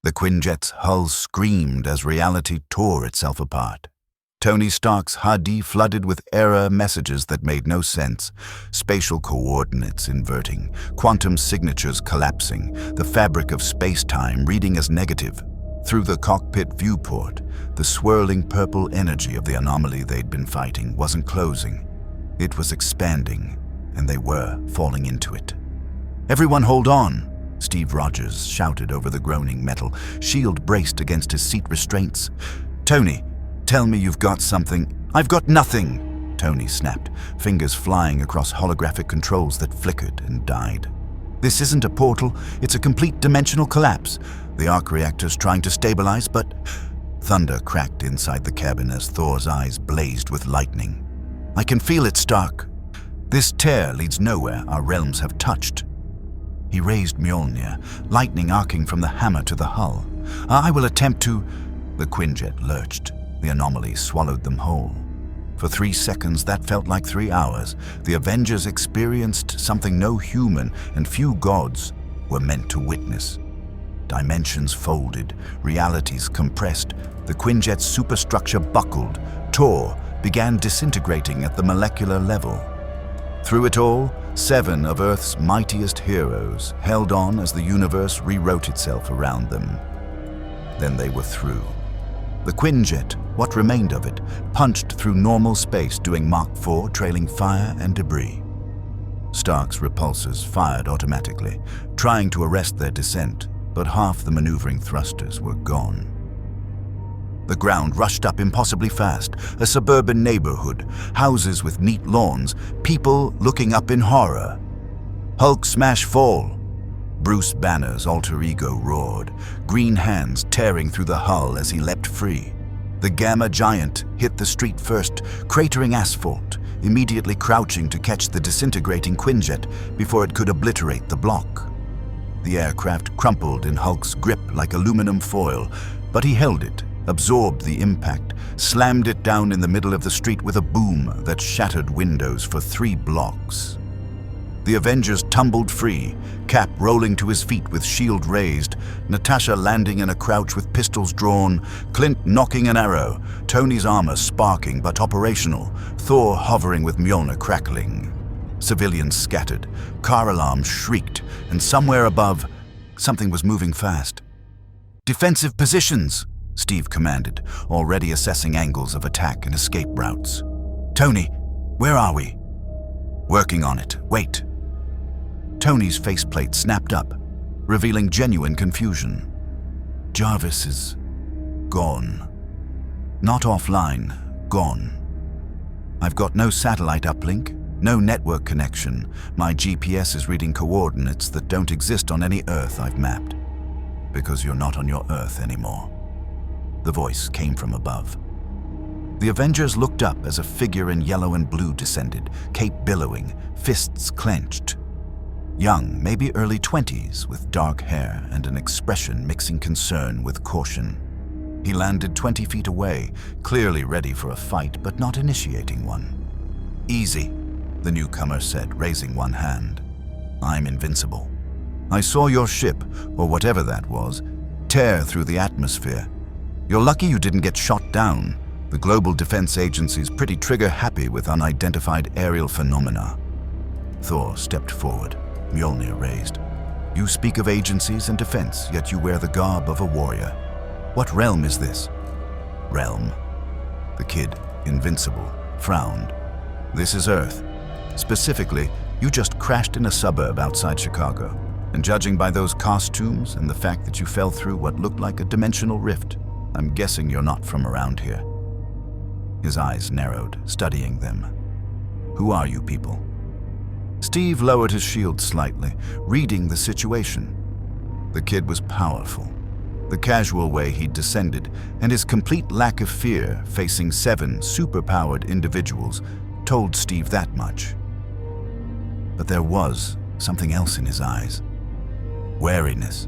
The Quinjet's hull screamed as reality tore itself apart. Tony Stark's HUD flooded with error messages that made no sense, spatial coordinates inverting, quantum signatures collapsing, the fabric of space-time reading as negative. Through the cockpit viewport, the swirling purple energy of the anomaly they'd been fighting wasn't closing. It was expanding, and they were falling into it. "Everyone hold on!" Steve Rogers shouted over the groaning metal, shield braced against his seat restraints. "Tony, tell me you've got something." "I've got nothing," Tony snapped, fingers flying across holographic controls that flickered and died. "This isn't a portal, it's a complete dimensional collapse. The arc reactor's trying to stabilize, but..." Thunder cracked inside the cabin as Thor's eyes blazed with lightning. "I can feel it, Stark. This tear leads nowhere our realms have touched." He raised Mjolnir, lightning arcing from the hammer to the hull. "I will attempt to..." The Quinjet lurched. The anomaly swallowed them whole. For 3 seconds, that felt like 3 hours. The Avengers experienced something no human and few gods were meant to witness. Dimensions folded, realities compressed. The Quinjet's superstructure buckled, tore, began disintegrating at the molecular level. Through it all, 7 of Earth's mightiest heroes held on as the universe rewrote itself around them. Then they were through. The Quinjet, what remained of it, punched through normal space doing Mach 4, trailing fire and debris. Stark's repulsors fired automatically, trying to arrest their descent, but half the maneuvering thrusters were gone. The ground rushed up impossibly fast, a suburban neighborhood, houses with neat lawns, people looking up in horror. "Hulk smash fall!" Bruce Banner's alter ego roared, green hands tearing through the hull as he leapt free. The Gamma Giant hit the street first, cratering asphalt, immediately crouching to catch the disintegrating Quinjet before it could obliterate the block. The aircraft crumpled in Hulk's grip like aluminum foil, but he held it, absorbed the impact, slammed it down in the middle of the street with a boom that shattered windows for 3 blocks. The Avengers tumbled free, Cap rolling to his feet with shield raised, Natasha landing in a crouch with pistols drawn, Clint knocking an arrow, Tony's armor sparking but operational, Thor hovering with Mjolnir crackling. Civilians scattered, car alarms shrieked, and somewhere above, something was moving fast. "Defensive positions!" Steve commanded, already assessing angles of attack and escape routes. "Tony, where are we?" "Working on it. Wait." Tony's faceplate snapped up, revealing genuine confusion. "Jarvis is gone. Not offline, gone. I've got no satellite uplink, no network connection. My GPS is reading coordinates that don't exist on any Earth I've mapped. Because you're not on your Earth anymore." The voice came from above. The Avengers looked up as a figure in yellow and blue descended, cape billowing, fists clenched. Young, maybe early 20s, with dark hair and an expression mixing concern with caution. He landed 20 feet away, clearly ready for a fight, but not initiating one. "Easy," the newcomer said, raising one hand. "I'm invincible. I saw your ship, or whatever that was, tear through the atmosphere. You're lucky you didn't get shot down. The Global Defense Agency's pretty trigger-happy with unidentified aerial phenomena." Thor stepped forward, Mjolnir raised. "You speak of agencies and defense, yet you wear the garb of a warrior. What realm is this?" "Realm." The kid, invincible, frowned. "This is Earth. Specifically, you just crashed in a suburb outside Chicago, and judging by those costumes and the fact that you fell through what looked like a dimensional rift, I'm guessing you're not from around here." His eyes narrowed, studying them. "Who are you people?" Steve lowered his shield slightly, reading the situation. The kid was powerful. The casual way he'd descended, and his complete lack of fear facing 7 superpowered individuals, told Steve that much. But there was something else in his eyes. Wariness.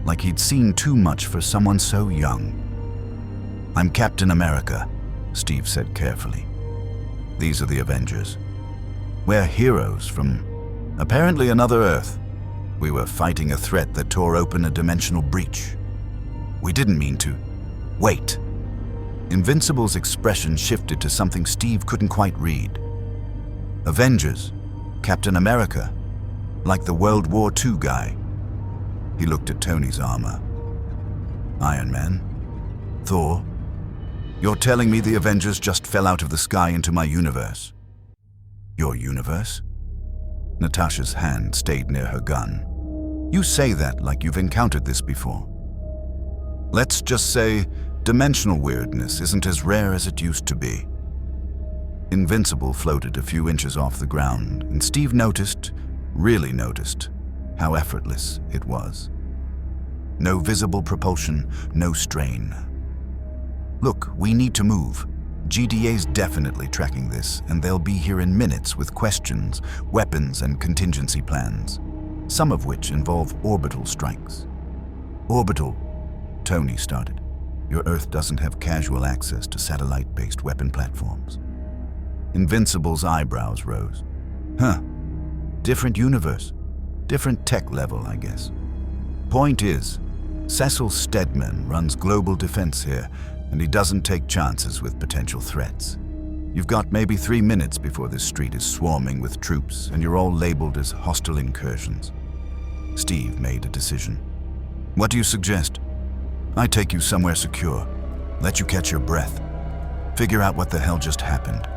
Like he'd seen too much for someone so young. "I'm Captain America," Steve said carefully. "These are the Avengers. We're heroes from apparently another Earth. We were fighting a threat that tore open a dimensional breach. We didn't mean to. Wait. Invincible's expression shifted to something Steve couldn't quite read. Avengers, Captain America, like the World War II guy. He looked at Tony's armor. Iron Man, Thor. You're telling me the Avengers just fell out of the sky into my universe? Your universe? Natasha's hand stayed near her gun. You say that like you've encountered this before. Let's just say dimensional weirdness isn't as rare as it used to be. Invincible floated a few inches off the ground, and Steve noticed, really noticed, how effortless it was. No visible propulsion, no strain. Look, we need to move. GDA's definitely tracking this, and they'll be here in minutes with questions, weapons, and contingency plans, some of which involve orbital strikes. Orbital, Tony started. Your Earth doesn't have casual access to satellite-based weapon platforms. Invincible's eyebrows rose. Huh. Different universe. Different tech level, I guess. Point is, Cecil Stedman runs global defense here, and he doesn't take chances with potential threats. You've got maybe 3 minutes before this street is swarming with troops, and you're all labeled as hostile incursions. Steve made a decision. What do you suggest? I take you somewhere secure, let you catch your breath, figure out what the hell just happened.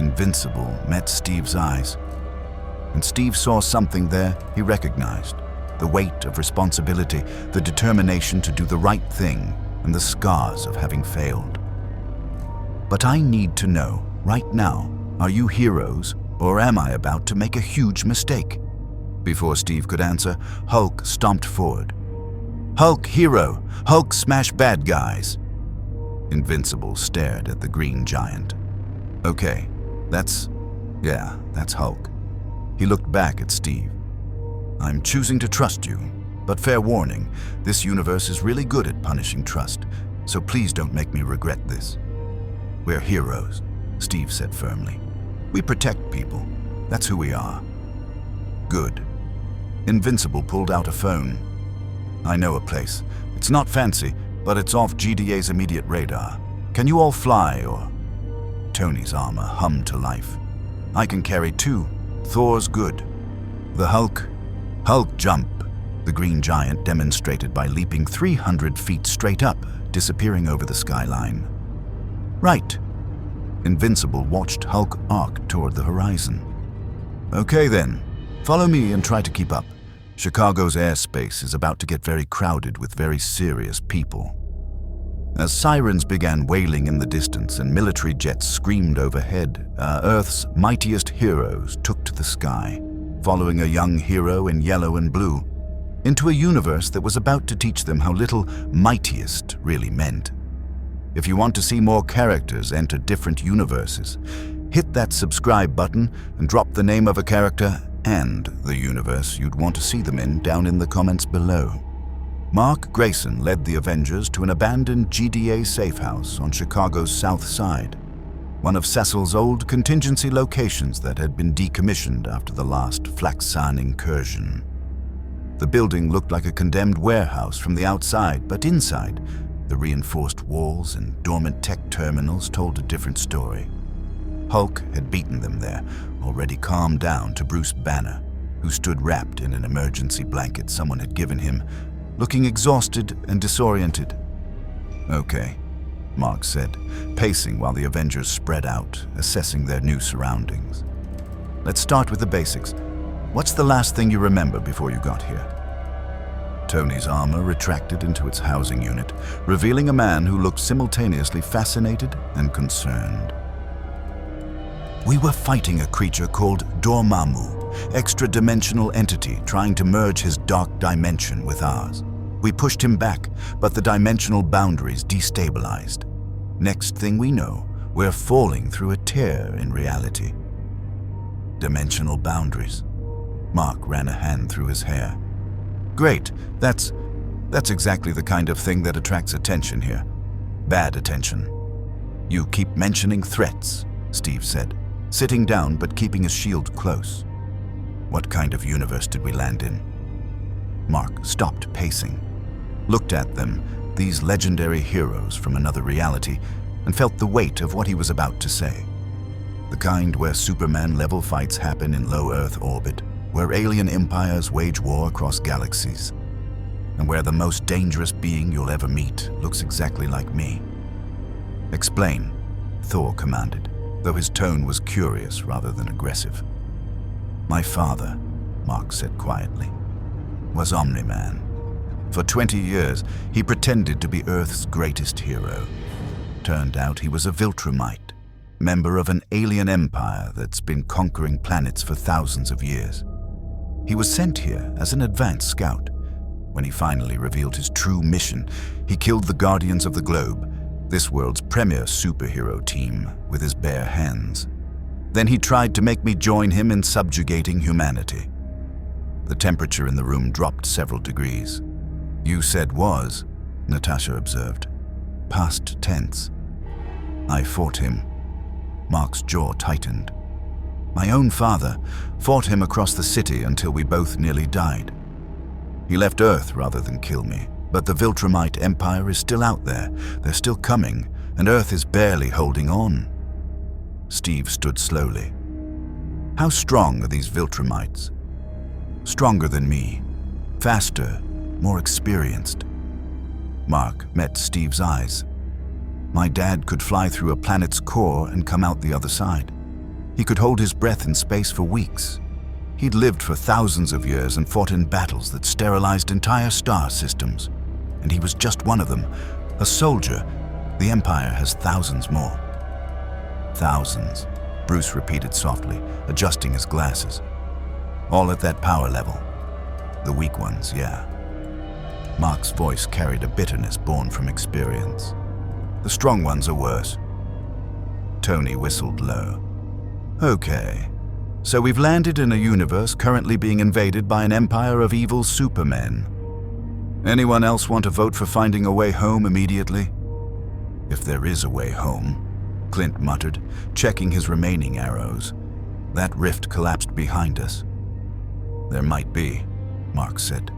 Invincible met Steve's eyes, and Steve saw something there he recognized. The weight of responsibility, the determination to do the right thing, and the scars of having failed. But I need to know, right now, are you heroes, or am I about to make a huge mistake? Before Steve could answer, Hulk stomped forward. Hulk hero! Hulk smash bad guys! Invincible stared at the green giant. Okay, that's Hulk. He looked back at Steve. I'm choosing to trust you, but fair warning, this universe is really good at punishing trust, so please don't make me regret this. We're heroes, Steve said firmly. We protect people. That's who we are. Good. Invincible pulled out a phone. I know a place. It's not fancy, but it's off GDA's immediate radar. Can you all fly, or? Tony's armor hummed to life. I can carry 2. Thor's good. The Hulk jump, the green giant demonstrated by leaping 300 feet straight up, disappearing over the skyline. Right. Invincible watched Hulk arc toward the horizon. Okay then, follow me and try to keep up. Chicago's airspace is about to get very crowded with very serious people. As sirens began wailing in the distance and military jets screamed overhead, Earth's mightiest heroes took to the sky, following a young hero in yellow and blue, into a universe that was about to teach them how little mightiest really meant. If you want to see more characters enter different universes, hit that subscribe button and drop the name of a character and the universe you'd want to see them in down in the comments below. Mark Grayson led the Avengers to an abandoned GDA safe house on Chicago's south side, one of Cecil's old contingency locations that had been decommissioned after the last Flaxan incursion. The building looked like a condemned warehouse from the outside, but inside, the reinforced walls and dormant tech terminals told a different story. Hulk had beaten them there, already calmed down to Bruce Banner, who stood wrapped in an emergency blanket someone had given him, looking exhausted and disoriented. Okay, Mark said, pacing while the Avengers spread out, assessing their new surroundings. Let's start with the basics. What's the last thing you remember before you got here? Tony's armor retracted into its housing unit, revealing a man who looked simultaneously fascinated and concerned. We were fighting a creature called Dormammu, extra-dimensional entity trying to merge his dark dimension with ours. We pushed him back, but the dimensional boundaries destabilized. Next thing we know, we're falling through a tear in reality. Dimensional boundaries. Mark ran a hand through his hair. Great, that's exactly the kind of thing that attracts attention here. Bad attention. You keep mentioning threats, Steve said, sitting down but keeping his shield close. What kind of universe did we land in? Mark stopped pacing. looked at them, these legendary heroes from another reality, and felt the weight of what he was about to say. The kind where Superman-level fights happen in low Earth orbit, where alien empires wage war across galaxies, and where the most dangerous being you'll ever meet looks exactly like me. "Explain," Thor commanded, though his tone was curious rather than aggressive. "My father," Mark said quietly, "was Omni-Man. For 20 years, he pretended to be Earth's greatest hero. Turned out he was a Viltrumite, member of an alien empire that's been conquering planets for thousands of years. He was sent here as an advanced scout. When he finally revealed his true mission, he killed the Guardians of the Globe, this world's premier superhero team, with his bare hands. Then he tried to make me join him in subjugating humanity." The temperature in the room dropped several degrees. "You said was," Natasha observed. "Past tense." "I fought him." Mark's jaw tightened. "My own father fought him across the city until we both nearly died. He left Earth rather than kill me, but the Viltrumite Empire is still out there. They're still coming, and Earth is barely holding on." Steve stood slowly. "How strong are these Viltrumites?" "Stronger than me. Faster, more experienced." Mark met Steve's eyes. "My dad could fly through a planet's core and come out the other side. He could hold his breath in space for weeks. He'd lived for thousands of years and fought in battles that sterilized entire star systems. And he was just one of them, a soldier. The Empire has thousands more." "Thousands," Bruce repeated softly, adjusting his glasses. "All at that power level. The weak ones, yeah." Mark's voice carried a bitterness born from experience. "The strong ones are worse." Tony whistled low. "Okay. So we've landed in a universe currently being invaded by an empire of evil supermen. Anyone else want to vote for finding a way home immediately?" "If there is a way home," Clint muttered, checking his remaining arrows. "That rift collapsed behind us." "There might be," Mark said.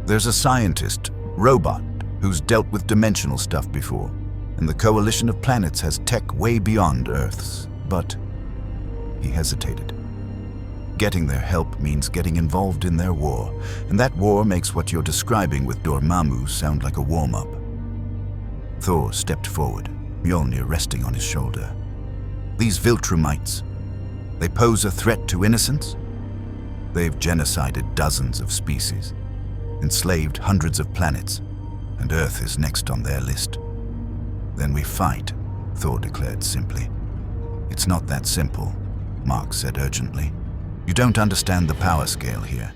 "There's a scientist, robot, who's dealt with dimensional stuff before, and the coalition of planets has tech way beyond Earth's, but..." He hesitated. "Getting their help means getting involved in their war, and that war makes what you're describing with Dormammu sound like a warm-up." Thor stepped forward, Mjolnir resting on his shoulder. "These Viltrumites, they pose a threat to innocence? They've genocided dozens of species, enslaved hundreds of planets, and Earth is next on their list." "Then we fight," Thor declared simply. "It's not that simple," Mark said urgently. "You don't understand the power scale here.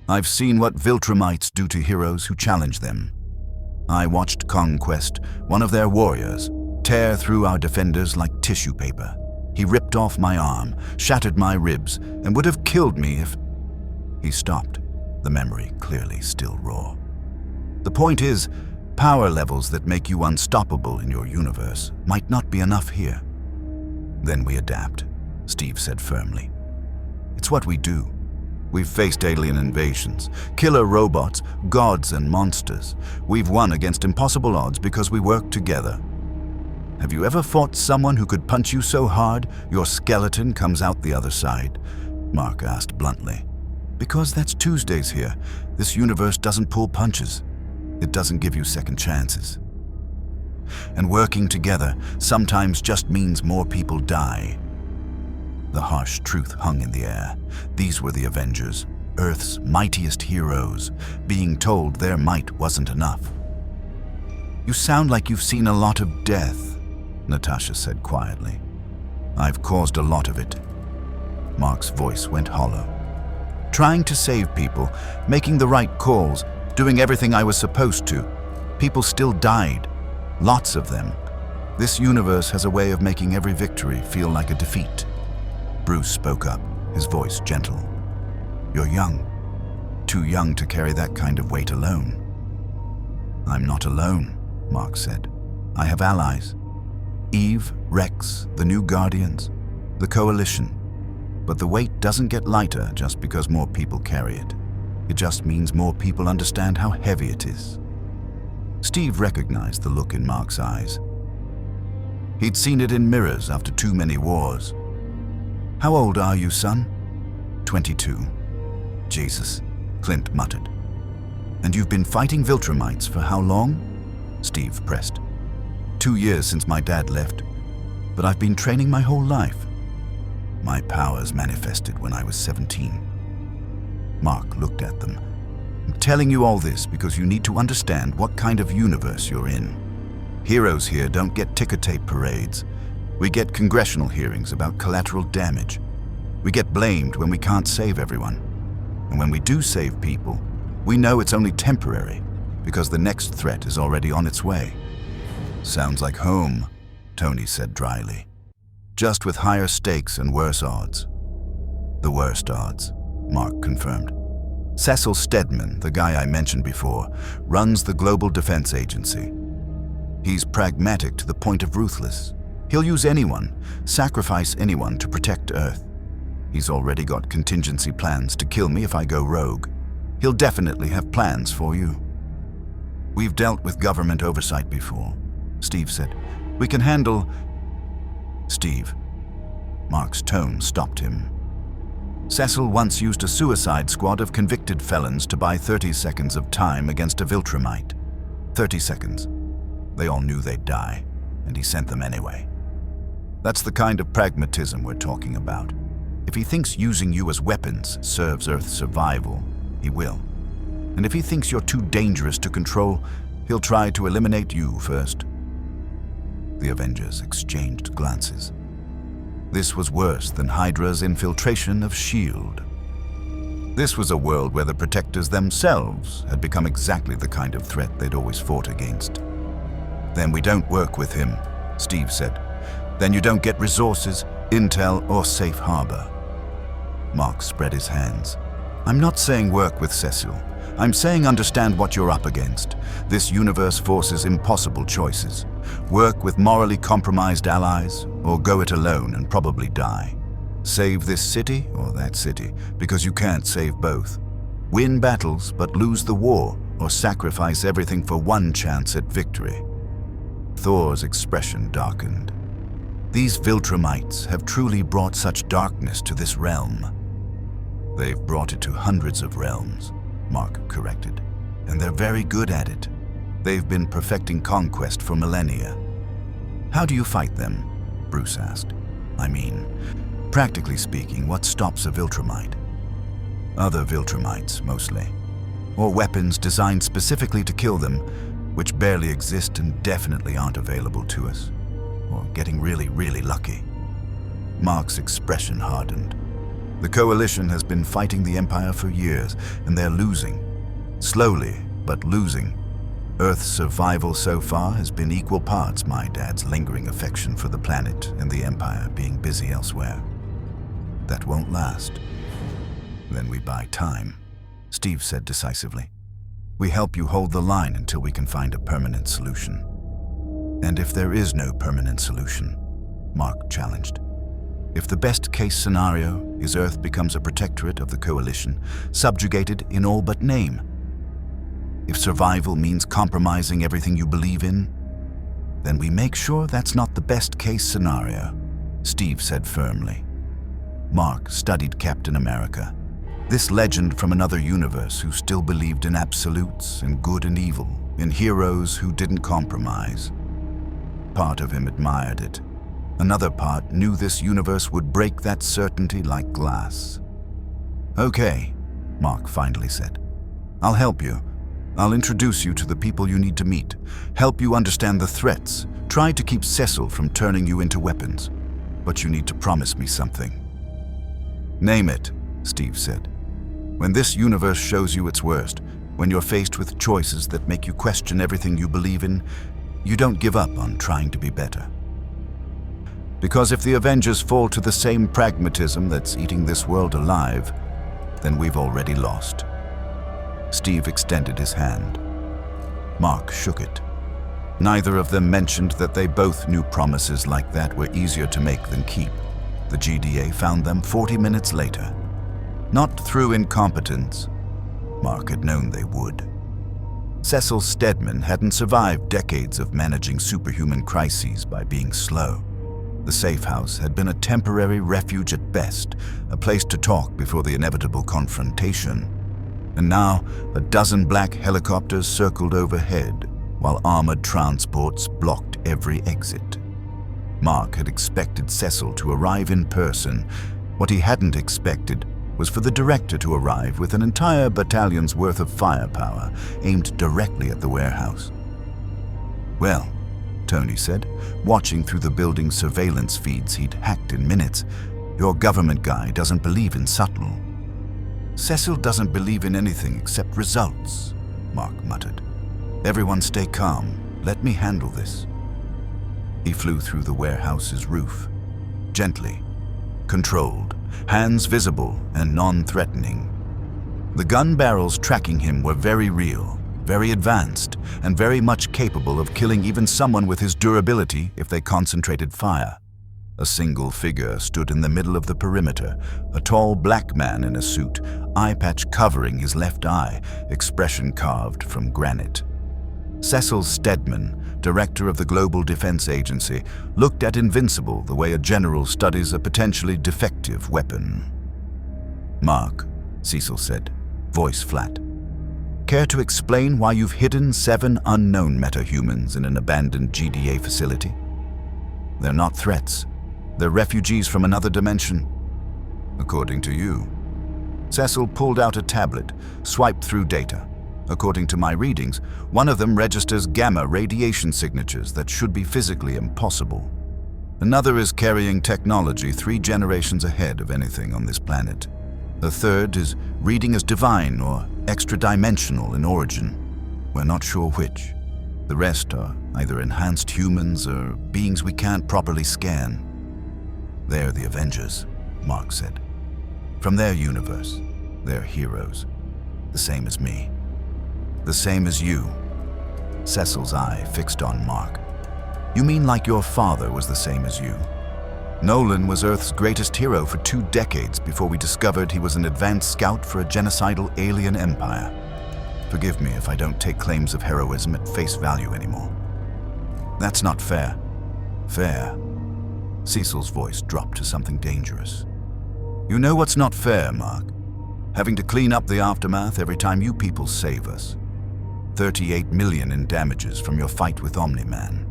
I've seen what Viltrumites do to heroes who challenge them. I watched Conquest, one of their warriors, tear through our defenders like tissue paper. He ripped off my arm, shattered my ribs, and would have killed me if..." He stopped, the memory clearly still raw. "The point is, power levels that make you unstoppable in your universe might not be enough here." "Then we adapt," Steve said firmly. "It's what we do. We've faced alien invasions, killer robots, gods and monsters. We've won against impossible odds because we work together. Have you ever fought someone who could punch you so hard your skeleton comes out the other side?" Mark asked bluntly. "Because that's Tuesdays here. This universe doesn't pull punches. It doesn't give you second chances. And working together sometimes just means more people die." The harsh truth hung in the air. These were the Avengers, Earth's mightiest heroes, being told their might wasn't enough. "You sound like you've seen a lot of death," Natasha said quietly. "I've caused a lot of it." Mark's voice went hollow. "Trying to save people, making the right calls, doing everything I was supposed to. People still died. Lots of them. This universe has a way of making every victory feel like a defeat." Bruce spoke up, his voice gentle. "You're young. Too young to carry that kind of weight alone." "I'm not alone," Mark said. "I have allies. Eve, Rex, the new Guardians, the Coalition. But the weight doesn't get lighter just because more people carry it. It just means more people understand how heavy it is." Steve recognized the look in Mark's eyes. He'd seen it in mirrors after too many wars. "How old are you, son?" 22. "Jesus," Clint muttered. "And you've been fighting Viltrumites for how long?" Steve pressed. 2 years since my dad left, but I've been training my whole life. My powers manifested when I was 17. Mark looked at them. "I'm telling you all this because you need to understand what kind of universe you're in. Heroes here don't get ticker tape parades. We get congressional hearings about collateral damage. We get blamed when we can't save everyone. And when we do save people, we know it's only temporary because the next threat is already on its way." "Sounds like home," Tony said dryly. "Just with higher stakes and worse odds." "The worst odds," Mark confirmed. "Cecil Stedman, the guy I mentioned before, runs the Global Defense Agency. He's pragmatic to the point of ruthless. He'll use anyone, sacrifice anyone to protect Earth. He's already got contingency plans to kill me if I go rogue. He'll definitely have plans for you." "We've dealt with government oversight before," Steve said. "We can handle—" "Steve." Mark's tone stopped him. "Cecil once used a suicide squad of convicted felons to buy 30 seconds of time against a Viltrumite. 30 seconds. They all knew they'd die, and he sent them anyway. That's the kind of pragmatism we're talking about. If he thinks using you as weapons serves Earth's survival, he will. And if he thinks you're too dangerous to control, he'll try to eliminate you first." The Avengers exchanged glances. This was worse than Hydra's infiltration of S.H.I.E.L.D. This was a world where the Protectors themselves had become exactly the kind of threat they'd always fought against. "Then we don't work with him," Steve said. "Then you don't get resources, intel, or safe harbor." Mark spread his hands. "I'm not saying work with Cecil. I'm saying understand what you're up against. This universe forces impossible choices. Work with morally compromised allies, or go it alone and probably die. Save this city or that city, because you can't save both. Win battles but lose the war, or sacrifice everything for one chance at victory." Thor's expression darkened. "These Viltrumites have truly brought such darkness to this realm." "They've brought it to hundreds of realms," Mark corrected, "and they're very good at it. They've been perfecting conquest for millennia." "How do you fight them?" Bruce asked. "I mean, practically speaking, what stops a Viltrumite?" "Other Viltrumites, mostly. Or weapons designed specifically to kill them, which barely exist and definitely aren't available to us. Or getting really, really lucky." Mark's expression hardened. "The Coalition has been fighting the Empire for years, and they're losing. Slowly, but losing. Earth's survival so far has been equal parts my dad's lingering affection for the planet and the Empire being busy elsewhere. That won't last." "Then we buy time," Steve said decisively. "We help you hold the line until we can find a permanent solution." "And if there is no permanent solution?" Mark challenged. "If the best-case scenario is Earth becomes a protectorate of the Coalition, subjugated in all but name? If survival means compromising everything you believe in, then we make sure that's not the best-case scenario," Steve said firmly. Mark studied Captain America, this legend from another universe who still believed in absolutes and good and evil, in heroes who didn't compromise. Part of him admired it. Another part knew this universe would break that certainty like glass. "Okay," Mark finally said. "I'll help you. I'll introduce you to the people you need to meet, help you understand the threats, try to keep Cecil from turning you into weapons. But you need to promise me something." "Name it," Steve said. "When this universe shows you its worst, when you're faced with choices that make you question everything you believe in, you don't give up on trying to be better. Because if the Avengers fall to the same pragmatism that's eating this world alive, then we've already lost." Steve extended his hand. Mark shook it. Neither of them mentioned that they both knew promises like that were easier to make than keep. The GDA found them 40 minutes later. Not through incompetence. Mark had known they would. Cecil Stedman hadn't survived decades of managing superhuman crises by being slow. The safe house had been a temporary refuge at best, a place to talk before the inevitable confrontation. And now, a dozen black helicopters circled overhead, while armored transports blocked every exit. Mark had expected Cecil to arrive in person. What he hadn't expected was for the director to arrive with an entire battalion's worth of firepower aimed directly at the warehouse. "Well," Tony said, watching through the building's surveillance feeds he'd hacked in minutes, "your government guy doesn't believe in subtle." "Cecil doesn't believe in anything except results," Mark muttered. "Everyone stay calm. Let me handle this." He flew through the warehouse's roof, gently, controlled, hands visible and non-threatening. The gun barrels tracking him were very real, very advanced, and very much capable of killing even someone with his durability if they concentrated fire. A single figure stood in the middle of the perimeter, a tall black man in a suit, eye patch covering his left eye, expression carved from granite. Cecil Stedman, director of the Global Defense Agency, looked at Invincible the way a general studies a potentially defective weapon. "Mark," Cecil said, voice flat, "care to explain why you've hidden 7 unknown metahumans in an abandoned GDA facility? They're not threats. They're refugees from another dimension. According to you." Cecil pulled out a tablet, swiped through data. According to my readings, one of them registers gamma radiation signatures that should be physically impossible. Another is carrying technology 3 generations ahead of anything on this planet. The third is reading as divine or extra-dimensional in origin. We're not sure which. The rest are either enhanced humans or beings we can't properly scan. "They're the Avengers," Mark said. "From their universe, they're heroes. The same as me. The same as you." Cecil's eye fixed on Mark. "You mean like your father was the same as you? Nolan was Earth's greatest hero for 2 decades before we discovered he was an advanced scout for a genocidal alien empire. Forgive me if I don't take claims of heroism at face value anymore." "That's not fair." "Fair?" Cecil's voice dropped to something dangerous. "You know what's not fair, Mark? Having to clean up the aftermath every time you people save us. 38 million in damages from your fight with Omni-Man.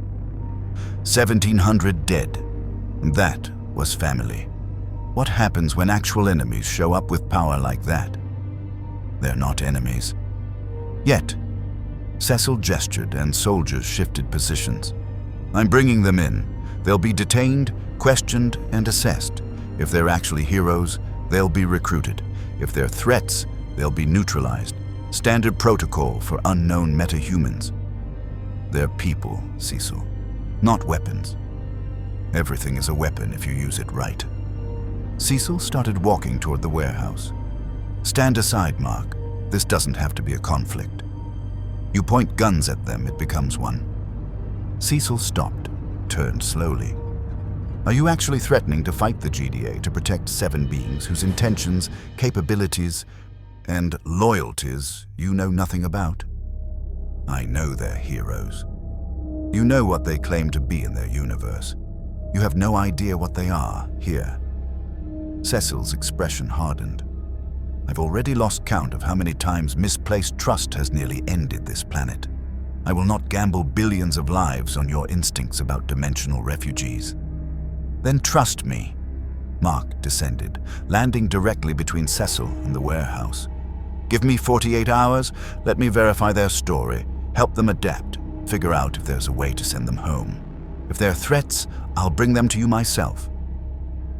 1,700 dead. And that was family. What happens when actual enemies show up with power like that? They're not enemies. Yet." Cecil gestured and soldiers shifted positions. "I'm bringing them in. They'll be detained, questioned, and assessed. If they're actually heroes, they'll be recruited. If they're threats, they'll be neutralized. Standard protocol for unknown metahumans. They're people, Cecil, not weapons. Everything is a weapon if you use it right." Cecil started walking toward the warehouse. "Stand aside, Mark. This doesn't have to be a conflict. You point guns at them, it becomes one." Cecil stopped, turned slowly. "Are you actually threatening to fight the GDA to protect 7 beings whose intentions, capabilities, and loyalties you know nothing about?" "I know they're heroes. You know what they claim to be in their universe. You have no idea what they are here." Cecil's expression hardened. "I've already lost count of how many times misplaced trust has nearly ended this planet. I will not gamble billions of lives on your instincts about dimensional refugees." "Then trust me." Mark descended, landing directly between Cecil and the warehouse. "Give me 48 hours, let me verify their story, help them adapt, figure out if there's a way to send them home. If they're threats, I'll bring them to you myself."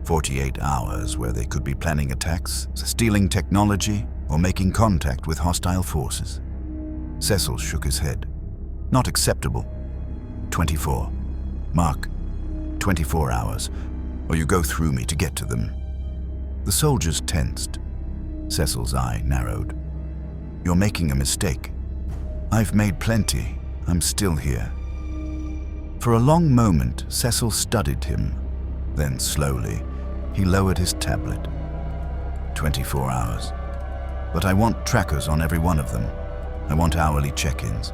48 hours where they could be planning attacks, stealing technology, or making contact with hostile forces. Cecil shook his head. "Not acceptable." 24. "Mark, 24 hours, or you go through me to get to them." The soldiers tensed. Cecil's eye narrowed. "You're making a mistake. I've made plenty. I'm still here." For a long moment, Cecil studied him. Then slowly, he lowered his tablet. 24 hours. But I want trackers on every one of them. I want hourly check-ins.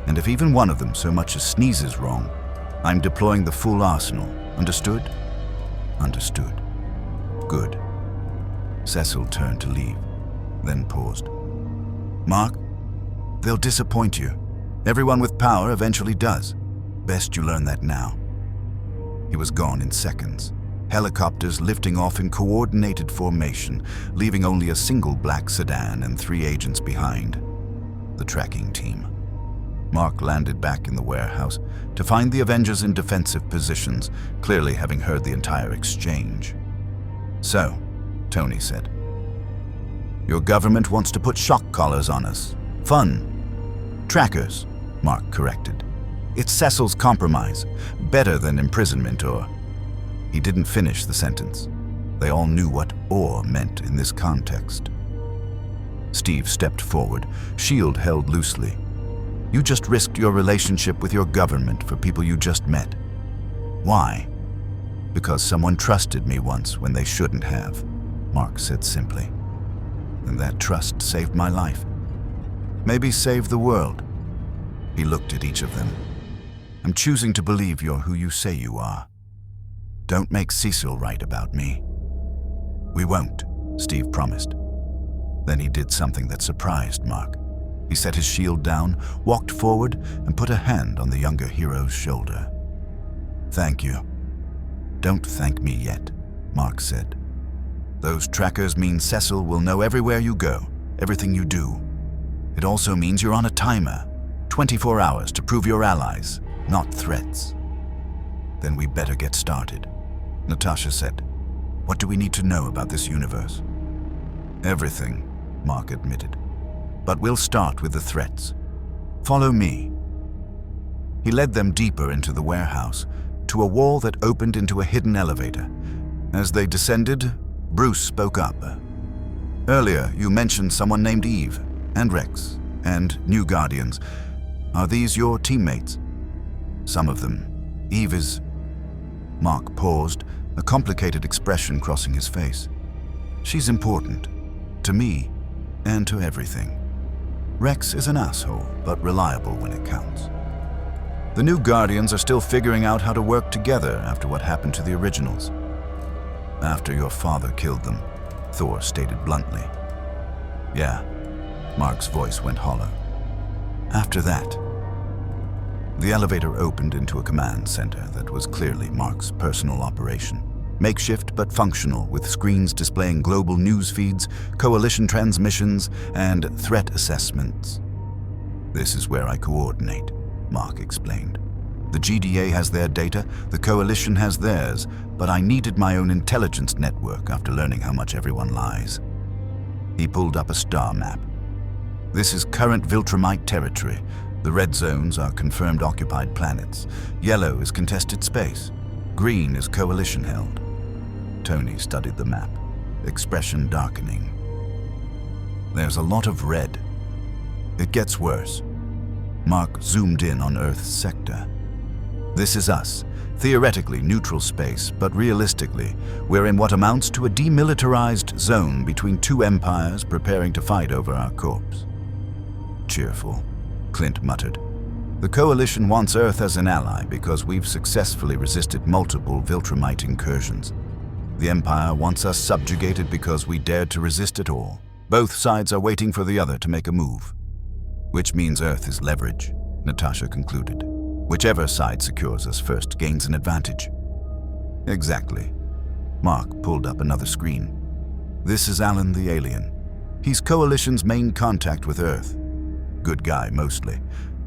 And if even one of them so much as sneezes wrong, I'm deploying the full arsenal. Understood? Understood. Good. Cecil turned to leave, then paused. Mark, they'll disappoint you. Everyone with power eventually does. Best you learn that now. He was gone in seconds. Helicopters lifting off in coordinated formation, leaving only a single black sedan and 3 agents behind. The tracking team. Mark landed back in the warehouse to find the Avengers in defensive positions, clearly having heard the entire exchange. So, Tony said, your government wants to put shock collars on us. Fun. Trackers, Mark corrected. It's Cecil's compromise. Better than imprisonment or... He didn't finish the sentence. They all knew what "or" meant in this context. Steve stepped forward, shield held loosely. You just risked your relationship with your government for people you just met. Why? Because someone trusted me once when they shouldn't have, Mark said simply. And that trust saved my life. Maybe saved the world. He looked at each of them. I'm choosing to believe you're who you say you are. Don't make Cecil write about me. We won't, Steve promised. Then he did something that surprised Mark. He set his shield down, walked forward, and put a hand on the younger hero's shoulder. Thank you. Don't thank me yet, Mark said. Those trackers mean Cecil will know everywhere you go, everything you do. It also means you're on a timer, 24 hours to prove you're allies, not threats. Then we better get started, Natasha said. What do we need to know about this universe? Everything, Mark admitted. But we'll start with the threats. Follow me. He led them deeper into the warehouse, to a wall that opened into a hidden elevator. As they descended, Bruce spoke up. Earlier, you mentioned someone named Eve, and Rex, and New Guardians. Are these your teammates? Some of them. Eve is... Mark paused, a complicated expression crossing his face. She's important. To me, and to everything. Rex is an asshole, but reliable when it counts. The New Guardians are still figuring out how to work together after what happened to the originals. After your father killed them, Thor stated bluntly. Yeah, Mark's voice went hollow. After that, the elevator opened into a command center that was clearly Mark's personal operation. Makeshift but functional, with screens displaying global news feeds, coalition transmissions, and threat assessments. This is where I coordinate, Mark explained. The GDA has their data, the coalition has theirs, but I needed my own intelligence network after learning how much everyone lies. He pulled up a star map. This is current Viltrumite territory. The red zones are confirmed occupied planets. Yellow is contested space. Green is coalition-held. Tony studied the map, expression darkening. There's a lot of red. It gets worse. Mark zoomed in on Earth's sector. This is us, theoretically neutral space, but realistically, we're in what amounts to a demilitarized zone between two empires preparing to fight over our corpse. Cheerful, Clint muttered. The Coalition wants Earth as an ally because we've successfully resisted multiple Viltrumite incursions. The Empire wants us subjugated because we dared to resist at all. Both sides are waiting for the other to make a move. Which means Earth is leverage, Natasha concluded. Whichever side secures us first gains an advantage. Exactly. Mark pulled up another screen. This is Alan the alien. He's Coalition's main contact with Earth. Good guy, mostly.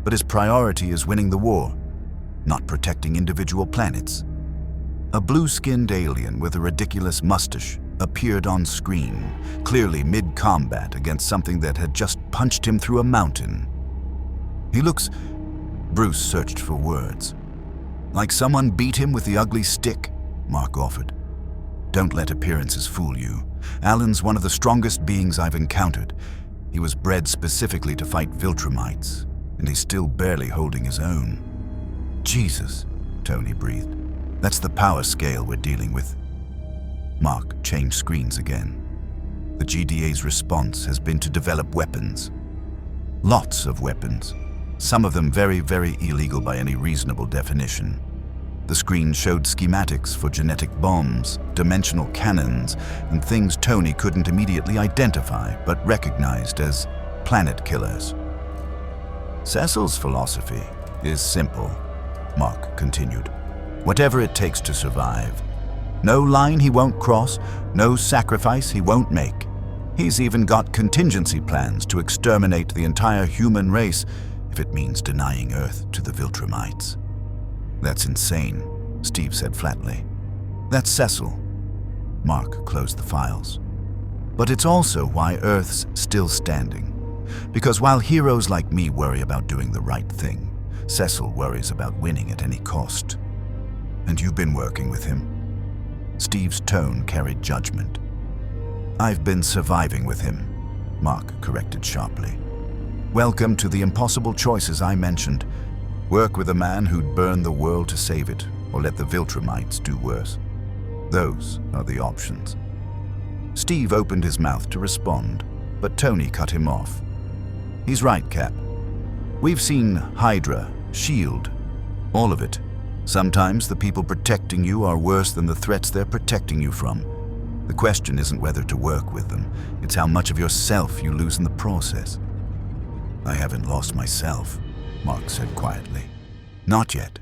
But his priority is winning the war, not protecting individual planets. A blue-skinned alien with a ridiculous mustache appeared on screen, clearly mid-combat against something that had just punched him through a mountain. He looks... Bruce searched for words. Like someone beat him with the ugly stick, Mark offered. Don't let appearances fool you. Alan's one of the strongest beings I've encountered. He was bred specifically to fight Viltrumites, and he's still barely holding his own. Jesus, Tony breathed. That's the power scale we're dealing with. Mark changed screens again. The GDA's response has been to develop weapons. Lots of weapons. Some of them very, very illegal by any reasonable definition. The screen showed schematics for genetic bombs, dimensional cannons, and things Tony couldn't immediately identify but recognized as planet killers. Cecil's philosophy is simple, Mark continued. Whatever it takes to survive. No line he won't cross, no sacrifice he won't make. He's even got contingency plans to exterminate the entire human race if it means denying Earth to the Viltrumites. That's insane, Steve said flatly. That's Cecil. Mark closed the files. But it's also why Earth's still standing. Because while heroes like me worry about doing the right thing, Cecil worries about winning at any cost. And you've been working with him? Steve's tone carried judgment. I've been surviving with him, Mark corrected sharply. Welcome to the impossible choices I mentioned. Work with a man who'd burn the world to save it, or let the Viltrumites do worse. Those are the options. Steve opened his mouth to respond, but Tony cut him off. He's right, Cap. We've seen Hydra, S.H.I.E.L.D., all of it. Sometimes the people protecting you are worse than the threats they're protecting you from. The question isn't whether to work with them, it's how much of yourself you lose in the process. I haven't lost myself, Mark said quietly. Not yet.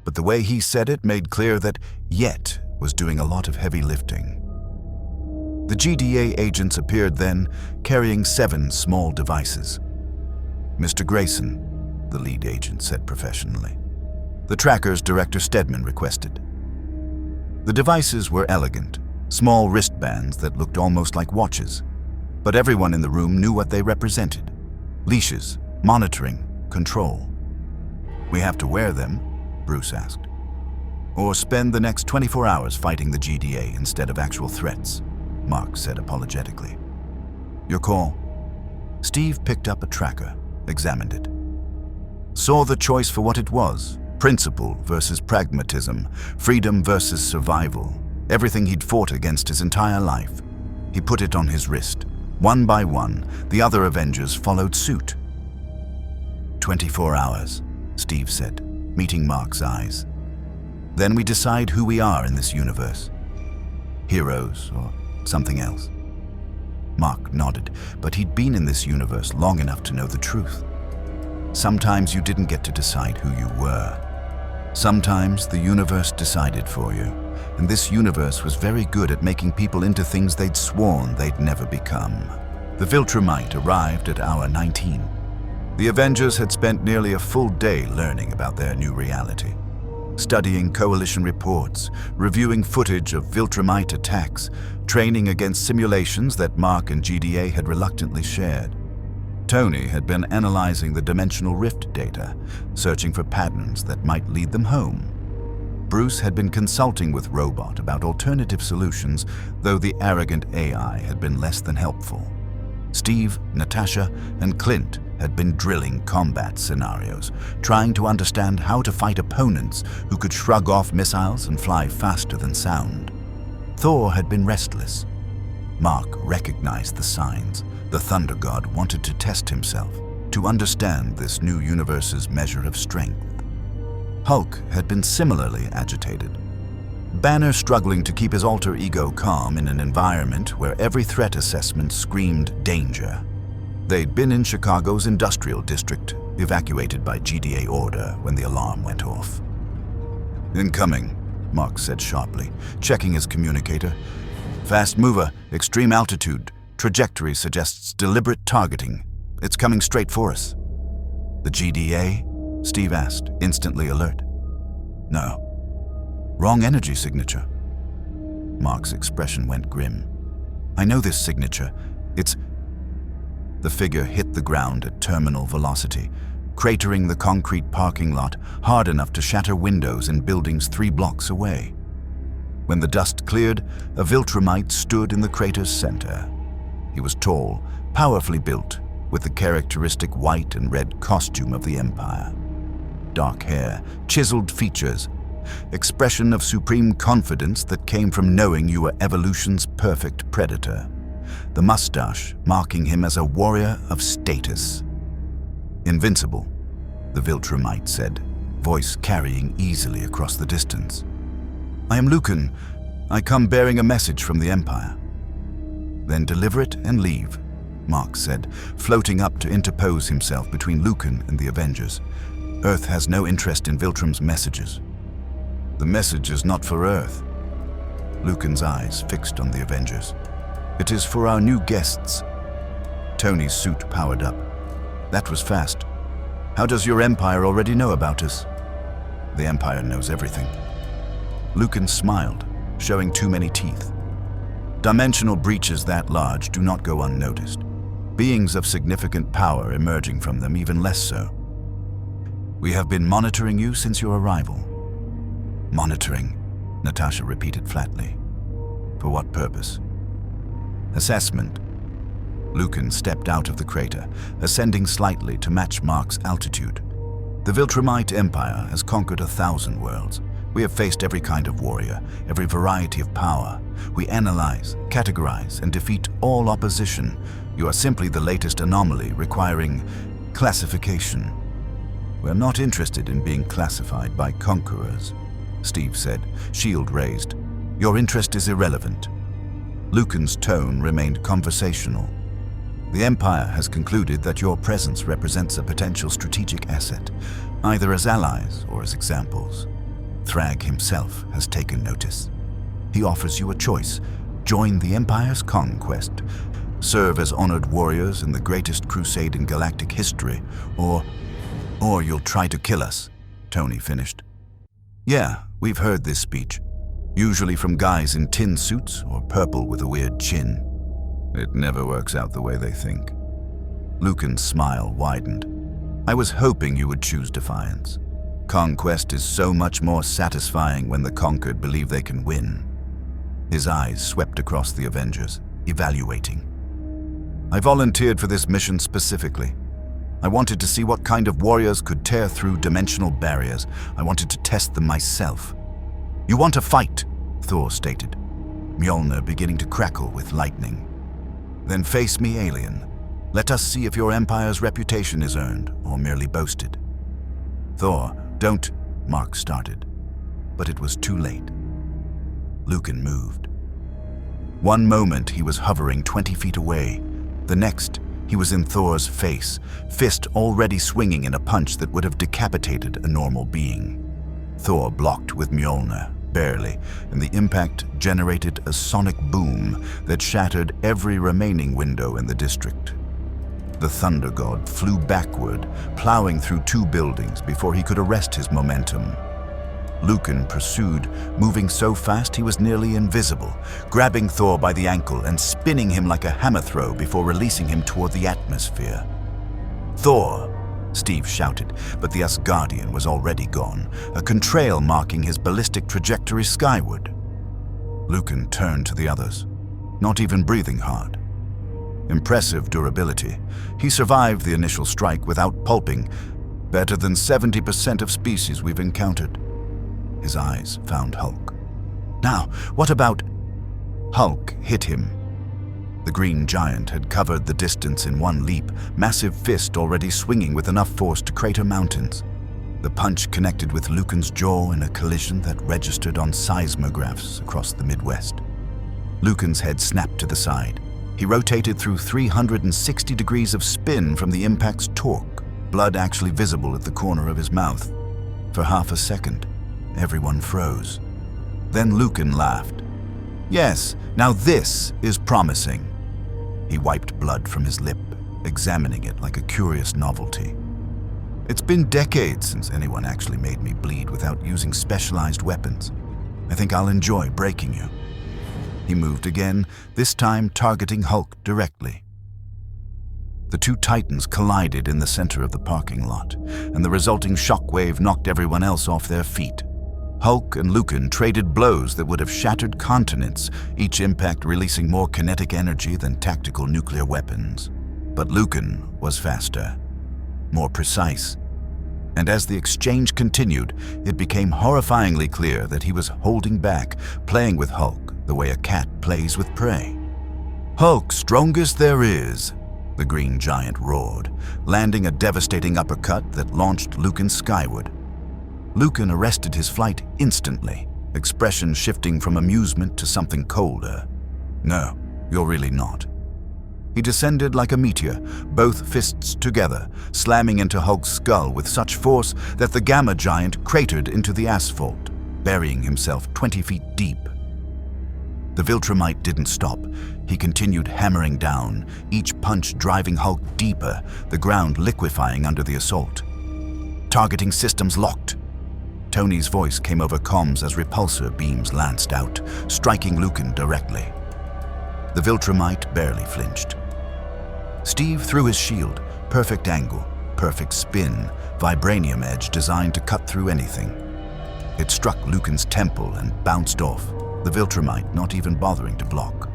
But the way he said it made clear that yet was doing a lot of heavy lifting. The GDA agents appeared then, carrying 7 small devices. Mr. Grayson, the lead agent said professionally. The trackers Director Stedman requested. The devices were elegant, small wristbands that looked almost like watches. But everyone in the room knew what they represented. Leashes, monitoring, control. We have to wear them, Bruce asked. Or spend the next 24 hours fighting the GDA instead of actual threats, Mark said apologetically. Your call? Steve picked up a tracker, examined it. Saw the choice for what it was, principle versus pragmatism, freedom versus survival, everything he'd fought against his entire life. He put it on his wrist. One by one, the other Avengers followed suit. 24 hours, Steve said, meeting Mark's eyes. Then we decide who we are in this universe. Heroes or something else. Mark nodded, but he'd been in this universe long enough to know the truth. Sometimes you didn't get to decide who you were. Sometimes the universe decided for you, and this universe was very good at making people into things they'd sworn they'd never become. The Viltrumite arrived at hour 19. The Avengers had spent nearly a full day learning about their new reality, studying coalition reports, reviewing footage of Viltrumite attacks, training against simulations that Mark and GDA had reluctantly shared. Tony had been analyzing the dimensional rift data, searching for patterns that might lead them home. Bruce had been consulting with Robot about alternative solutions, though the arrogant AI had been less than helpful. Steve, Natasha, and Clint had been drilling combat scenarios, trying to understand how to fight opponents who could shrug off missiles and fly faster than sound. Thor had been restless. Mark recognized the signs. The Thunder God wanted to test himself, to understand this new universe's measure of strength. Hulk had been similarly agitated. Banner struggling to keep his alter ego calm in an environment where every threat assessment screamed danger. They'd been in Chicago's industrial district, evacuated by GDA order when the alarm went off. Incoming, Mark said sharply, checking his communicator. Fast mover, extreme altitude. Trajectory suggests deliberate targeting. It's coming straight for us. The GDA? Steve asked, instantly alert. No. Wrong energy signature. Mark's expression went grim. I know this signature. It's... The figure hit the ground at terminal velocity, cratering the concrete parking lot hard enough to shatter windows in buildings 3 blocks away. When the dust cleared, a Viltrumite stood in the crater's center. He was tall, powerfully built, with the characteristic white and red costume of the Empire. Dark hair, chiseled features, expression of supreme confidence that came from knowing you were evolution's perfect predator. The mustache marking him as a warrior of status. Invincible, the Viltrumite said, voice carrying easily across the distance. I am Lucan. I come bearing a message from the Empire. Then deliver it and leave, Mark said, floating up to interpose himself between Lucan and the Avengers. Earth has no interest in Viltrum's messages. The message is not for Earth. Lucan's eyes fixed on the Avengers. It is for our new guests. Tony's suit powered up. That was fast. How does your Empire already know about us? The Empire knows everything. Lucan smiled, showing too many teeth. Dimensional breaches that large do not go unnoticed. Beings of significant power emerging from them even less so. We have been monitoring you since your arrival. Monitoring, Natasha repeated flatly. For what purpose? Assessment. Lucan stepped out of the crater, ascending slightly to match Mark's altitude. The Viltrumite Empire has conquered 1,000 worlds. We have faced every kind of warrior, every variety of power. We analyze, categorize, and defeat all opposition. You are simply the latest anomaly requiring classification. We're not interested in being classified by conquerors, Steve said, shield raised. Your interest is irrelevant. Lucan's tone remained conversational. The Empire has concluded that your presence represents a potential strategic asset, either as allies or as examples. Thragg himself has taken notice. He offers you a choice. Join the Empire's conquest, serve as honored warriors in the greatest crusade in galactic history, or you'll try to kill us, Tony finished. Yeah, we've heard this speech, usually from guys in tin suits or purple with a weird chin. It never works out the way they think. Lucan's smile widened. I was hoping you would choose defiance. Conquest is so much more satisfying when the conquered believe they can win. His eyes swept across the Avengers, evaluating. I volunteered for this mission specifically. I wanted to see what kind of warriors could tear through dimensional barriers. I wanted to test them myself. You want to fight, Thor stated, Mjolnir beginning to crackle with lightning. Then face me, alien. Let us see if your Empire's reputation is earned or merely boasted. Thor, don't, Mark started, but it was too late. Lucan moved. One moment he was hovering 20 feet away. The next, he was in Thor's face, fist already swinging in a punch that would have decapitated a normal being. Thor blocked with Mjolnir, barely, and the impact generated a sonic boom that shattered every remaining window in the district. The Thunder God flew backward, plowing through 2 buildings before he could arrest his momentum. Lucan pursued, moving so fast he was nearly invisible, grabbing Thor by the ankle and spinning him like a hammer throw before releasing him toward the atmosphere. Thor! Steve shouted, but the Asgardian was already gone, a contrail marking his ballistic trajectory skyward. Lucan turned to the others, not even breathing hard. Impressive durability. He survived the initial strike without pulping, better than 70% of species we've encountered. His eyes found Hulk. Now, what about... Hulk hit him. The green giant had covered the distance in one leap, massive fist already swinging with enough force to crater mountains. The punch connected with Lucan's jaw in a collision that registered on seismographs across the Midwest. Lucan's head snapped to the side. He rotated through 360 degrees of spin from the impact's torque, blood actually visible at the corner of his mouth. For half a second, everyone froze. Then Lucan laughed. Yes, now this is promising. He wiped blood from his lip, examining it like a curious novelty. It's been decades since anyone actually made me bleed without using specialized weapons. I think I'll enjoy breaking you. He moved again, this time targeting Hulk directly. The 2 titans collided in the center of the parking lot, and the resulting shockwave knocked everyone else off their feet. Hulk and Lucan traded blows that would have shattered continents, each impact releasing more kinetic energy than tactical nuclear weapons. But Lucan was faster, more precise. And as the exchange continued, it became horrifyingly clear that he was holding back, playing with Hulk the way a cat plays with prey. Hulk, strongest there is, The green giant roared, landing a devastating uppercut that launched Lucan skyward. Lucan arrested his flight instantly, expression shifting from amusement to something colder. "No, you're really not." He descended like a meteor, both fists together, slamming into Hulk's skull with such force that the Gamma Giant cratered into the asphalt, burying himself 20 feet deep. The Viltrumite didn't stop. He continued hammering down, each punch driving Hulk deeper, the ground liquefying under the assault. "Targeting systems locked." Tony's voice came over comms as repulsor beams lanced out, striking Lucan directly. The Viltrumite barely flinched. Steve threw his shield, perfect angle, perfect spin, vibranium edge designed to cut through anything. It struck Lucan's temple and bounced off, the Viltrumite not even bothering to block.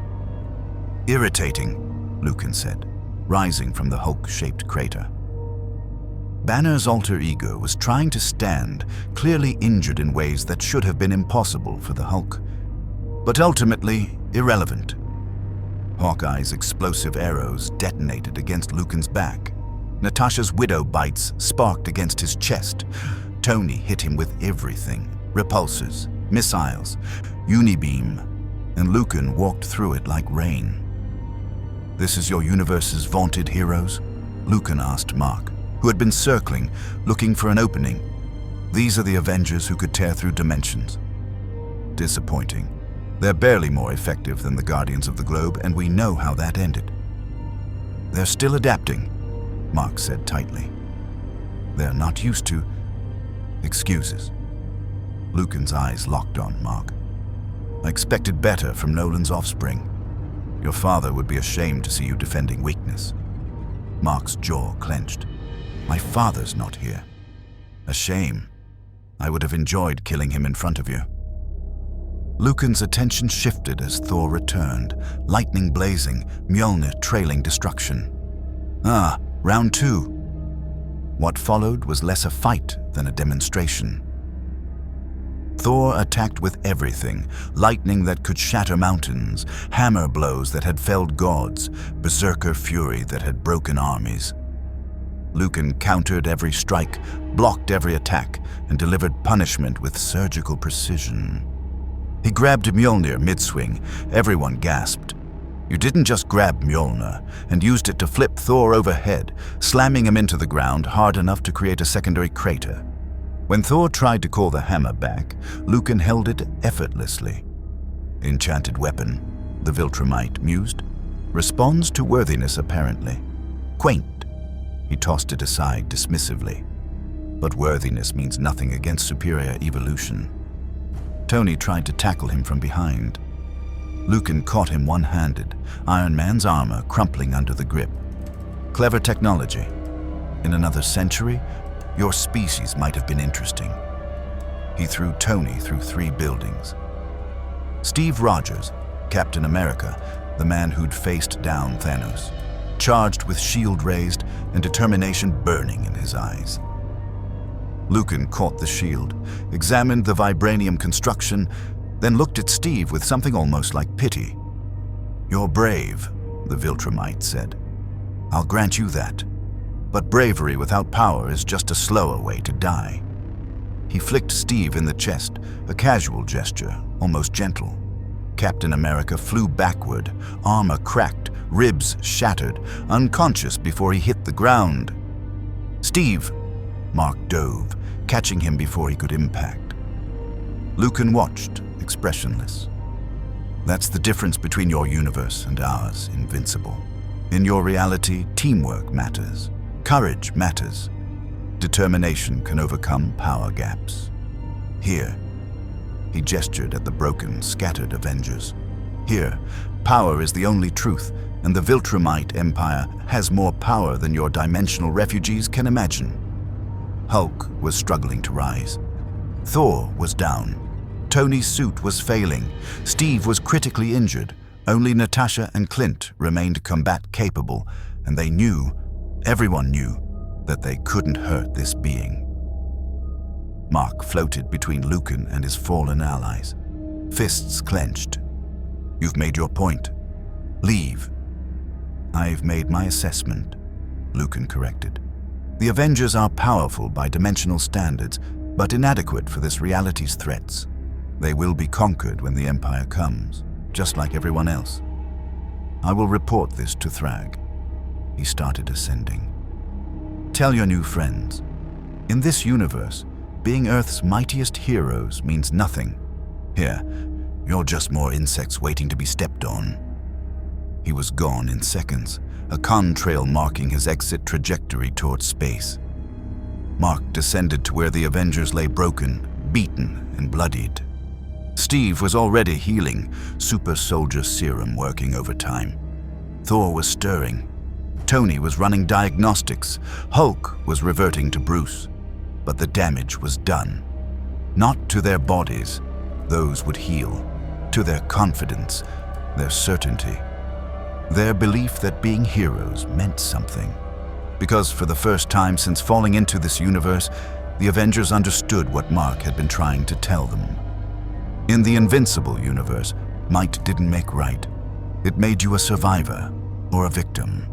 "Irritating," Lucan said, rising from the Hulk-shaped crater. Banner's alter ego was trying to stand, clearly injured in ways that should have been impossible for the Hulk, but ultimately irrelevant. Hawkeye's explosive arrows detonated against Lucan's back. Natasha's widow bites sparked against his chest. Tony hit him with everything: repulsors, missiles, unibeam, and Lucan walked through it like rain. "This is your universe's vaunted heroes?" Lucan asked Mark, who had been circling, looking for an opening. "These are the Avengers who could tear through dimensions." Disappointing. They're barely more effective than the Guardians of the Globe, and we know how that ended. "They're still adapting," Mark said tightly. "They're not used to excuses." Lucan's eyes locked on Mark. "I expected better from Nolan's offspring. Your father would be ashamed to see you defending weakness." Mark's jaw clenched. "My father's not here." "A shame. I would have enjoyed killing him in front of you." Lucan's attention shifted as Thor returned, lightning blazing, Mjolnir trailing destruction. Round 2. What followed was less a fight than a demonstration. Thor attacked with everything: lightning that could shatter mountains, hammer blows that had felled gods, berserker fury that had broken armies. Lucan countered every strike, blocked every attack, and delivered punishment with surgical precision. He grabbed Mjolnir mid-swing. Everyone gasped. You didn't just grab Mjolnir and used it to flip Thor overhead, slamming him into the ground hard enough to create a secondary crater. When Thor tried to call the hammer back, Lucan held it effortlessly. "Enchanted weapon," the Viltrumite mused. "Responds to worthiness, apparently. Quaint." He tossed it aside dismissively. But worthiness means nothing against superior evolution. Tony tried to tackle him from behind. Lucan caught him one-handed, Iron Man's armor crumpling under the grip. "Clever technology. In another century, your species might have been interesting." He threw Tony through 3 buildings. Steve Rogers, Captain America, the man who'd faced down Thanos, charged with shield raised and determination burning in his eyes. Lucan caught the shield, examined the vibranium construction, then looked at Steve with something almost like pity. "You're brave," the Viltrumite said. "I'll grant you that. But bravery without power is just a slower way to die." He flicked Steve in the chest, a casual gesture, almost gentle. Captain America flew backward, armor cracked, ribs shattered, unconscious before he hit the ground. "Steve!" Mark dove, catching him before he could impact. Lucan watched, expressionless. "That's the difference between your universe and ours, Invincible. In your reality, teamwork matters. Courage matters. Determination can overcome power gaps. Here," he gestured at the broken, scattered Avengers. "Here, power is the only truth, and the Viltrumite Empire has more power than your dimensional refugees can imagine." Hulk was struggling to rise. Thor was down. Tony's suit was failing. Steve was critically injured. Only Natasha and Clint remained combat-capable, and they knew, everyone knew, that they couldn't hurt this being. Mark floated between Lucan and his fallen allies, fists clenched. "You've made your point. Leave." "I've made my assessment," Lucan corrected. "The Avengers are powerful by dimensional standards, but inadequate for this reality's threats. They will be conquered when the Empire comes, just like everyone else. I will report this to Thragg." He started ascending. "Tell your new friends. In this universe, being Earth's mightiest heroes means nothing. Here, you're just more insects waiting to be stepped on." He was gone in seconds, a contrail marking his exit trajectory towards space. Mark descended to where the Avengers lay broken, beaten, and bloodied. Steve was already healing, super soldier serum working overtime. Thor was stirring. Tony was running diagnostics. Hulk was reverting to Bruce. But the damage was done. Not to their bodies, those would heal. To their confidence, their certainty. Their belief that being heroes meant something. Because for the first time since falling into this universe, the Avengers understood what Mark had been trying to tell them. In the Invincible universe, might didn't make right. It made you a survivor or a victim.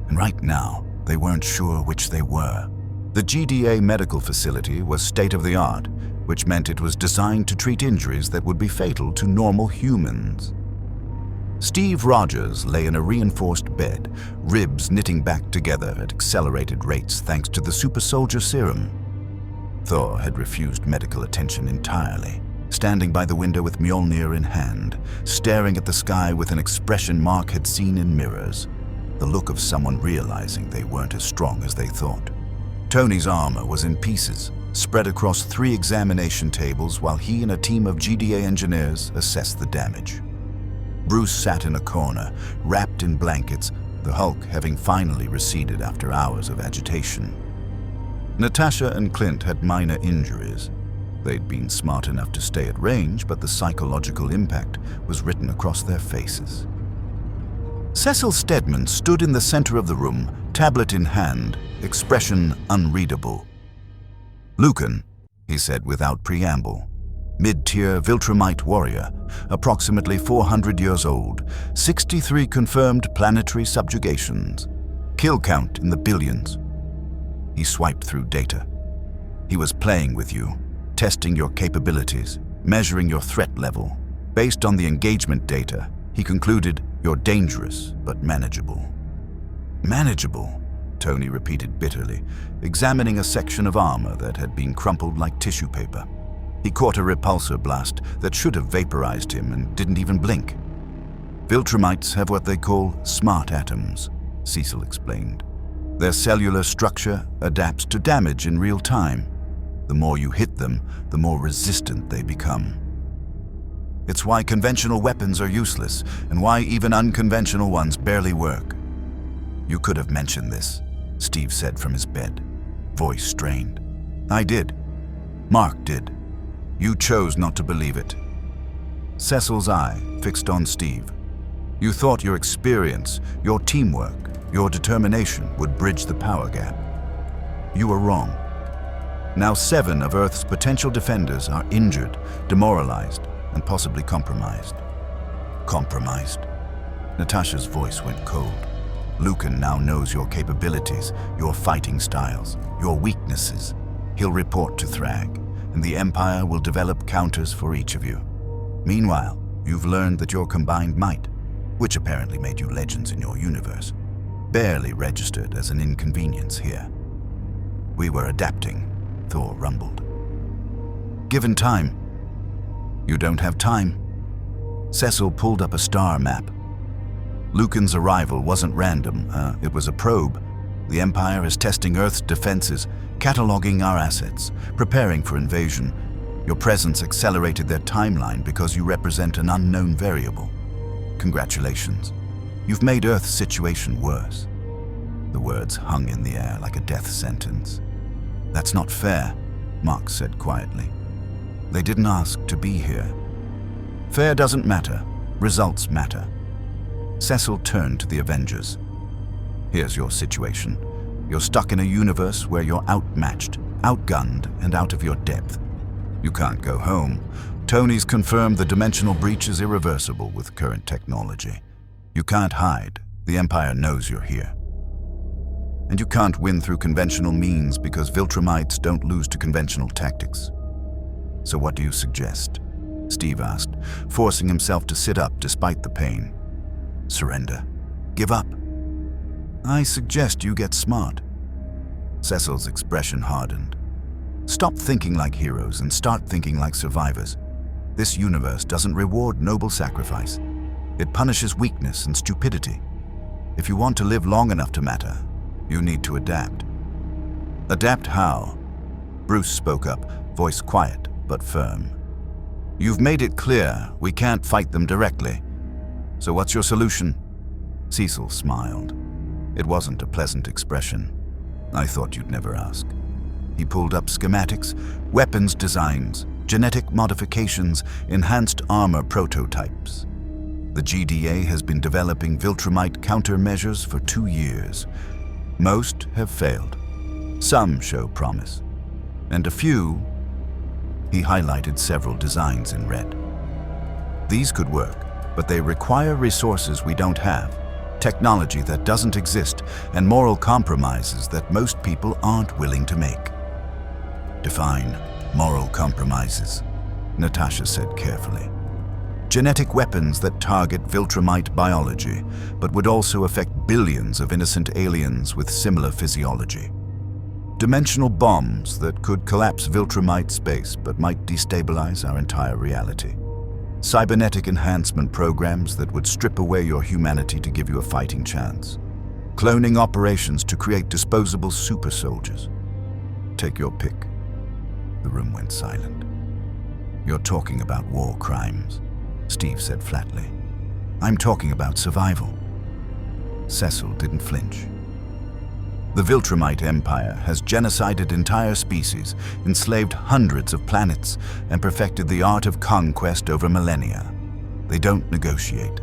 And right now, they weren't sure which they were. The GDA medical facility was state-of-the-art, which meant it was designed to treat injuries that would be fatal to normal humans. Steve Rogers lay in a reinforced bed, ribs knitting back together at accelerated rates thanks to the super soldier serum. Thor had refused medical attention entirely, standing by the window with Mjolnir in hand, staring at the sky with an expression Mark had seen in mirrors, the look of someone realizing they weren't as strong as they thought. Tony's armor was in pieces, spread across 3 examination tables while he and a team of GDA engineers assessed the damage. Bruce sat in a corner, wrapped in blankets, the Hulk having finally receded after hours of agitation. Natasha and Clint had minor injuries. They'd been smart enough to stay at range, but the psychological impact was written across their faces. Cecil Stedman stood in the center of the room, tablet in hand, expression unreadable. "Lucan," he said without preamble. "Mid-tier Viltrumite warrior, approximately 400 years old, 63 confirmed planetary subjugations. Kill count in the billions." He swiped through data. He was playing with you, testing your capabilities, measuring your threat level. Based on the engagement data, he concluded you're dangerous but manageable. "Manageable," Tony repeated bitterly, examining a section of armor that had been crumpled like tissue paper. He caught a repulsor blast that should have vaporized him and didn't even blink. "Viltrumites have what they call smart atoms," Cecil explained. "Their cellular structure adapts to damage in real time. The more you hit them, the more resistant they become. It's why conventional weapons are useless, and why even unconventional ones barely work." "You could have mentioned this," Steve said from his bed, voice strained. "I did. Mark did. You chose not to believe it." Cecil's eye fixed on Steve. "You thought your experience, your teamwork, your determination would bridge the power gap. You were wrong. Now 7 of Earth's potential defenders are injured, demoralized, and possibly compromised." "Compromised?" Natasha's voice went cold. "Lucan now knows your capabilities, your fighting styles, your weaknesses. He'll report to Thragg, and the Empire will develop counters for each of you. Meanwhile, you've learned that your combined might, which apparently made you legends in your universe, barely registered as an inconvenience here." "We were adapting," Thor rumbled. "Given time." "You don't have time." Cecil pulled up a star map. "Lucan's arrival wasn't random, it was a probe. The Empire is testing Earth's defenses, cataloging our assets, preparing for invasion. Your presence accelerated their timeline because you represent an unknown variable. Congratulations. You've made Earth's situation worse." The words hung in the air like a death sentence. "That's not fair," Mark said quietly. "They didn't ask to be here." "Fair doesn't matter. Results matter." Cecil turned to the Avengers. "Here's your situation. You're stuck in a universe where you're outmatched, outgunned, and out of your depth. You can't go home. Tony's confirmed the dimensional breach is irreversible with current technology. You can't hide. The Empire knows you're here. And you can't win through conventional means because Viltrumites don't lose to conventional tactics. So what do you suggest? Steve asked, forcing himself to sit up despite the pain. Surrender. Give up. I suggest you get smart. Cecil's expression hardened. Stop thinking like heroes and start thinking like survivors. This universe doesn't reward noble sacrifice. It punishes weakness and stupidity. If you want to live long enough to matter, you need to adapt. Adapt how? Bruce spoke up, voice quiet but firm. You've made it clear we can't fight them directly. So what's your solution? Cecil smiled. It wasn't a pleasant expression. I thought you'd never ask. He pulled up schematics, weapons designs, genetic modifications, enhanced armor prototypes. The GDA has been developing Viltrumite countermeasures for 2 years. Most have failed. Some show promise. And a few, he highlighted several designs in red. These could work, but they require resources we don't have, technology that doesn't exist, and moral compromises that most people aren't willing to make. Define moral compromises, Natasha said carefully. Genetic weapons that target Viltrumite biology, but would also affect billions of innocent aliens with similar physiology. Dimensional bombs that could collapse Viltrumite space but might destabilize our entire reality. Cybernetic enhancement programs that would strip away your humanity to give you a fighting chance. Cloning operations to create disposable super soldiers. Take your pick. The room went silent. You're talking about war crimes, Steve said flatly. I'm talking about survival. Cecil didn't flinch. The Viltrumite Empire has genocided entire species, enslaved hundreds of planets, and perfected the art of conquest over millennia. They don't negotiate.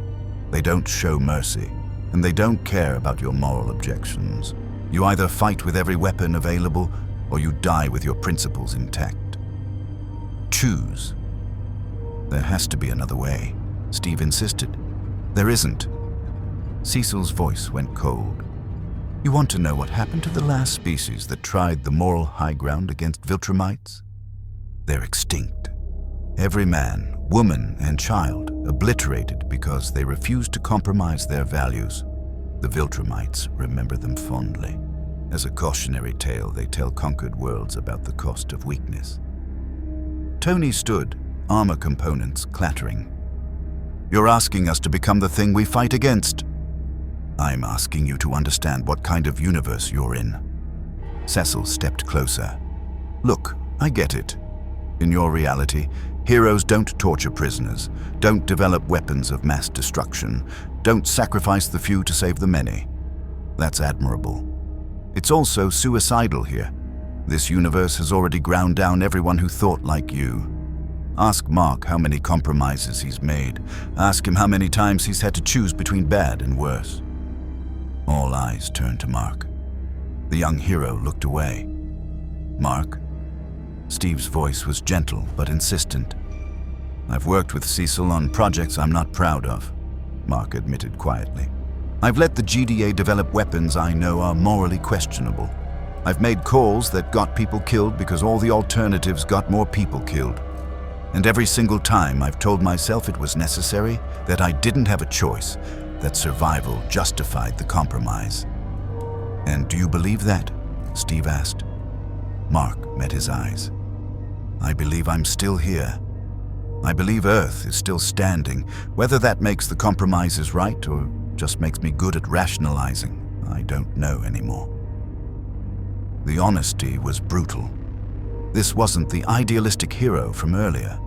They don't show mercy. And they don't care about your moral objections. You either fight with every weapon available, or you die with your principles intact. Choose. There has to be another way, Steve insisted. There isn't. Cecil's voice went cold. You want to know what happened to the last species that tried the moral high ground against Viltrumites? They're extinct. Every man, woman, and child obliterated because they refused to compromise their values. The Viltrumites remember them fondly. As a cautionary tale, they tell conquered worlds about the cost of weakness. Tony stood, armor components clattering. You're asking us to become the thing we fight against. I'm asking you to understand what kind of universe you're in. Cecil stepped closer. Look, I get it. In your reality, heroes don't torture prisoners, don't develop weapons of mass destruction, don't sacrifice the few to save the many. That's admirable. It's also suicidal here. This universe has already ground down everyone who thought like you. Ask Mark how many compromises he's made. Ask him how many times he's had to choose between bad and worse. All eyes turned to Mark. The young hero looked away. Mark? Steve's voice was gentle but insistent. I've worked with Cecil on projects I'm not proud of, Mark admitted quietly. I've let the GDA develop weapons I know are morally questionable. I've made calls that got people killed because all the alternatives got more people killed. And every single time I've told myself it was necessary, that I didn't have a choice, that survival justified the compromise. And do you believe that? Steve asked. Mark met his eyes. I believe I'm still here. I believe Earth is still standing, whether that makes the compromises right or just makes me good at rationalizing, I don't know anymore. The honesty was brutal. This wasn't the idealistic hero from earlier.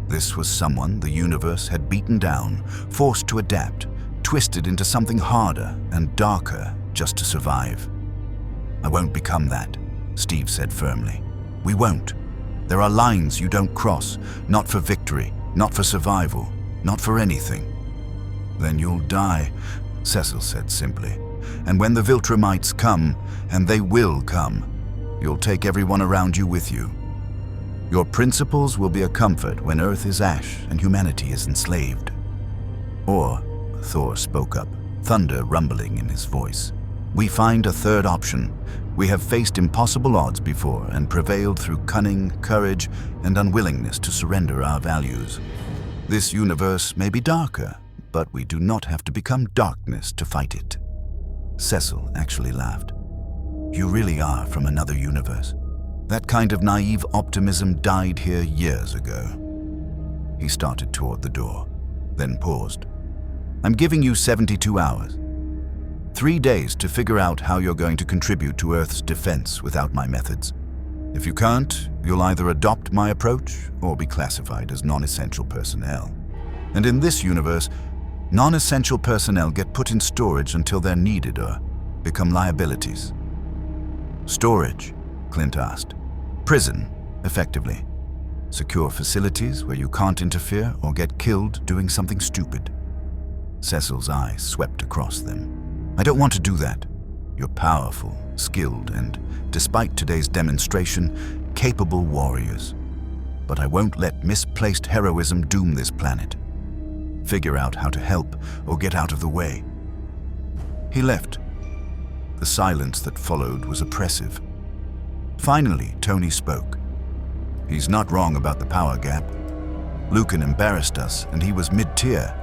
This was someone the universe had beaten down, forced to adapt, twisted into something harder and darker just to survive. I won't become that, Steve said firmly. We won't. There are lines you don't cross, not for victory, not for survival, not for anything. Then you'll die, Cecil said simply. And when the Viltrumites come, and they will come, you'll take everyone around you with you. Your principles will be a comfort when Earth is ash and humanity is enslaved. Or, Thor spoke up, thunder rumbling in his voice. "We find a third option. We have faced impossible odds before and prevailed through cunning, courage, and unwillingness to surrender our values. This universe may be darker, but we do not have to become darkness to fight it." Cecil actually laughed. "You really are from another universe. That kind of naive optimism died here years ago." He started toward the door, then paused. "I'm giving you 72 hours. 3 days to figure out how you're going to contribute to Earth's defense without my methods. If you can't, you'll either adopt my approach or be classified as non-essential personnel. And in this universe, non-essential personnel get put in storage until they're needed or become liabilities." "Storage?" Clint asked. "Prison, effectively. Secure facilities where you can't interfere or get killed doing something stupid." Cecil's eyes swept across them. "I don't want to do that. You're powerful, skilled, and, despite today's demonstration, capable warriors. But I won't let misplaced heroism doom this planet. Figure out how to help or get out of the way." He left. The silence that followed was oppressive. Finally, Tony spoke. "He's not wrong about the power gap. Lucan embarrassed us, and he was mid-tier.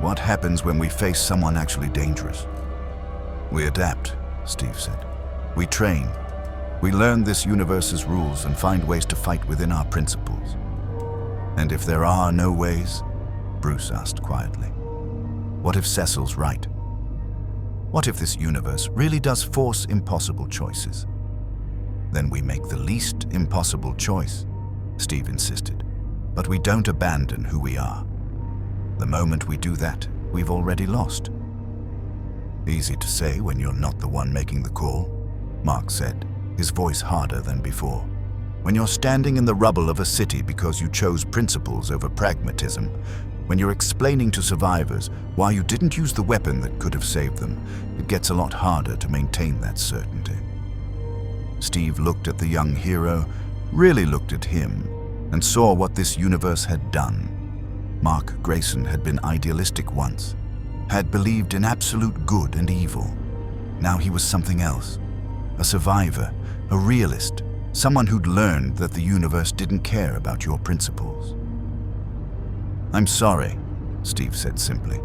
What happens when we face someone actually dangerous?" "We adapt," Steve said. "We train. We learn this universe's rules and find ways to fight within our principles." "And if there are no ways?" Bruce asked quietly. "What if Cecil's right? What if this universe really does force impossible choices?" "Then we make the least impossible choice," Steve insisted. "But we don't abandon who we are. The moment we do that, we've already lost." "Easy to say when you're not the one making the call," Mark said, his voice harder than before. "When you're standing in the rubble of a city because you chose principles over pragmatism, when you're explaining to survivors why you didn't use the weapon that could have saved them, it gets a lot harder to maintain that certainty." Steve looked at the young hero, really looked at him, and saw what this universe had done. Mark Grayson had been idealistic once, had believed in absolute good and evil. Now he was something else, a survivor, a realist, someone who'd learned that the universe didn't care about your principles. "I'm sorry," Steve said simply.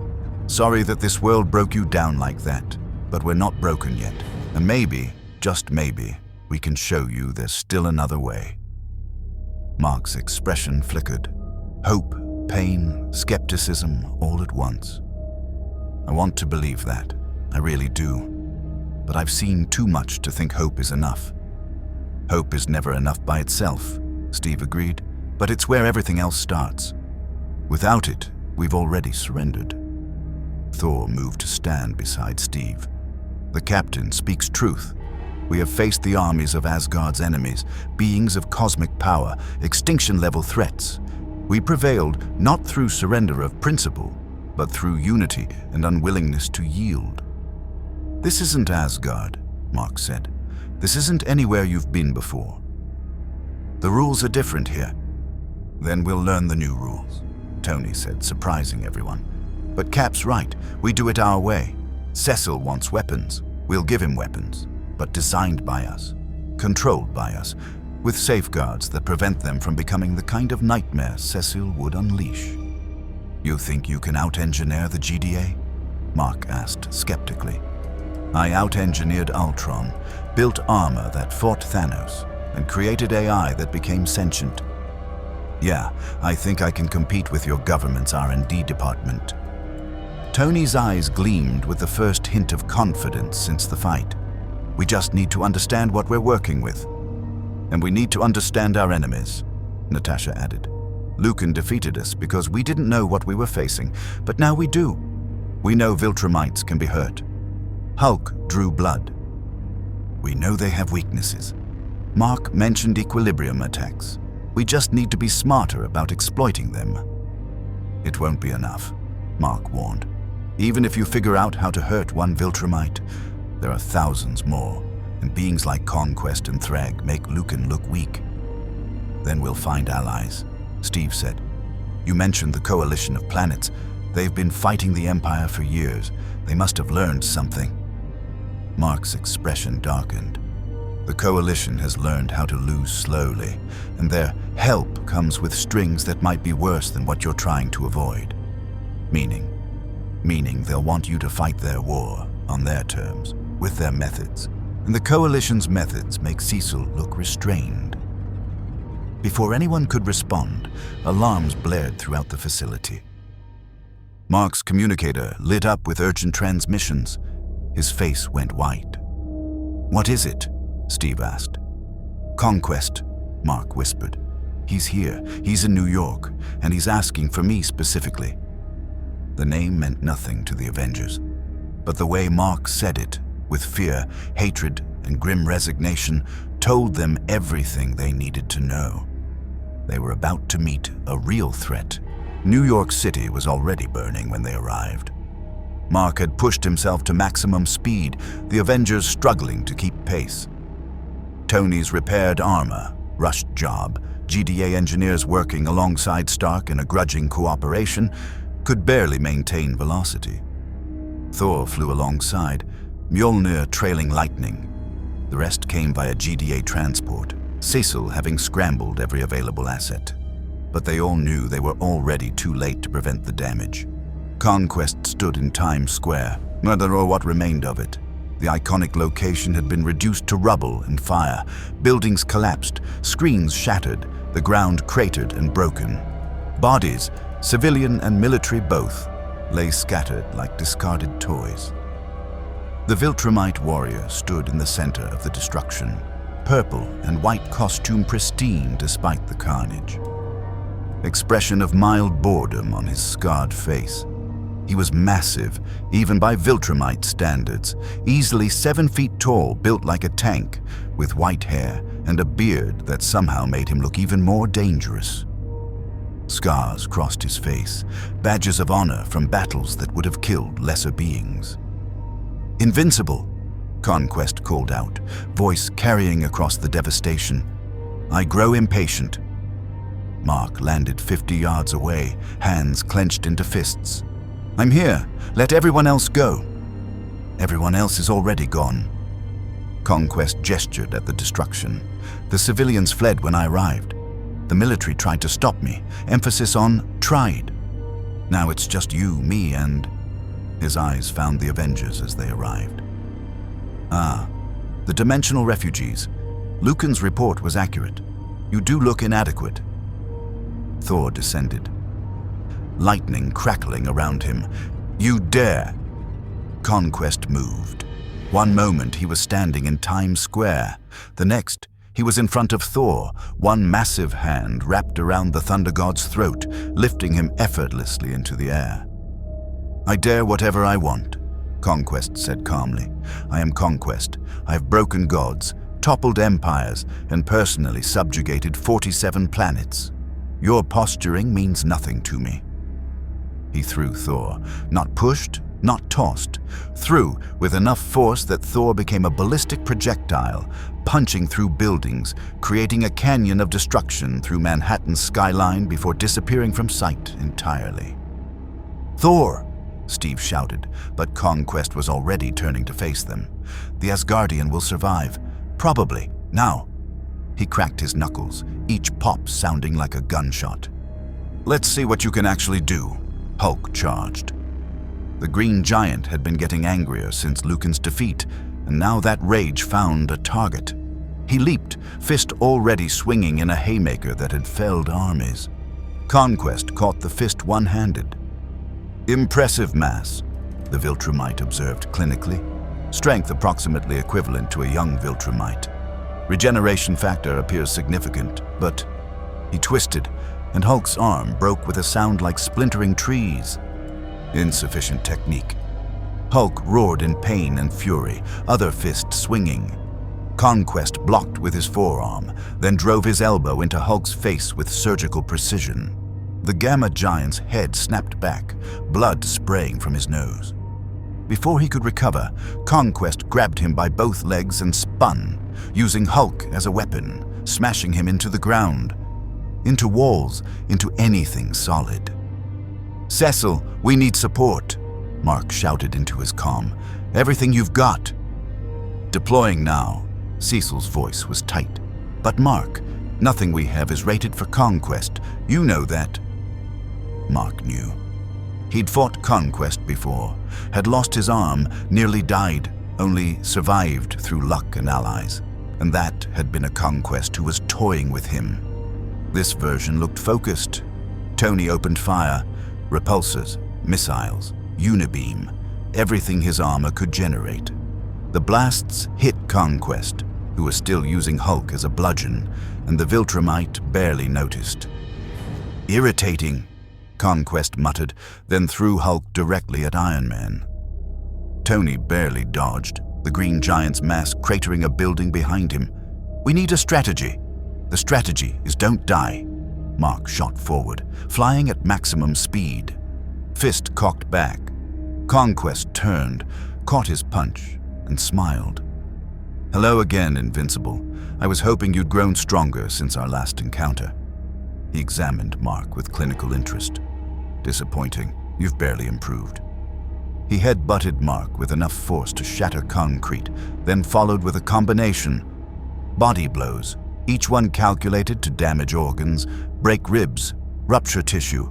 "Sorry that this world broke you down like that, but we're not broken yet. And maybe, just maybe, we can show you there's still another way." Mark's expression flickered. Hope, pain, skepticism, all at once. "I want to believe that. I really do. But I've seen too much to think hope is enough." "Hope is never enough by itself," Steve agreed, "but it's where everything else starts. Without it, we've already surrendered." Thor moved to stand beside Steve. "The captain speaks truth. We have faced the armies of Asgard's enemies, beings of cosmic power, extinction-level threats. We prevailed not through surrender of principle, but through unity and unwillingness to yield." "This isn't Asgard," Mark said. "This isn't anywhere you've been before. The rules are different here." "Then we'll learn the new rules," Tony said, surprising everyone. "But Cap's right. We do it our way. Cecil wants weapons. We'll give him weapons, but designed by us, controlled by us, with safeguards that prevent them from becoming the kind of nightmare Cecil would unleash." "You think you can out-engineer the GDA?" Mark asked skeptically. "I out-engineered Ultron, built armor that fought Thanos, and created AI that became sentient. Yeah, I think I can compete with your government's R&D department." Tony's eyes gleamed with the first hint of confidence since the fight. "We just need to understand what we're working with. And we need to understand our enemies," Natasha added. "Lucan defeated us because we didn't know what we were facing, but now we do. We know Viltrumites can be hurt. Hulk drew blood. We know they have weaknesses. Mark mentioned equilibrium attacks. We just need to be smarter about exploiting them." "It won't be enough," Mark warned. "Even if you figure out how to hurt one Viltrumite, there are thousands more, and beings like Conquest and Thragg make Lucan look weak." "Then we'll find allies," Steve said. "You mentioned the coalition of planets. They've been fighting the Empire for years. They must have learned something. Mark's expression darkened. The Coalition has learned how to lose slowly, and their help comes with strings that might be worse than what you're trying to avoid. Meaning they'll want you to fight their war on their terms, with their methods. And the Coalition's methods make Cecil look restrained. Before anyone could respond, alarms blared throughout the facility. Mark's communicator lit up with urgent transmissions. His face went white. "What is it?" Steve asked. "Conquest," Mark whispered. "He's here. He's in New York, and he's asking for me specifically." The name meant nothing to the Avengers, but the way Mark said it, with fear, hatred, and grim resignation, told them everything they needed to know. They were about to meet a real threat. New York City was already burning when they arrived. Mark had pushed himself to maximum speed, the Avengers struggling to keep pace. Tony's repaired armor, rushed job, GDA engineers working alongside Stark in a grudging cooperation, could barely maintain velocity. Thor flew alongside, Mjolnir trailing lightning. The rest came via GDA transport, Cecil having scrambled every available asset. But they all knew they were already too late to prevent the damage. Conquest stood in Times Square, or what remained of it. The iconic location had been reduced to rubble and fire. Buildings collapsed, screens shattered, the ground cratered and broken. Bodies, civilian and military both, lay scattered like discarded toys. The Viltrumite warrior stood in the center of the destruction, purple and white costume pristine despite the carnage. Expression of mild boredom on his scarred face. He was massive, even by Viltrumite standards, easily 7 feet tall, built like a tank, with white hair and a beard that somehow made him look even more dangerous. Scars crossed his face, badges of honor from battles that would have killed lesser beings. "Invincible," Conquest called out, voice carrying across the devastation. "I grow impatient." Mark landed 50 yards away, hands clenched into fists. "I'm here. Let everyone else go." "Everyone else is already gone." Conquest gestured at the destruction. "The civilians fled when I arrived. The military tried to stop me, emphasis on tried. Now it's just you, me, and..." His eyes found the Avengers as they arrived. "Ah, the dimensional refugees. Lucan's report was accurate. You do look inadequate." Thor descended, lightning crackling around him. "You dare!" Conquest moved. One moment he was standing in Times Square. The next, he was in front of Thor, one massive hand wrapped around the Thunder God's throat, lifting him effortlessly into the air. "I dare whatever I want," Conquest said calmly. "I am Conquest. I have broken gods, toppled empires, and personally subjugated 47 planets. Your posturing means nothing to me." He threw Thor, not pushed, not tossed, threw with enough force that Thor became a ballistic projectile, punching through buildings, creating a canyon of destruction through Manhattan's skyline before disappearing from sight entirely. "Thor!" Steve shouted, but Conquest was already turning to face them. "The Asgardian will survive. Probably. Now." He cracked his knuckles, each pop sounding like a gunshot. "Let's see what you can actually do," Hulk charged. The Green Giant had been getting angrier since Lucan's defeat, and now that rage found a target. He leaped, fist already swinging in a haymaker that had felled armies. Conquest caught the fist one-handed. "Impressive mass," the Viltrumite observed clinically. Strength approximately equivalent to a young Viltrumite. Regeneration factor appears significant, but... He twisted, and Hulk's arm broke with a sound like splintering trees. Insufficient technique. Hulk roared in pain and fury, other fist swinging. Conquest blocked with his forearm, then drove his elbow into Hulk's face with surgical precision. The Gamma Giant's head snapped back, blood spraying from his nose. Before he could recover, Conquest grabbed him by both legs and spun, using Hulk as a weapon, smashing him into the ground, into walls, into anything solid. "Cecil, we need support," Mark shouted into his comm. "Everything you've got." "Deploying now." Cecil's voice was tight. "But Mark, nothing we have is rated for Conquest. You know that." Mark knew. He'd fought Conquest before, had lost his arm, nearly died, only survived through luck and allies. And that had been a Conquest who was toying with him. This version looked focused. Tony opened fire, repulsors, missiles, unibeam, everything his armor could generate. The blasts hit Conquest, who was still using Hulk as a bludgeon, and the Viltrumite barely noticed. "Irritating," Conquest muttered, then threw Hulk directly at Iron Man. Tony barely dodged, the green giant's mass cratering a building behind him. "We need a strategy. The strategy is don't die." Mark shot forward, flying at maximum speed. Fist cocked back. Conquest turned, caught his punch, and smiled. "Hello again, Invincible. I was hoping you'd grown stronger since our last encounter." He examined Mark with clinical interest. "Disappointing. You've barely improved." He head-butted Mark with enough force to shatter concrete, then followed with a combination. Body blows, each one calculated to damage organs, break ribs, rupture tissue.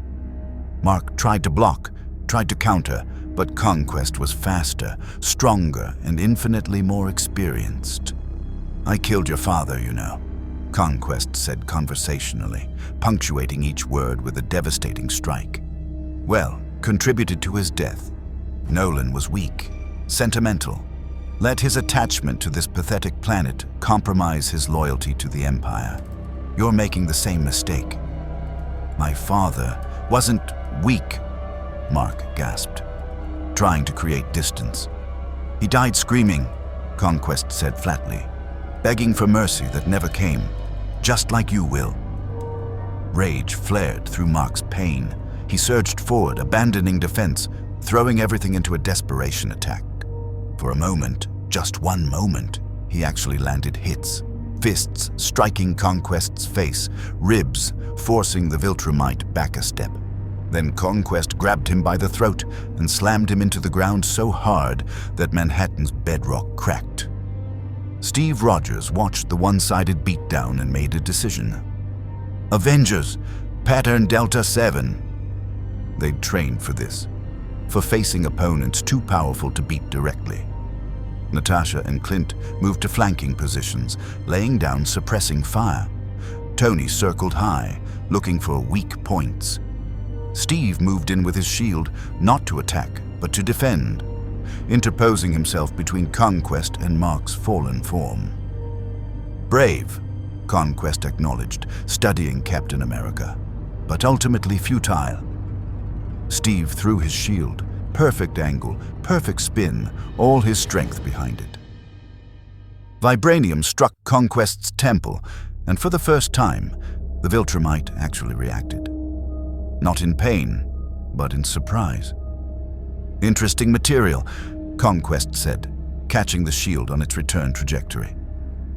Mark tried to block, tried to counter, but Conquest was faster, stronger, and infinitely more experienced. "I killed your father, you know," Conquest said conversationally, punctuating each word with a devastating strike. "Well, contributed to his death. Nolan was weak, sentimental. Let his attachment to this pathetic planet compromise his loyalty to the Empire. You're making the same mistake." "My father wasn't weak," Mark gasped, trying to create distance. "He died screaming," Conquest said flatly, "begging for mercy that never came, just like you will." Rage flared through Mark's pain. He surged forward, abandoning defense, throwing everything into a desperation attack. For a moment, just one moment, he actually landed hits, fists striking Conquest's face, ribs forcing the Viltrumite back a step. Then Conquest grabbed him by the throat and slammed him into the ground so hard that Manhattan's bedrock cracked. Steve Rogers watched the one-sided beatdown and made a decision. Avengers, Pattern Delta 7. They'd trained for this, for facing opponents too powerful to beat directly. Natasha and Clint moved to flanking positions, laying down suppressing fire. Tony circled high, looking for weak points. Steve moved in with his shield, not to attack, but to defend, interposing himself between Conquest and Mark's fallen form. Brave, Conquest acknowledged, studying Captain America, but ultimately futile. Steve threw his shield, perfect angle, perfect spin, all his strength behind it. Vibranium struck Conquest's temple, and for the first time, the Viltrumite actually reacted. Not in pain, but in surprise. "Interesting material," Conquest said, catching the shield on its return trajectory.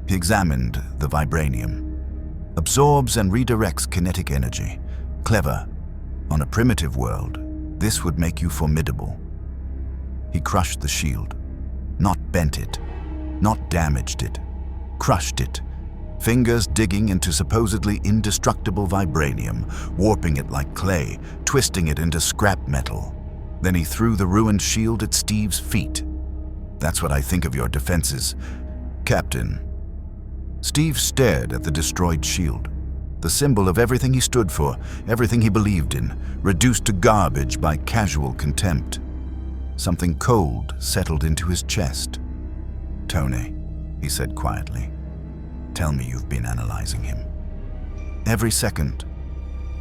He examined the vibranium. "Absorbs and redirects kinetic energy. Clever. On a primitive world, this would make you formidable." He crushed the shield. Not bent it, not damaged it. Crushed it. Fingers digging into supposedly indestructible vibranium, warping it like clay, twisting it into scrap metal. Then he threw the ruined shield at Steve's feet. "That's what I think of your defenses, Captain." Steve stared at the destroyed shield, the symbol of everything he stood for, everything he believed in, reduced to garbage by casual contempt. Something cold settled into his chest. "Tony," he said quietly, "tell me you've been analyzing him." "Every second."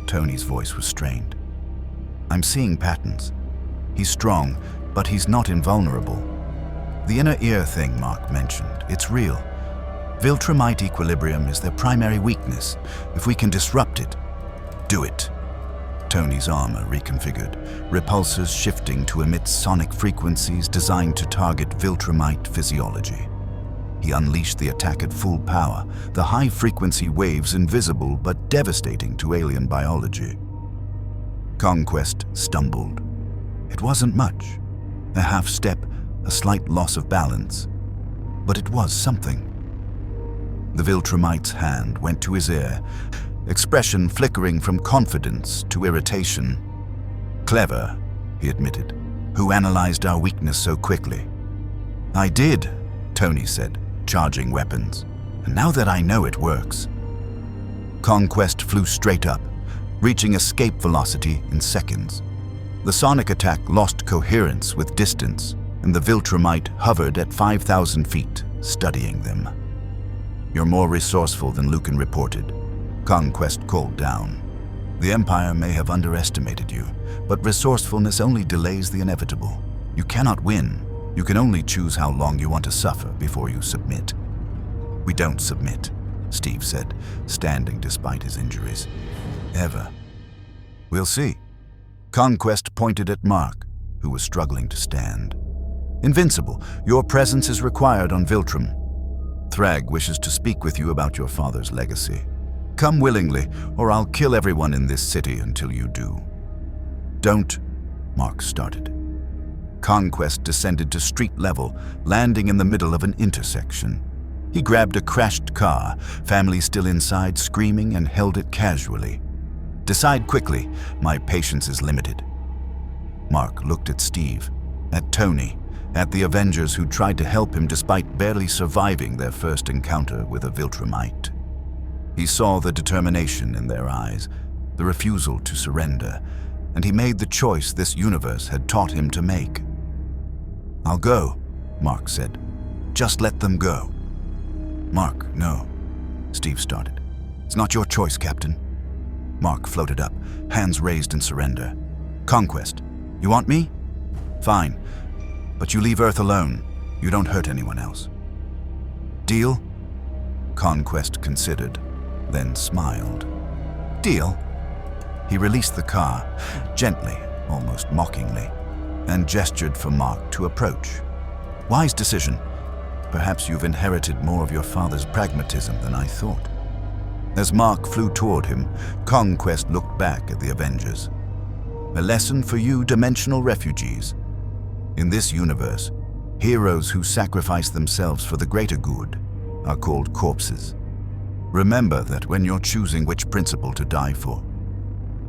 Tony's voice was strained. "I'm seeing patterns. He's strong, but he's not invulnerable. The inner ear thing Mark mentioned, it's real. Viltrumite equilibrium is their primary weakness. If we can disrupt it, do it." Tony's armor reconfigured, repulsors shifting to emit sonic frequencies designed to target Viltrumite physiology. He unleashed the attack at full power, the high-frequency waves invisible but devastating to alien biology. Conquest stumbled. It wasn't much. A half step, a slight loss of balance. But it was something. The Viltrumite's hand went to his ear, expression flickering from confidence to irritation. "Clever," he admitted. "Who analyzed our weakness so quickly?" "I did," Tony said, charging weapons. "And now that I know it works." Conquest flew straight up, reaching escape velocity in seconds. The sonic attack lost coherence with distance, and the Viltrumite hovered at 5,000 feet, studying them. "You're more resourceful than Lucan reported," Conquest called down. "The Empire may have underestimated you, but resourcefulness only delays the inevitable. You cannot win. You can only choose how long you want to suffer before you submit." "We don't submit," Steve said, standing despite his injuries. "Ever." "We'll see." Conquest pointed at Mark, who was struggling to stand. "Invincible, your presence is required on Viltrum. Thragg wishes to speak with you about your father's legacy. Come willingly, or I'll kill everyone in this city until you do." "Don't," Mark started. Conquest descended to street level, landing in the middle of an intersection. He grabbed a crashed car, family still inside screaming, and held it casually. "Decide quickly, my patience is limited." Mark looked at Steve, at Tony, at the Avengers who tried to help him despite barely surviving their first encounter with a Viltrumite. He saw the determination in their eyes, the refusal to surrender, and he made the choice this universe had taught him to make. "I'll go," Mark said. "Just let them go." "Mark, no," Steve started. "It's not your choice, Captain." Mark floated up, hands raised in surrender. "Conquest, you want me? Fine, but you leave Earth alone. You don't hurt anyone else. Deal?" Conquest considered, then smiled. "Deal?" He released the car, gently, almost mockingly, and gestured for Mark to approach. "Wise decision. Perhaps you've inherited more of your father's pragmatism than I thought." As Mark flew toward him, Conquest looked back at the Avengers. "A lesson for you dimensional refugees. In this universe, heroes who sacrifice themselves for the greater good are called corpses. Remember that when you're choosing which principle to die for."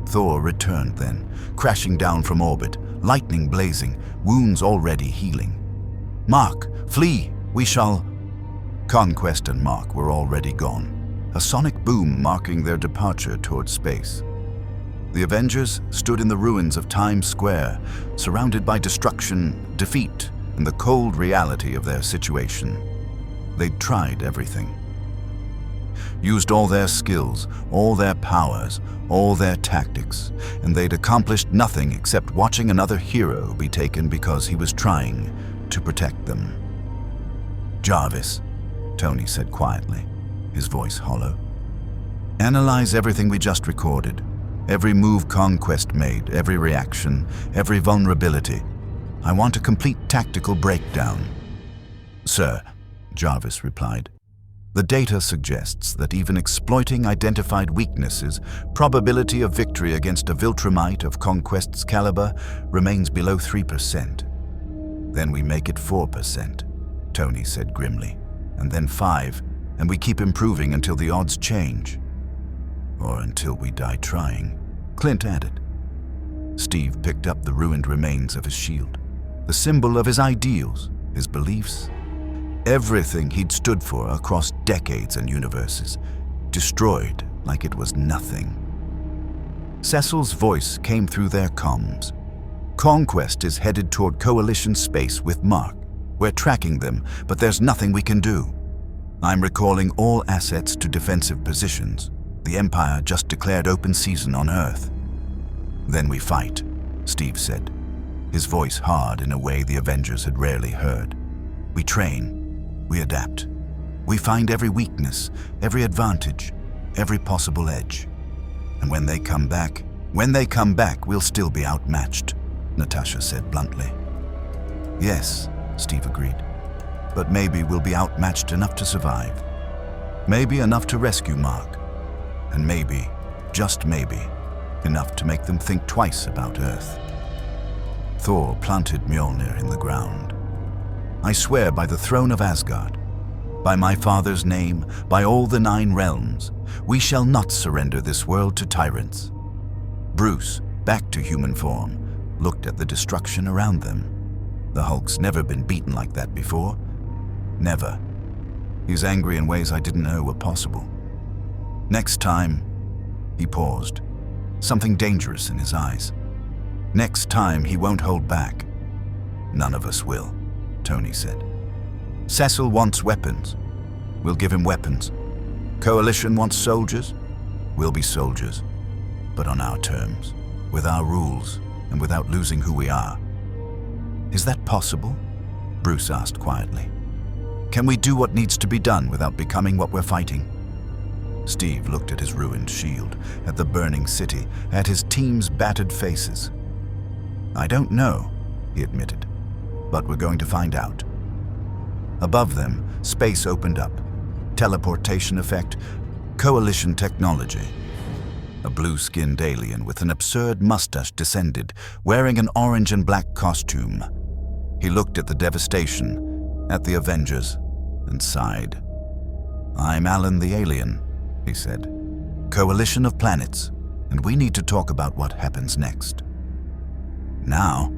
Thor returned then, crashing down from orbit, lightning blazing, wounds already healing. "Mark, flee! We shall—" Conquest and Mark were already gone, a sonic boom marking their departure toward space. The Avengers stood in the ruins of Times Square, surrounded by destruction, defeat, and the cold reality of their situation. They'd tried everything. Used all their skills, all their powers, all their tactics, and they'd accomplished nothing except watching another hero be taken because he was trying to protect them. "Jarvis," Tony said quietly, his voice hollow. "Analyze everything we just recorded. Every move Conquest made, every reaction, every vulnerability. I want a complete tactical breakdown." "Sir," Jarvis replied. "The data suggests that even exploiting identified weaknesses, probability of victory against a Viltrumite of Conquest's caliber remains below 3%. "Then we make it 4%, Tony said grimly, "and then 5, and we keep improving until the odds change. Or until we die trying," Clint added. Steve picked up the ruined remains of his shield, the symbol of his ideals, his beliefs, everything he'd stood for across decades and universes, destroyed like it was nothing. Cecil's voice came through their comms. "Conquest is headed toward Coalition space with Mark. We're tracking them, but there's nothing we can do. I'm recalling all assets to defensive positions. The Empire just declared open season on Earth." "Then we fight," Steve said, his voice hard in a way the Avengers had rarely heard. "We train. We adapt. We find every weakness, every advantage, every possible edge. And when they come back, we'll still be outmatched," Natasha said bluntly. "Yes," Steve agreed. "But maybe we'll be outmatched enough to survive. Maybe enough to rescue Mark. And maybe, just maybe, enough to make them think twice about Earth. Thor planted Mjolnir in the ground. I swear by the throne of Asgard, by my father's name, by all the 9 realms, we shall not surrender this world to tyrants. Bruce, back to human form, looked at the destruction around them. The Hulk's never been beaten like that before. Never. He's angry in ways I didn't know were possible. Next time, he paused, something dangerous in his eyes. Next time, he won't hold back. None of us will, Tony said. Cecil wants weapons. We'll give him weapons. Coalition wants soldiers. We'll be soldiers, but on our terms, with our rules, and without losing who we are. Is that possible? Bruce asked quietly. Can we do what needs to be done without becoming what we're fighting? Steve looked at his ruined shield, at the burning city, at his team's battered faces. I don't know, he admitted, but we're going to find out. Above them, space opened up. Teleportation effect, coalition technology. A blue-skinned alien with an absurd mustache descended, wearing an orange and black costume. He looked at the devastation, at the Avengers, and sighed. I'm Alan the Alien, he said. Coalition of planets, and we need to talk about what happens next. Now?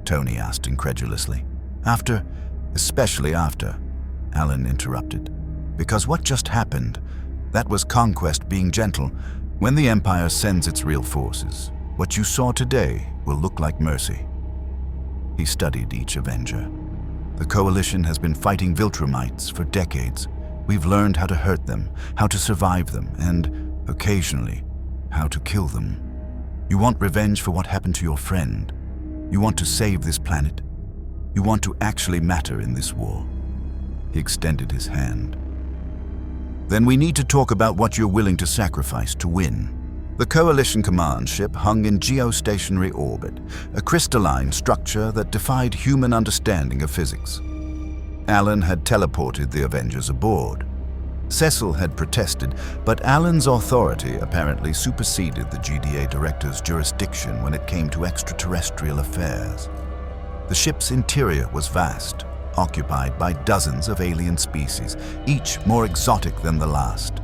Tony asked incredulously. After, especially after, Alan interrupted. Because what just happened, that was Conquest being gentle. When the Empire sends its real forces, what you saw today will look like mercy. He studied each Avenger. The Coalition has been fighting Viltrumites for decades. We've learned how to hurt them, how to survive them, and, occasionally, how to kill them. You want revenge for what happened to your friend. You want to save this planet. You want to actually matter in this war. He extended his hand. Then we need to talk about what you're willing to sacrifice to win. The Coalition command ship hung in geostationary orbit, a crystalline structure that defied human understanding of physics. Alan had teleported the Avengers aboard. Cecil had protested, but Alan's authority apparently superseded the GDA director's jurisdiction when it came to extraterrestrial affairs. The ship's interior was vast, occupied by dozens of alien species, each more exotic than the last.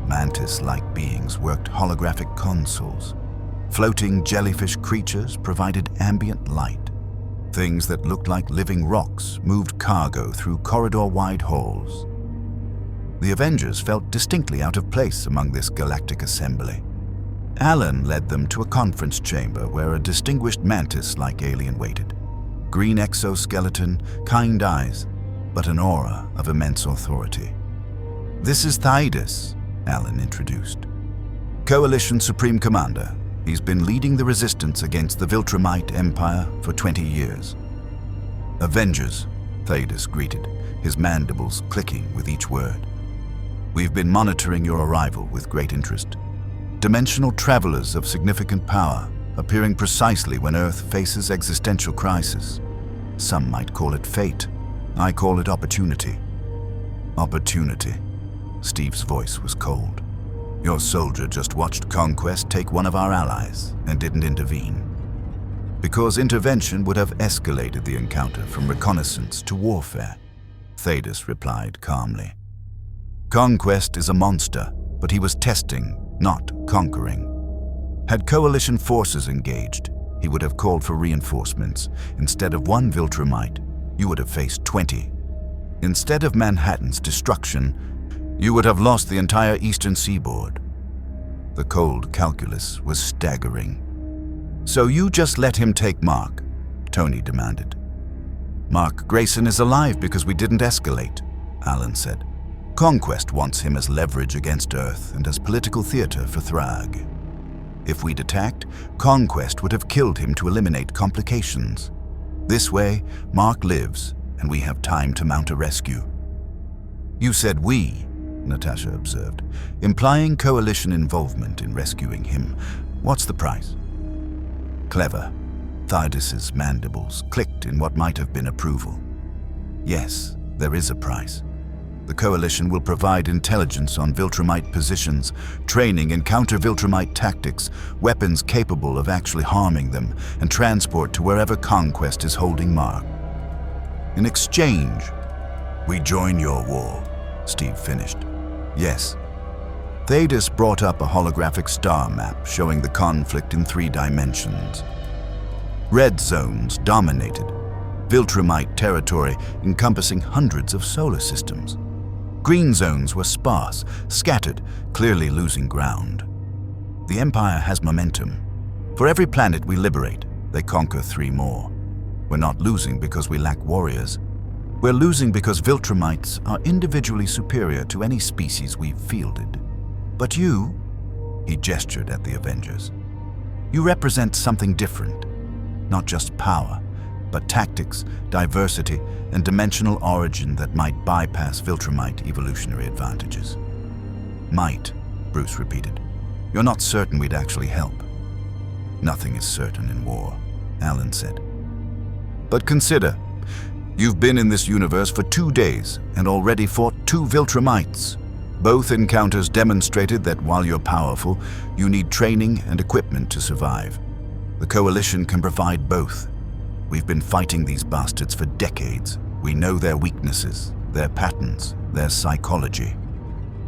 Mantis-like beings worked holographic consoles. Floating jellyfish creatures provided ambient light. Things that looked like living rocks moved cargo through corridor-wide halls. The Avengers felt distinctly out of place among this galactic assembly. Alan led them to a conference chamber where a distinguished mantis-like alien waited. Green exoskeleton, kind eyes, but an aura of immense authority. This is Thanos, Alan introduced. Coalition Supreme Commander. He's been leading the resistance against the Viltrumite Empire for 20 years. Avengers, Thanos greeted, his mandibles clicking with each word. We've been monitoring your arrival with great interest. Dimensional travelers of significant power, appearing precisely when Earth faces existential crisis. Some might call it fate. I call it opportunity. Opportunity. Steve's voice was cold. Your soldier just watched Conquest take one of our allies and didn't intervene. Because intervention would have escalated the encounter from reconnaissance to warfare, Thanos replied calmly. Conquest is a monster, but he was testing, not conquering. Had Coalition forces engaged, he would have called for reinforcements. Instead of 1 Viltrumite, you would have faced 20. Instead of Manhattan's destruction, you would have lost the entire eastern seaboard. The cold calculus was staggering. So you just let him take Mark, Tony demanded. Mark Grayson is alive because we didn't escalate, Alan said. Conquest wants him as leverage against Earth and as political theater for Thragg. If we'd attacked, Conquest would have killed him to eliminate complications. This way, Mark lives, and we have time to mount a rescue. You said we, Natasha observed, implying Coalition involvement in rescuing him. What's the price? Clever. Thaddeus's mandibles clicked in what might have been approval. Yes, there is a price. The The Coalition will provide intelligence on Viltrumite positions, training and counter-Viltrumite tactics, weapons capable of actually harming them, and transport to wherever Conquest is holding mark. In exchange, we join your war, Steve finished. Yes. Thanos brought up a holographic star map showing the conflict in 3 dimensions. Red zones dominated Viltrumite territory encompassing hundreds of solar systems. Green zones were sparse, scattered, clearly losing ground. The Empire has momentum. For every planet we liberate, they conquer 3 more. We're not losing because we lack warriors. We're losing because Viltrumites are individually superior to any species we've fielded. But you, he gestured at the Avengers, you represent something different. Not just power, but tactics, diversity, and dimensional origin that might bypass Viltrumite evolutionary advantages. Might, Bruce repeated. You're not certain we'd actually help. Nothing is certain in war, Alan said. But consider, you've been in this universe for 2 days and already fought 2 Viltrumites. Both encounters demonstrated that while you're powerful, you need training and equipment to survive. The Coalition can provide both. We've been fighting these bastards for decades. We know their weaknesses, their patterns, their psychology.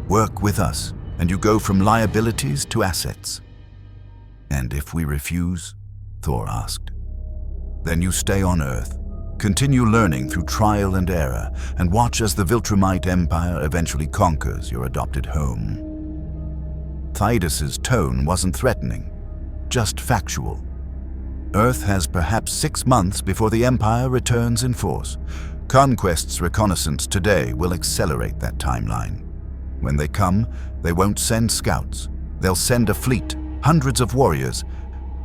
Work with us, and you go from liabilities to assets. And if we refuse, Thor asked, then you stay on Earth, continue learning through trial and error, and watch as the Viltrumite Empire eventually conquers your adopted home. Thydus's tone wasn't threatening, just factual. Earth has perhaps 6 months before the Empire returns in force. Conquest's reconnaissance today will accelerate that timeline. When they come, they won't send scouts. They'll send a fleet, hundreds of warriors,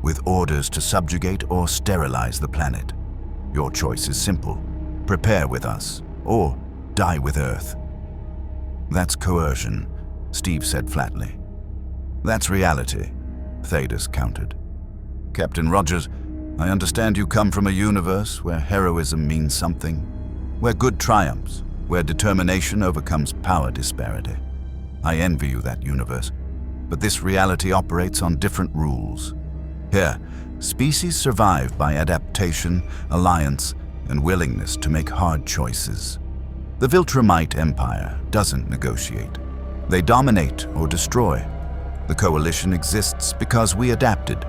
with orders to subjugate or sterilize the planet. Your choice is simple. Prepare with us, or die with Earth. That's coercion, Steve said flatly. That's reality, Thanos countered. Captain Rogers, I understand you come from a universe where heroism means something, where good triumphs, where determination overcomes power disparity. I envy you that universe, but this reality operates on different rules. Here, species survive by adaptation, alliance, and willingness to make hard choices. The Viltrumite Empire doesn't negotiate. They dominate or destroy. The Coalition exists because we adapted.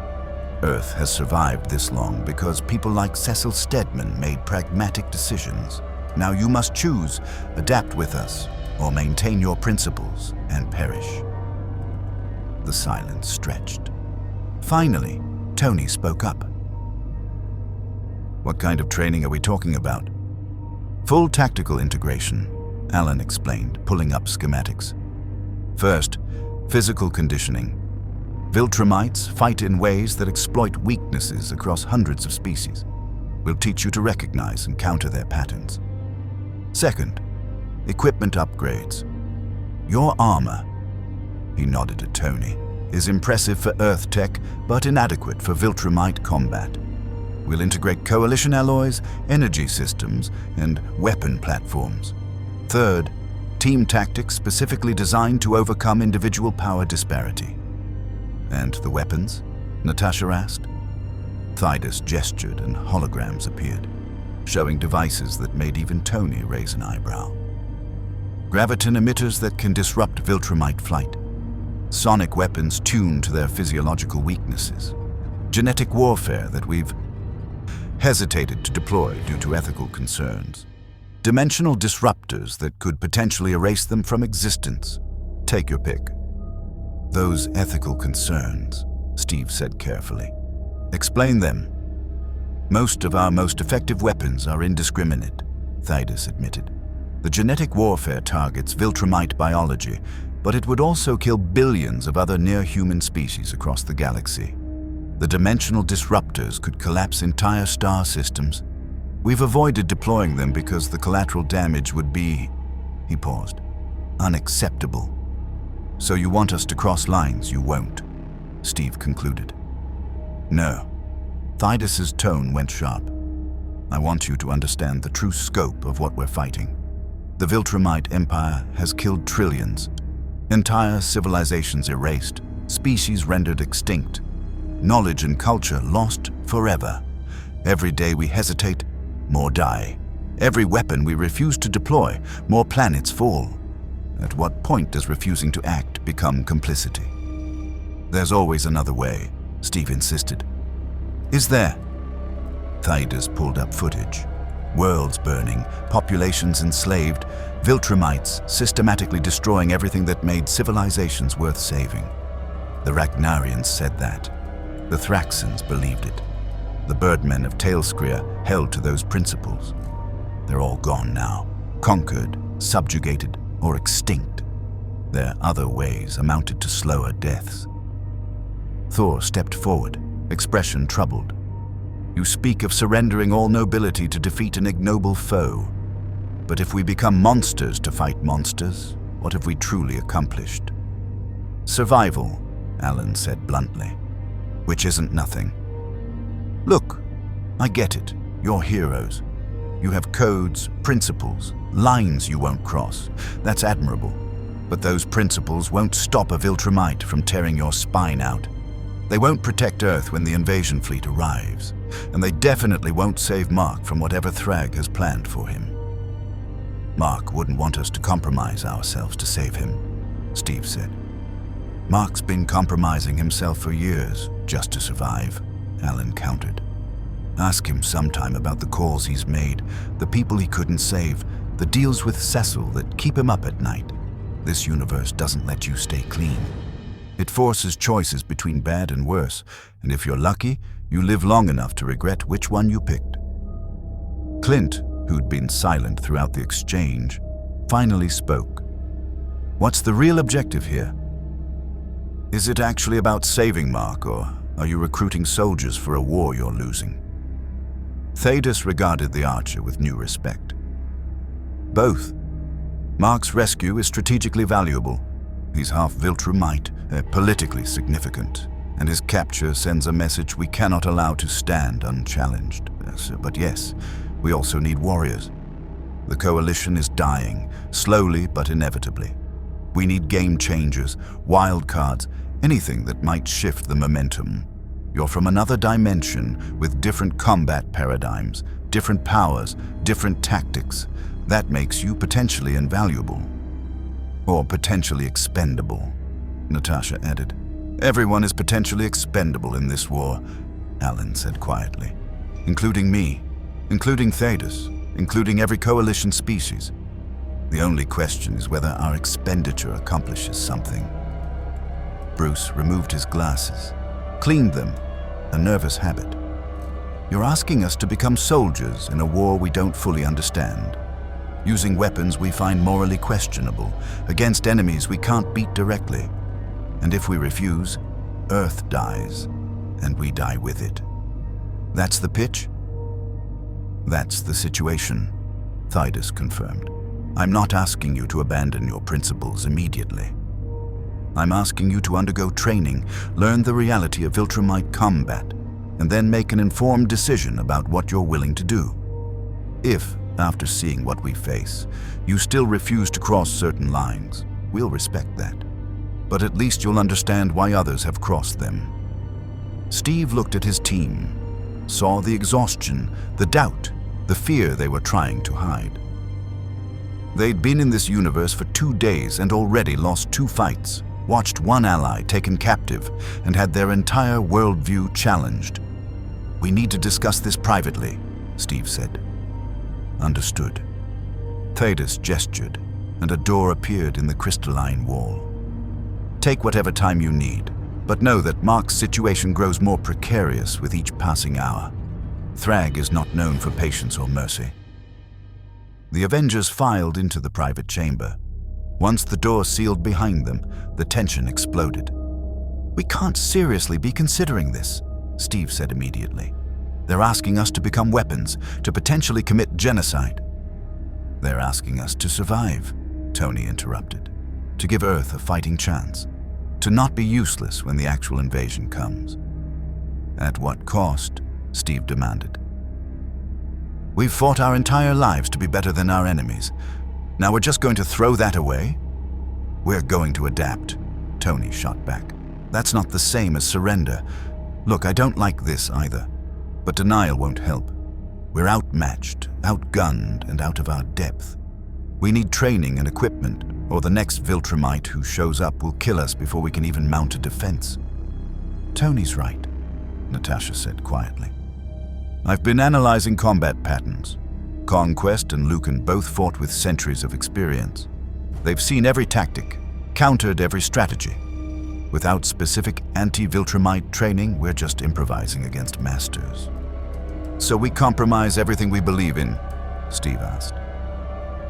Earth has survived this long because people like Cecil Stedman made pragmatic decisions. Now you must choose, adapt with us, or maintain your principles and perish. The silence stretched. Finally, Tony spoke up. What kind of training are we talking about? Full tactical integration, Alan explained, pulling up schematics. First, physical conditioning. Viltrumites fight in ways that exploit weaknesses across hundreds of species. We'll teach you to recognize and counter their patterns. Second, equipment upgrades. Your armor, he nodded at Tony, is impressive for Earth tech, but inadequate for Viltrumite combat. We'll integrate Coalition alloys, energy systems, and weapon platforms. Third, team tactics specifically designed to overcome individual power disparity. And the weapons? Natasha asked. Thydus gestured and holograms appeared, showing devices that made even Tony raise an eyebrow. Graviton emitters that can disrupt Viltrumite flight. Sonic weapons tuned to their physiological weaknesses. Genetic warfare that we've hesitated to deploy due to ethical concerns. Dimensional disruptors that could potentially erase them from existence. Take your pick. Those ethical concerns, Steve said carefully. Explain them. Most of our most effective weapons are indiscriminate, Thydus admitted. The genetic warfare targets Viltrumite biology, but it would also kill billions of other near-human species across the galaxy. The dimensional disruptors could collapse entire star systems. We've avoided deploying them because the collateral damage would be, he paused, unacceptable. So you want us to cross lines, you won't, Steve concluded. No. Thydus's tone went sharp. I want you to understand the true scope of what we're fighting. The Viltrumite Empire has killed trillions. Entire civilizations erased, species rendered extinct. Knowledge and culture lost forever. Every day we hesitate, more die. Every weapon we refuse to deploy, more planets fall. At what point does refusing to act become complicity? There's always another way, Steve insisted. Is there? Thaidas pulled up footage. Worlds burning, populations enslaved, Viltrumites systematically destroying everything that made civilizations worth saving. The Ragnarians said that. The Thraxans believed it. The Birdmen of Tailskria held to those principles. They're all gone now, conquered, subjugated, or extinct. Their other ways amounted to slower deaths. Thor stepped forward, expression troubled. You speak of surrendering all nobility to defeat an ignoble foe. But if we become monsters to fight monsters, what have we truly accomplished? Survival, Alan said bluntly, which isn't nothing. Look, I get it, you're heroes. You have codes, principles, lines you won't cross. That's admirable. But those principles won't stop a Viltrumite from tearing your spine out. They won't protect Earth when the invasion fleet arrives. And they definitely won't save Mark from whatever Thragg has planned for him. Mark wouldn't want us to compromise ourselves to save him, Steve said. Mark's been compromising himself for years just to survive, Alan countered. Ask him sometime about the calls he's made, the people he couldn't save, the deals with Cecil that keep him up at night. This universe doesn't let you stay clean. It forces choices between bad and worse, and if you're lucky, you live long enough to regret which one you picked. Clint, who'd been silent throughout the exchange, finally spoke. What's the real objective here? Is it actually about saving Mark, or are you recruiting soldiers for a war you're losing? Thaddeus regarded the archer with new respect. Both. Mark's rescue is strategically valuable. He's half Viltrumite, politically significant, and his capture sends a message we cannot allow to stand unchallenged. But yes, we also need warriors. The coalition is dying, slowly but inevitably. We need game changers, wild cards, anything that might shift the momentum. You're from another dimension with different combat paradigms, different powers, different tactics. That makes you potentially invaluable. Or potentially expendable, Natasha added. Everyone is potentially expendable in this war, Alan said quietly. Including me, including Thaddeus, including every coalition species. The only question is whether our expenditure accomplishes something. Bruce removed his glasses, cleaned them, a nervous habit. You're asking us to become soldiers in a war we don't fully understand, using weapons we find morally questionable, against enemies we can't beat directly. And if we refuse, Earth dies, and we die with it. That's the pitch? That's the situation, Thaddeus confirmed. I'm not asking you to abandon your principles immediately. I'm asking you to undergo training, learn the reality of Viltrumite combat, and then make an informed decision about what you're willing to do. If, after seeing what we face, you still refuse to cross certain lines, we'll respect that. But at least you'll understand why others have crossed them. Steve looked at his team, saw the exhaustion, the doubt, the fear they were trying to hide. They'd been in this universe for 2 days and already lost 2 fights, watched one ally taken captive, and had their entire worldview challenged. We need to discuss this privately, Steve said. Understood. Thaddeus gestured, and a door appeared in the crystalline wall. Take whatever time you need, but know that Mark's situation grows more precarious with each passing hour. Thragg is not known for patience or mercy. The Avengers filed into the private chamber. Once the door sealed behind them, the tension exploded. We can't seriously be considering this, Steve said immediately. They're asking us to become weapons, to potentially commit genocide. They're asking us to survive, Tony interrupted, to give Earth a fighting chance, to not be useless when the actual invasion comes. At what cost? Steve demanded. We've fought our entire lives to be better than our enemies. Now we're just going to throw that away? We're going to adapt, Tony shot back. That's not the same as surrender. Look, I don't like this either, but denial won't help. We're outmatched, outgunned, and out of our depth. We need training and equipment, or the next Viltrumite who shows up will kill us before we can even mount a defense. Tony's right, Natasha said quietly. I've been analyzing combat patterns. Conquest and Lucan both fought with centuries of experience. They've seen every tactic, countered every strategy. Without specific anti-Viltrumite training, we're just improvising against masters. So we compromise everything we believe in? Steve asked.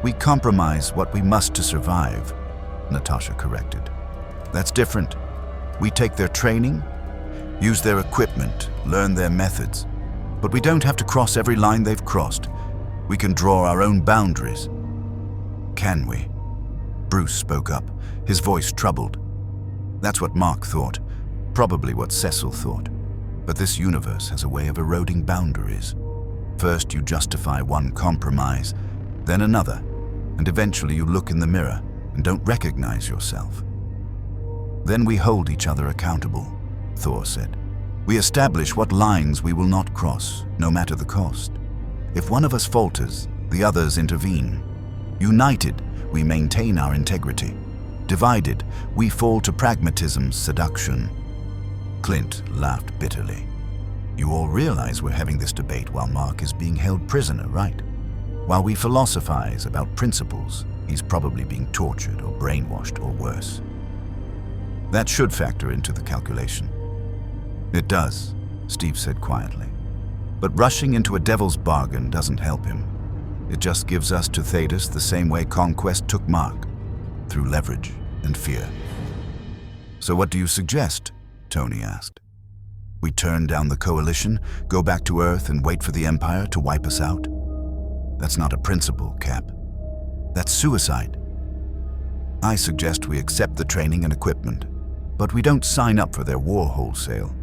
We compromise what we must to survive, Natasha corrected. That's different. We take their training, use their equipment, learn their methods. But we don't have to cross every line they've crossed. We can draw our own boundaries. Can we? Bruce spoke up, his voice troubled. That's what Mark thought, probably what Cecil thought. But this universe has a way of eroding boundaries. First you justify one compromise, then another, and eventually you look in the mirror and don't recognize yourself. Then we hold each other accountable, Thor said. We establish what lines we will not cross, no matter the cost. If one of us falters, the others intervene. United, we maintain our integrity. Divided, we fall to pragmatism's seduction. Clint laughed bitterly. You all realize we're having this debate while Mark is being held prisoner, right? While we philosophize about principles, he's probably being tortured or brainwashed or worse. That should factor into the calculation. It does, Steve said quietly. But rushing into a devil's bargain doesn't help him. It just gives us to Thanos the same way Conquest took Mark, through leverage and fear. So what do you suggest? Tony asked. We turn down the coalition, go back to Earth and wait for the Empire to wipe us out? That's not a principle, Cap. That's suicide. I suggest we accept the training and equipment, but we don't sign up for their war wholesale,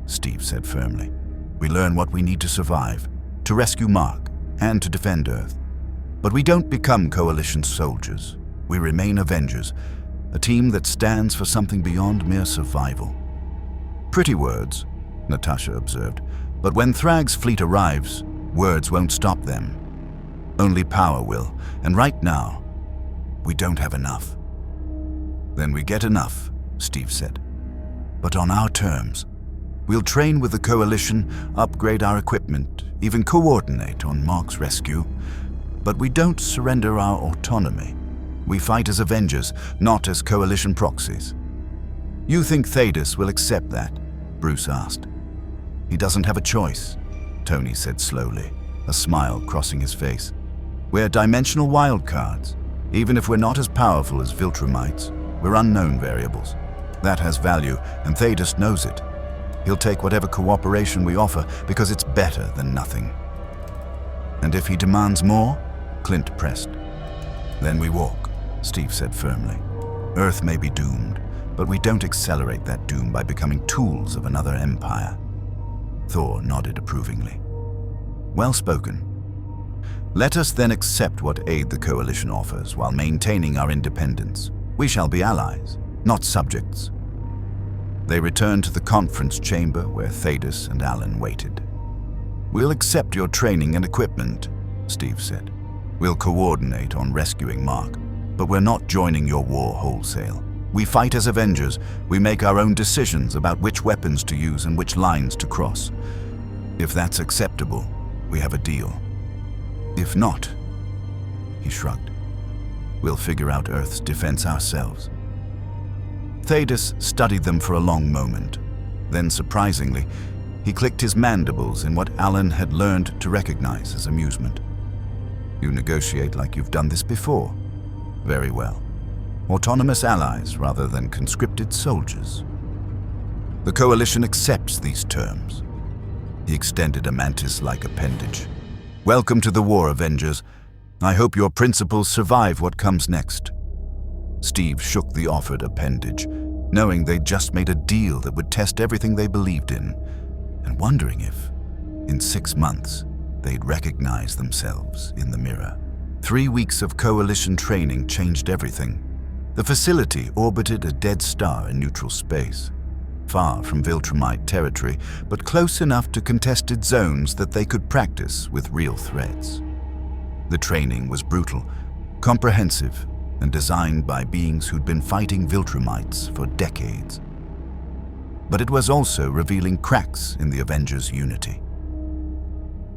Steve said firmly. We learn what we need to survive, to rescue Mark, and to defend Earth. But we don't become coalition soldiers. We remain Avengers, a team that stands for something beyond mere survival. Pretty words, Natasha observed, but when Thragg's fleet arrives, words won't stop them. Only power will, and right now, we don't have enough. Then we get enough, Steve said. But on our terms. We'll train with the coalition, upgrade our equipment, even coordinate on Mark's rescue. But we don't surrender our autonomy. We fight as Avengers, not as coalition proxies. You think Thanos will accept that? Bruce asked. He doesn't have a choice, Tony said slowly, a smile crossing his face. We're dimensional wildcards. Even if we're not as powerful as Viltrumites, we're unknown variables. That has value, and Thanos knows it. He'll take whatever cooperation we offer because it's better than nothing. And if he demands more? Clint pressed. Then we walk, Steve said firmly. Earth may be doomed, but we don't accelerate that doom by becoming tools of another empire. Thor nodded approvingly. Well spoken. Let us then accept what aid the coalition offers while maintaining our independence. We shall be allies, not subjects. They returned to the conference chamber where Thanos and Alan waited. We'll accept your training and equipment, Steve said. We'll coordinate on rescuing Mark, but we're not joining your war wholesale. We fight as Avengers. We make our own decisions about which weapons to use and which lines to cross. If that's acceptable, we have a deal. If not, he shrugged, we'll figure out Earth's defense ourselves. Thanos studied them for a long moment. Then, surprisingly, he clicked his mandibles in what Alan had learned to recognize as amusement. You negotiate like you've done this before. Very well. Autonomous allies rather than conscripted soldiers. The coalition accepts these terms. He extended a mantis-like appendage. Welcome to the war, Avengers. I hope your principles survive what comes next. Steve shook the offered appendage, knowing they'd just made a deal that would test everything they believed in, and wondering if, in 6 months, they'd recognize themselves in the mirror. 3 weeks of coalition training changed everything. The facility orbited a dead star in neutral space, far from Viltrumite territory, but close enough to contested zones that they could practice with real threats. The training was brutal, comprehensive, and designed by beings who'd been fighting Viltrumites for decades. But it was also revealing cracks in the Avengers' unity.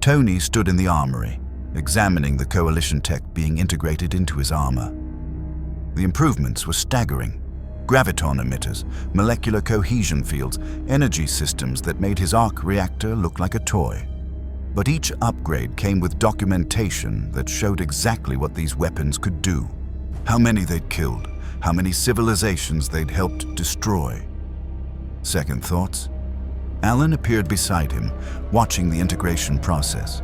Tony stood in the armory, examining the coalition tech being integrated into his armor. The improvements were staggering. Graviton emitters, molecular cohesion fields, energy systems that made his arc reactor look like a toy. But each upgrade came with documentation that showed exactly what these weapons could do, how many they'd killed, how many civilizations they'd helped destroy. Second thoughts? Alan appeared beside him, watching the integration process.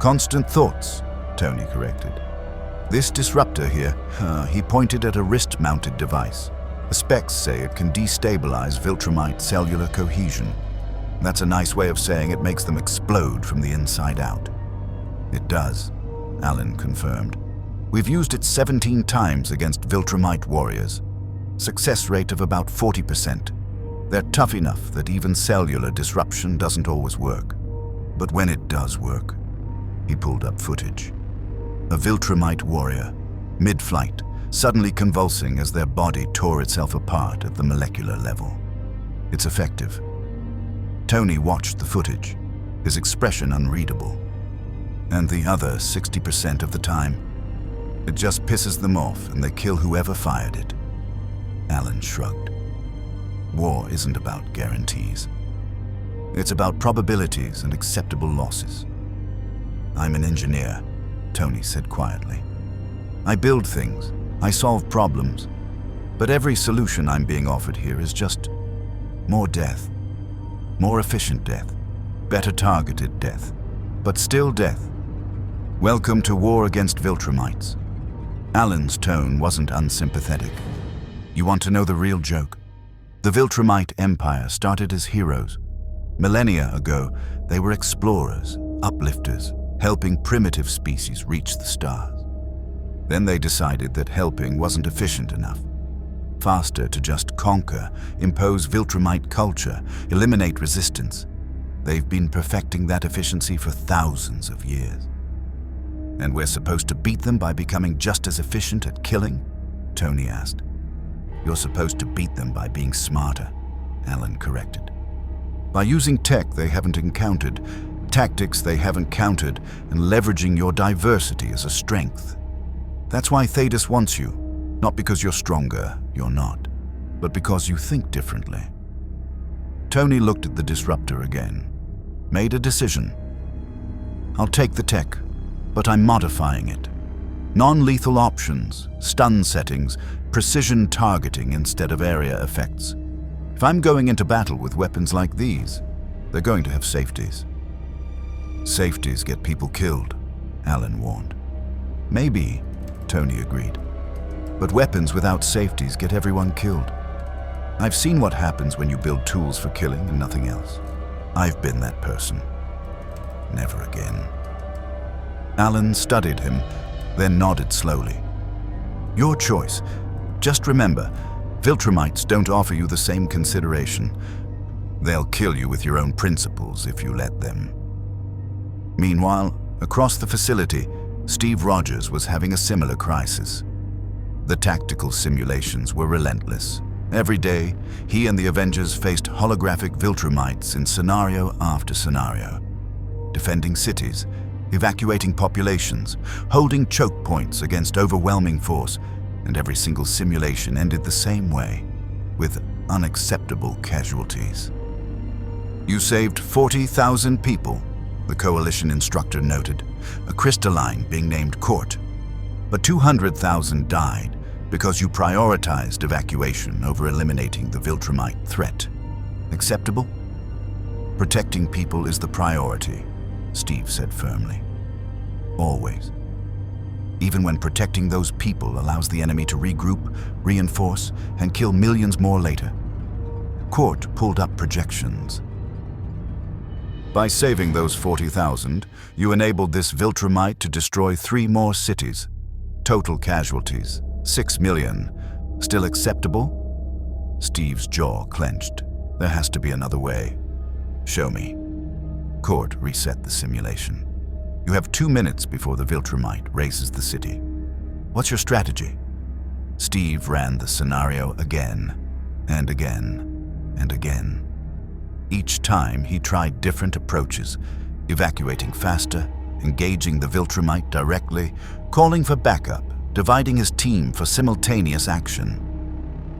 Constant thoughts, Tony corrected. This disruptor here, he pointed at a wrist-mounted device. The specs say it can destabilize Viltrumite cellular cohesion. That's a nice way of saying it makes them explode from the inside out. It does, Alan confirmed. We've used it 17 times against Viltrumite warriors. Success rate of about 40%. They're tough enough that even cellular disruption doesn't always work. But when it does work, he pulled up footage. A Viltrumite warrior, mid-flight, suddenly convulsing as their body tore itself apart at the molecular level. It's effective. Tony watched the footage, his expression unreadable. And the other 60% of the time, it just pisses them off and they kill whoever fired it. Alan shrugged. War isn't about guarantees. It's about probabilities and acceptable losses. I'm an engineer, Tony said quietly. I build things, I solve problems, but every solution I'm being offered here is just more death. More efficient death, better targeted death, but still death. Welcome to war against Viltrumites. Alan's tone wasn't unsympathetic. You want to know the real joke? The Viltrumite Empire started as heroes. Millennia ago, they were explorers, uplifters, helping primitive species reach the stars. Then they decided that helping wasn't efficient enough. Faster to just conquer, impose Viltrumite culture, eliminate resistance. They've been perfecting that efficiency for thousands of years. And we're supposed to beat them by becoming just as efficient at killing? Tony asked. You're supposed to beat them by being smarter, Alan corrected. By using tech they haven't encountered, tactics they haven't countered, and leveraging your diversity as a strength. That's why Thanos wants you. Not because you're stronger, you're not, but because you think differently. Tony looked at the disruptor again, made a decision. I'll take the tech, but I'm modifying it. Non-lethal options, stun settings, precision targeting instead of area effects. If I'm going into battle with weapons like these, they're going to have safeties. Safeties get people killed, Alan warned. Maybe, Tony agreed. But weapons without safeties get everyone killed. I've seen what happens when you build tools for killing and nothing else. I've been that person. Never again. Alan studied him, then nodded slowly. Your choice. Just remember, Viltrumites don't offer you the same consideration. They'll kill you with your own principles if you let them. Meanwhile, across the facility, Steve Rogers was having a similar crisis. The tactical simulations were relentless. Every day, he and the Avengers faced holographic Viltrumites in scenario after scenario. Defending cities, evacuating populations, holding choke points against overwhelming force, and every single simulation ended the same way, with unacceptable casualties. You saved 40,000 people, the Coalition instructor noted, a crystalline being named Court. But 200,000 died because you prioritized evacuation over eliminating the Viltrumite threat. Acceptable? Protecting people is the priority, Steve said firmly. Always. Even when protecting those people allows the enemy to regroup, reinforce, and kill millions more later. Court pulled up projections. By saving those 40,000, you enabled this Viltrumite to destroy 3 more cities. Total casualties, 6 million. Still acceptable? Steve's jaw clenched. There has to be another way. Show me. Court reset the simulation. You have 2 minutes before the Viltrumite razes the city. What's your strategy? Steve ran the scenario again, and again, and again. Each time he tried different approaches, evacuating faster, engaging the Viltrumite directly, calling for backup, dividing his team for simultaneous action.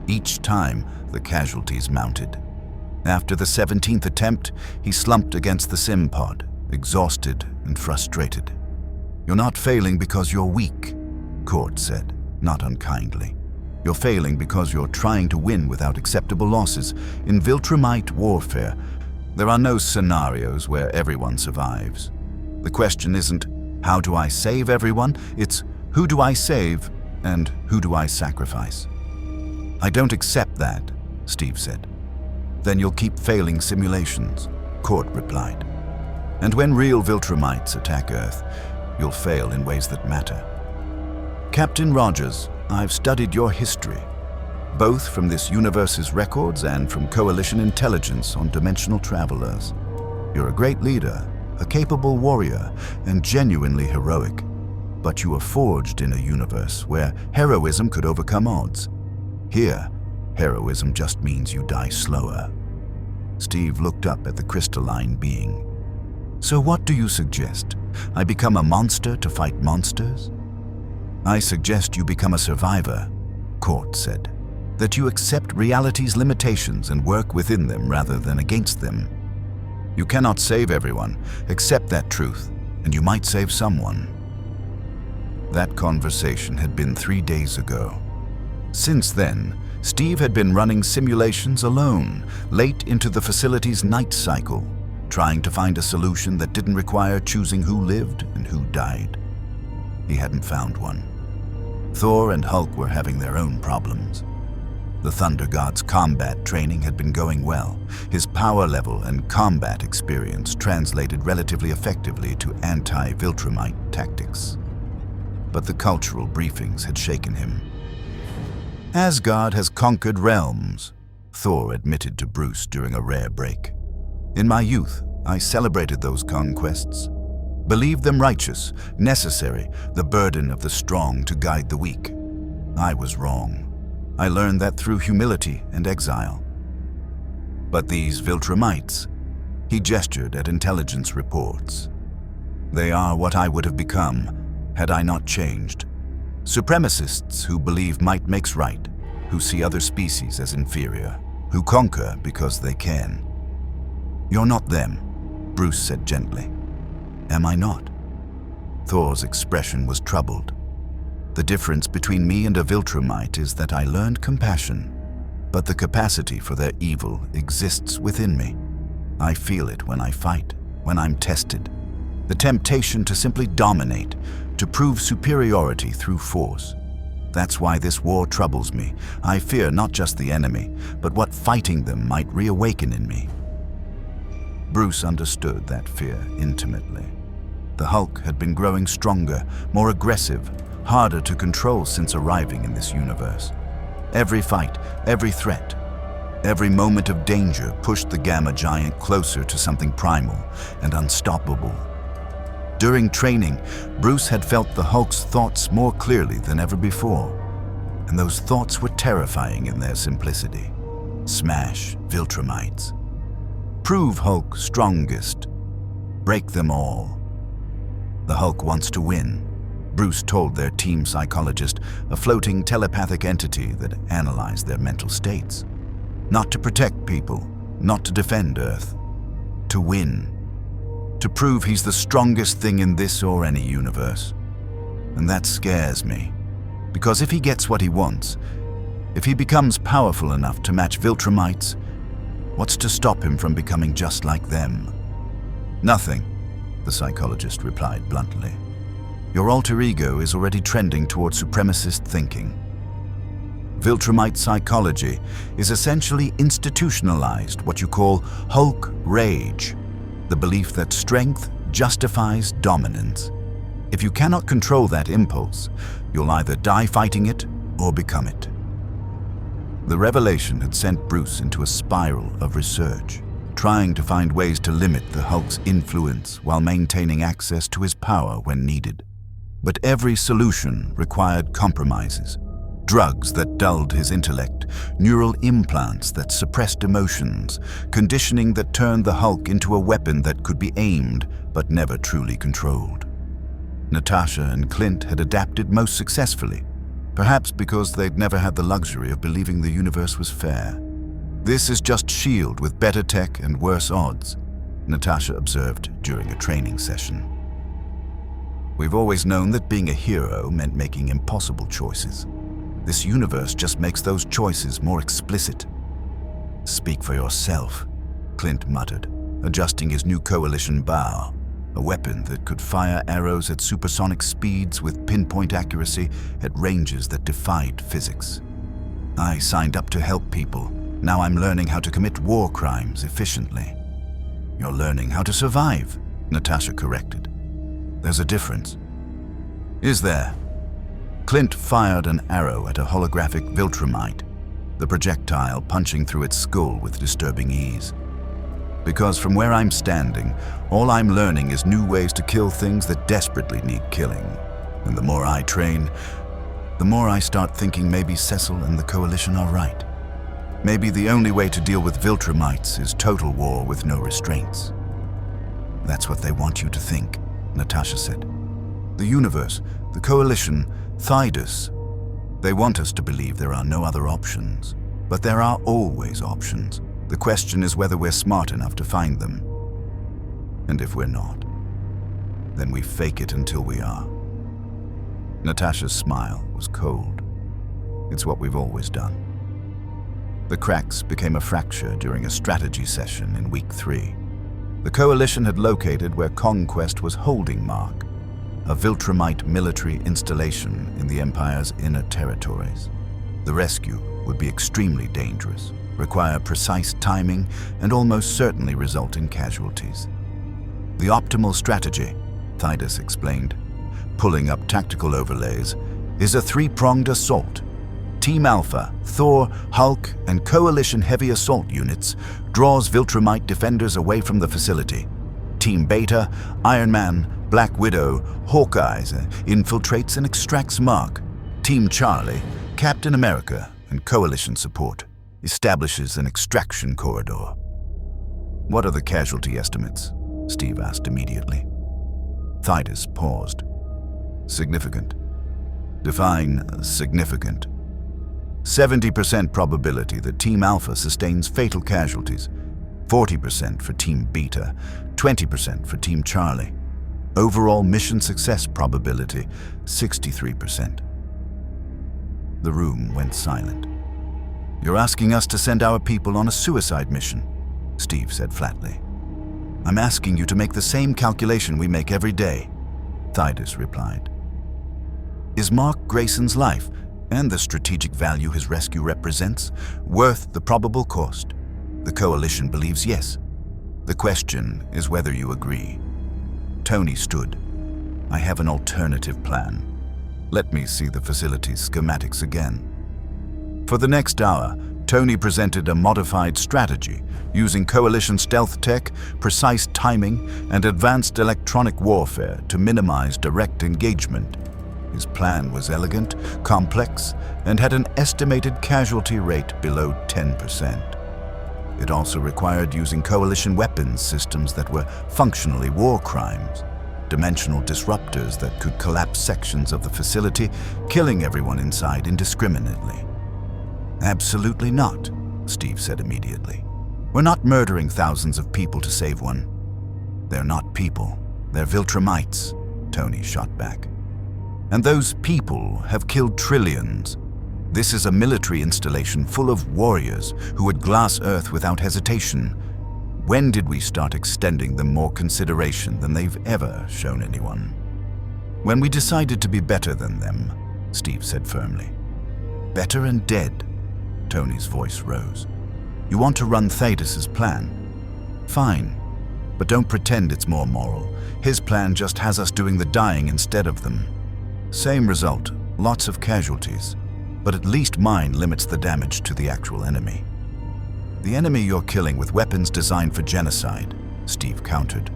Each time, the casualties mounted. After the 17th attempt, he slumped against the sim pod, exhausted and frustrated. You're not failing because you're weak, Court said, not unkindly. You're failing because you're trying to win without acceptable losses. In Viltrumite warfare, there are no scenarios where everyone survives. The question isn't, how do I save everyone? It's, who do I save and who do I sacrifice? I don't accept that, Steve said. Then you'll keep failing simulations, Court replied. And when real Viltrumites attack Earth, you'll fail in ways that matter. Captain Rogers, I've studied your history, both from this universe's records and from Coalition intelligence on dimensional travelers. You're a great leader, a capable warrior, and genuinely heroic. But you were forged in a universe where heroism could overcome odds. Here, heroism just means you die slower. Steve looked up at the crystalline being. So what do you suggest? I become a monster to fight monsters? I suggest you become a survivor, Court said. That you accept reality's limitations and work within them rather than against them. You cannot save everyone. Accept that truth, and you might save someone. That conversation had been 3 days ago. Since then, Steve had been running simulations alone, late into the facility's night cycle, trying to find a solution that didn't require choosing who lived and who died. He hadn't found one. Thor and Hulk were having their own problems. The Thunder God's combat training had been going well. His power level and combat experience translated relatively effectively to anti-Viltrumite tactics. But the cultural briefings had shaken him. Asgard has conquered realms, Thor admitted to Bruce during a rare break. In my youth, I celebrated those conquests. Believed them righteous, necessary, the burden of the strong to guide the weak. I was wrong. I learned that through humility and exile. But these Viltrumites, he gestured at intelligence reports. They are what I would have become had I not changed. Supremacists who believe might makes right, who see other species as inferior, who conquer because they can. You're not them, Bruce said gently. Am I not? Thor's expression was troubled. The difference between me and a Viltrumite is that I learned compassion, but the capacity for their evil exists within me. I feel it when I fight, when I'm tested. The temptation to simply dominate, to prove superiority through force. That's why this war troubles me. I fear not just the enemy, but what fighting them might reawaken in me. Bruce understood that fear intimately. The Hulk had been growing stronger, more aggressive, harder to control since arriving in this universe. Every fight, every threat, every moment of danger pushed the Gamma Giant closer to something primal and unstoppable. During training, Bruce had felt the Hulk's thoughts more clearly than ever before, and those thoughts were terrifying in their simplicity. Smash Viltrumites. Prove Hulk strongest. Break them all. The Hulk wants to win, Bruce told their team psychologist, a floating telepathic entity that analyzed their mental states. Not to protect people, not to defend Earth. To win. To prove he's the strongest thing in this or any universe. And that scares me. Because if he gets what he wants, if he becomes powerful enough to match Viltrumites, what's to stop him from becoming just like them? Nothing, the psychologist replied bluntly. Your alter ego is already trending toward supremacist thinking. Viltrumite psychology is essentially institutionalized what you call Hulk rage. the belief that strength justifies dominance. If you cannot control that impulse, you'll either die fighting it or become it. The revelation had sent Bruce into a spiral of research, trying to find ways to limit the Hulk's influence while maintaining access to his power when needed. But every solution required compromises. Drugs that dulled his intellect, neural implants that suppressed emotions, conditioning that turned the Hulk into a weapon that could be aimed but never truly controlled. Natasha and Clint had adapted most successfully, perhaps because they'd never had the luxury of believing the universe was fair. "This is just S.H.I.E.L.D. with better tech and worse odds," Natasha observed during a training session. "We've always known that being a hero meant making impossible choices. This universe just makes those choices more explicit." "Speak for yourself," Clint muttered, adjusting his new coalition bow, a weapon that could fire arrows at supersonic speeds with pinpoint accuracy at ranges that defied physics. "I signed up to help people. Now I'm learning how to commit war crimes efficiently." "You're learning how to survive," Natasha corrected. "There's a difference." "Is there?" Clint fired an arrow at a holographic Viltrumite, the projectile punching through its skull with disturbing ease. "Because from where I'm standing, all I'm learning is new ways to kill things that desperately need killing. And the more I train, the more I start thinking maybe Cecil and the Coalition are right. Maybe the only way to deal with Viltrumites is total war with no restraints." "That's what they want you to think," Natasha said. "The universe, the Coalition, Thydus. They want us to believe there are no other options. But there are always options. The question is whether we're smart enough to find them. And if we're not, then we fake it until we are." Natasha's smile was cold. "It's what we've always done." The cracks became a fracture during a strategy session in Week 3. The Coalition had located where Conquest was holding Mark, a Viltrumite military installation in the Empire's inner territories. The rescue would be extremely dangerous, require precise timing, and almost certainly result in casualties. "The optimal strategy," Thydus explained, pulling up tactical overlays, "is a three-pronged assault. Team Alpha, Thor, Hulk, and Coalition heavy assault units draws Viltrumite defenders away from the facility. Team Beta, Iron Man, Black Widow, Hawkeyes infiltrates and extracts Mark. Team Charlie, Captain America, and Coalition support establishes an extraction corridor." "What are the casualty estimates?" Steve asked immediately. Thydus paused. "Significant." "Define significant." 70% probability that Team Alpha sustains fatal casualties, 40% for Team Beta, 20% for Team Charlie. Overall mission success probability, 63%. The room went silent. "You're asking us to send our people on a suicide mission," Steve said flatly. "I'm asking you to make the same calculation we make every day," Thydus replied. "Is Mark Grayson's life, and the strategic value his rescue represents, worth the probable cost? The Coalition believes yes. The question is whether you agree." Tony stood. "I have an alternative plan. Let me see the facility's schematics again." For the next hour, Tony presented a modified strategy using Coalition stealth tech, precise timing, and advanced electronic warfare to minimize direct engagement. His plan was elegant, complex, and had an estimated casualty rate below 10%. It also required using Coalition weapons systems that were functionally war crimes, dimensional disruptors that could collapse sections of the facility, killing everyone inside indiscriminately. "Absolutely not," Steve said immediately. "We're not murdering thousands of people to save one." "They're not people, they're Viltrumites," Tony shot back. "And those people have killed trillions. This is a military installation full of warriors who would glass Earth without hesitation. When did we start extending them more consideration than they've ever shown anyone?" "When we decided to be better than them," Steve said firmly. "Better and dead," Tony's voice rose. "You want to run Thaddeus's plan? Fine, But don't pretend it's more moral. His plan just has us doing the dying instead of them. Same result, lots of casualties. But at least mine limits the damage to the actual enemy. The enemy you're killing with weapons designed for genocide, Steve countered.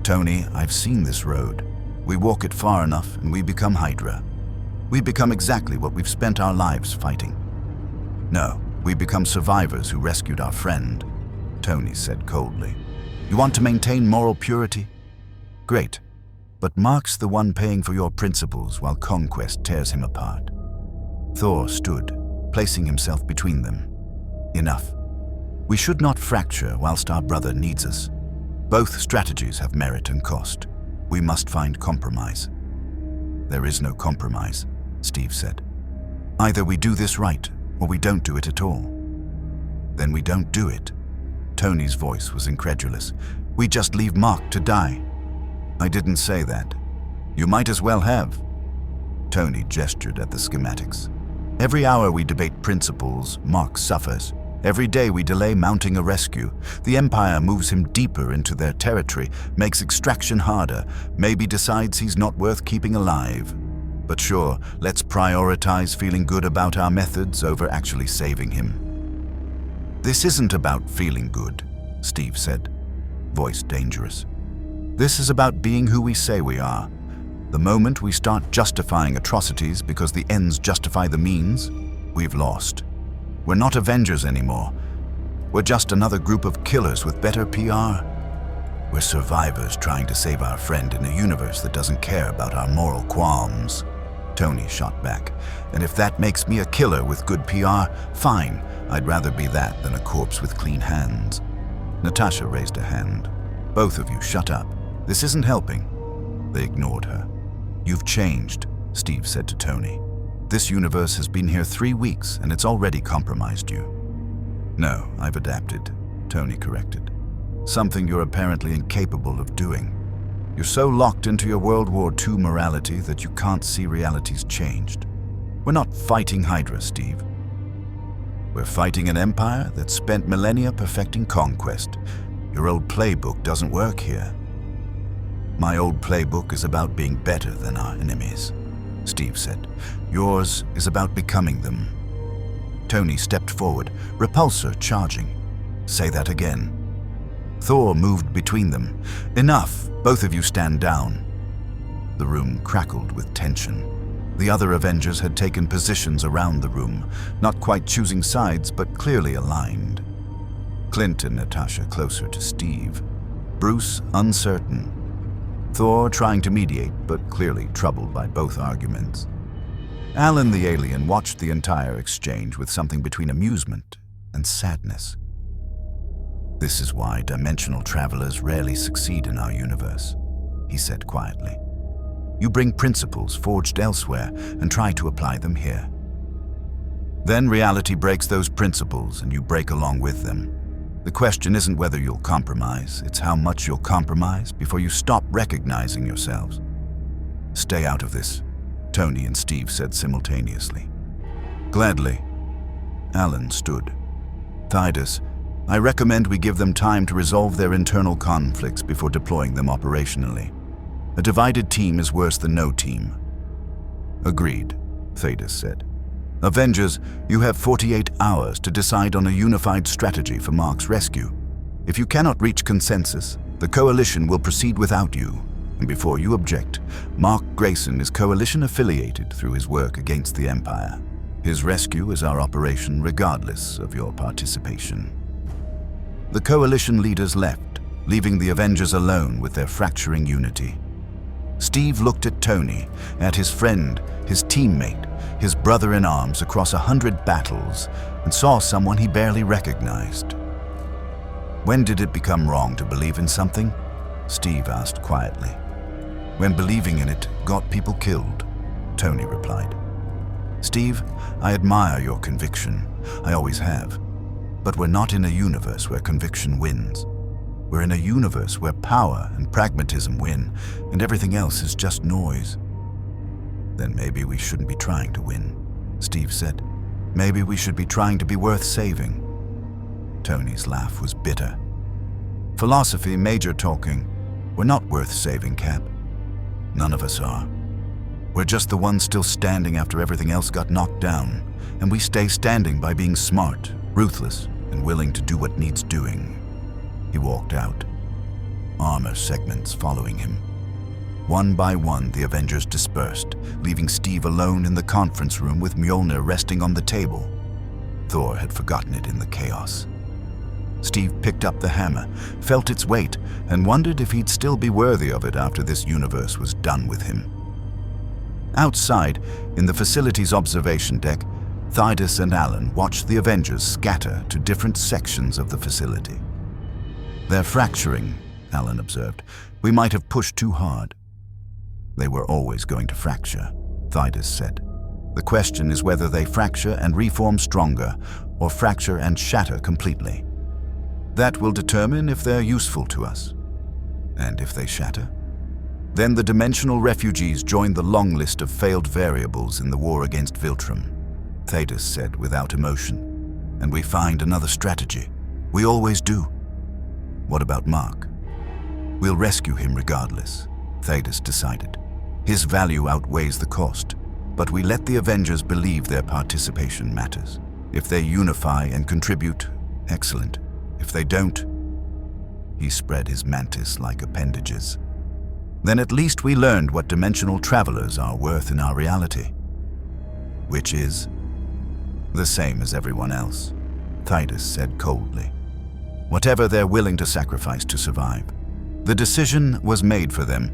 Tony, I've seen this road. We walk it far enough and we become Hydra. We become exactly what we've spent our lives fighting. No, we become survivors who rescued our friend, Tony said coldly. You want to maintain moral purity? Great, but Mark's the one paying for your principles while Conquest tears him apart. Thor stood, placing himself between them. Enough. We should not fracture whilst our brother needs us. Both strategies have merit and cost. We must find compromise. There is no compromise, Steve said. Either we do this right, or we don't do it at all. Then we don't do it. Tony's voice was incredulous. We just leave Mark to die. I didn't say that. You might as well have. Tony gestured at the schematics. Every hour we debate principles, Mark suffers. Every day we delay mounting a rescue. The Empire moves him deeper into their territory, makes extraction harder, maybe decides he's not worth keeping alive. But sure, let's prioritize feeling good about our methods over actually saving him. This isn't about feeling good, Steve said, voice dangerous. This is about being who we say we are. The moment we start justifying atrocities because the ends justify the means, we've lost. We're not Avengers anymore. We're just another group of killers with better PR. We're survivors trying to save our friend in a universe that doesn't care about our moral qualms. Tony shot back. And if that makes me a killer with good PR, fine. I'd rather be that than a corpse with clean hands. Natasha raised a hand. Both of you, shut up. This isn't helping. They ignored her. You've changed, Steve said to Tony. This universe has been here 3 weeks and it's already compromised you. No, I've adapted, Tony corrected. Something you're apparently incapable of doing. You're so locked into your World War II morality that you can't see reality's changed. We're not fighting Hydra, Steve. We're fighting an empire that spent millennia perfecting conquest. Your old playbook doesn't work here. My old playbook is about being better than our enemies, Steve said. Yours is about becoming them. Tony stepped forward, repulsor charging. Say that again. Thor moved between them. Enough, both of you stand down. The room crackled with tension. The other Avengers had taken positions around the room, not quite choosing sides, but clearly aligned. Clint and Natasha closer to Steve. Bruce uncertain. Thor trying to mediate, but clearly troubled by both arguments. Alan the alien watched the entire exchange with something between amusement and sadness. This is why dimensional travelers rarely succeed in our universe, he said quietly. You bring principles forged elsewhere and try to apply them here. Then reality breaks those principles and you break along with them. The question isn't whether you'll compromise, it's how much you'll compromise before you stop recognizing yourselves. Stay out of this, Tony and Steve said simultaneously. Gladly. Alan stood. Thydus, I recommend we give them time to resolve their internal conflicts before deploying them operationally. A divided team is worse than no team. Agreed, Thaddeus said. Avengers, you have 48 hours to decide on a unified strategy for Mark's rescue. If you cannot reach consensus, the Coalition will proceed without you. And before you object, Mark Grayson is Coalition affiliated through his work against the Empire. His rescue is our operation regardless of your participation. The Coalition leaders left, leaving the Avengers alone with their fracturing unity. Steve looked at Tony, at his friend, his teammate, his brother-in-arms across 100 battles, and saw someone he barely recognized. When did it become wrong to believe in something? Steve asked quietly. When believing in it got people killed, Tony replied. Steve, I admire your conviction. I always have. But we're not in a universe where conviction wins. We're in a universe where power and pragmatism win, and everything else is just noise. Then maybe we shouldn't be trying to win, Steve said. Maybe we should be trying to be worth saving. Tony's laugh was bitter. Philosophy, major talking. We're not worth saving, Cap. None of us are. We're just the ones still standing after everything else got knocked down, and we stay standing by being smart, ruthless, and willing to do what needs doing. He walked out, armor segments following him. One by one, the Avengers dispersed, leaving Steve alone in the conference room with Mjolnir resting on the table. Thor had forgotten it in the chaos. Steve picked up the hammer, felt its weight, and wondered if he'd still be worthy of it after this universe was done with him. Outside, in the facility's observation deck, Thydus and Alan watched the Avengers scatter to different sections of the facility. "They're fracturing," Alan observed. "We might have pushed too hard." "They were always going to fracture," Thydus said. "The question is whether they fracture and reform stronger, or fracture and shatter completely. That will determine if they're useful to us. And if they shatter? Then the dimensional refugees join the long list of failed variables in the war against Viltrum," Thaddeus said without emotion. "And we find another strategy. We always do." "What about Mark?" "We'll rescue him regardless," Thaddeus decided. "His value outweighs the cost, but we let the Avengers believe their participation matters. If they unify and contribute, excellent. If they don't..." He spread his mantis-like appendages. "Then at least we learned what dimensional travelers are worth in our reality." "Which is?" "The same as everyone else," Thydus said coldly. "Whatever they're willing to sacrifice to survive. The decision was made for them."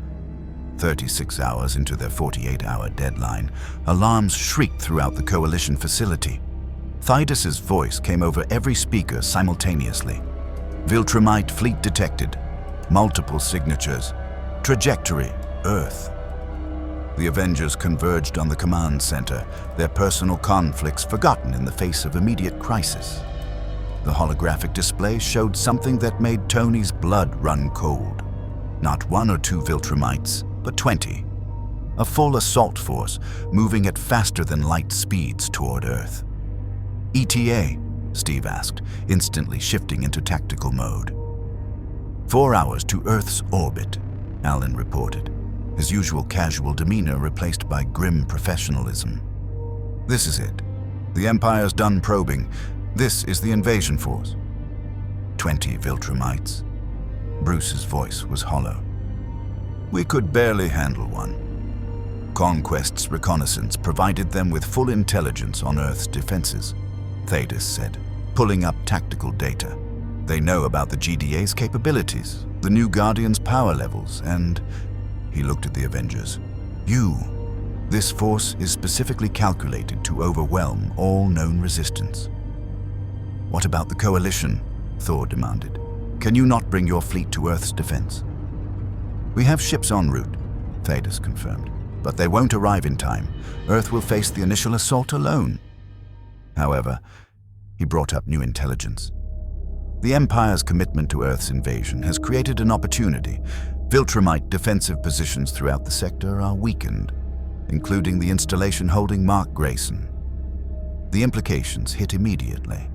36 hours into their 48-hour deadline, alarms shrieked throughout the Coalition facility. Thydus's voice came over every speaker simultaneously. "Viltrumite fleet detected. Multiple signatures. Trajectory, Earth." The Avengers converged on the command center, their personal conflicts forgotten in the face of immediate crisis. The holographic display showed something that made Tony's blood run cold. Not 1 or 2 Viltrumites, but 20. A full assault force moving at faster than light speeds toward Earth. "ETA?" Steve asked, instantly shifting into tactical mode. 4 hours to Earth's orbit," Alan reported, his usual casual demeanor replaced by grim professionalism. "This is it. The Empire's done probing. This is the invasion force." 20 Viltrumites. Bruce's voice was hollow. "We could barely handle one. Conquest's reconnaissance provided them with full intelligence on Earth's defenses," Thaddeus said, pulling up tactical data. "They know about the GDA's capabilities, the new Guardian's power levels, and..." He looked at the Avengers. This force is specifically calculated to overwhelm all known resistance." "What about the Coalition?" Thor demanded. "Can you not bring your fleet to Earth's defense?" "We have ships en route," Thaddeus confirmed, "but they won't arrive in time. Earth will face the initial assault alone." However, he brought up new intelligence. "The Empire's commitment to Earth's invasion has created an opportunity. Viltrumite defensive positions throughout the sector are weakened, including the installation holding Mark Grayson." The implications hit immediately.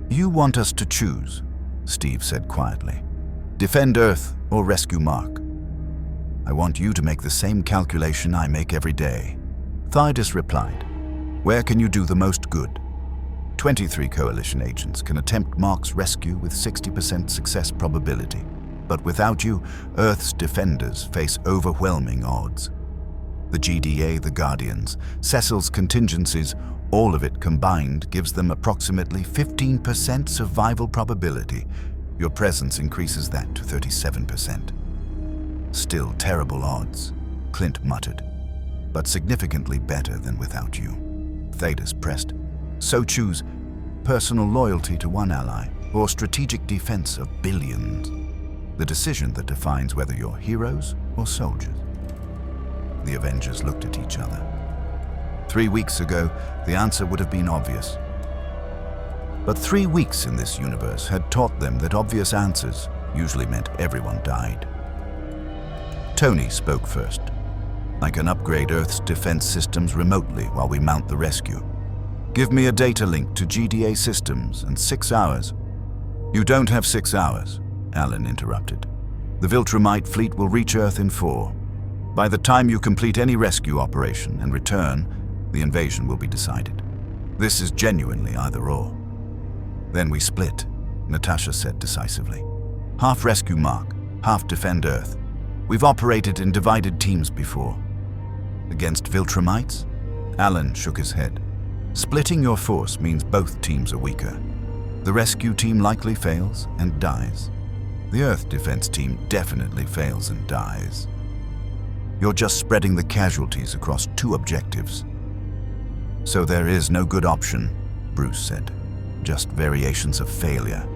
"You want us to choose," Steve said quietly. "Defend Earth or rescue Mark." "I want you to make the same calculation I make every day," Thydus replied. "Where can you do the most good? 23 Coalition agents can attempt Mark's rescue with 60% success probability. But without you, Earth's defenders face overwhelming odds. The GDA, the Guardians, Cecil's contingencies, all of it combined gives them approximately 15% survival probability. Your presence increases that to 37%. "Still terrible odds," Clint muttered, "but significantly better than without you." Thaddeus pressed. "So choose personal loyalty to one ally or strategic defense of billions. The decision that defines whether you're heroes or soldiers." The Avengers looked at each other. 3 weeks ago, the answer would have been obvious. But 3 weeks in this universe had taught them that obvious answers usually meant everyone died. Tony spoke first. "I can upgrade Earth's defense systems remotely while we mount the rescue. Give me a data link to GDA systems and 6 hours." "You don't have 6 hours," Alan interrupted. The Viltrumite fleet will reach Earth in 4. By the time you complete any rescue operation and return, the invasion will be decided. This is genuinely either-or. Then we split, Natasha said decisively. Half rescue Mark, half defend Earth. We've operated in divided teams before. Against Viltrumites? Alan shook his head. Splitting your force means both teams are weaker. The rescue team likely fails and dies. The Earth defense team definitely fails and dies. You're just spreading the casualties across 2 objectives. So there is no good option, Bruce said. Just variations of failure.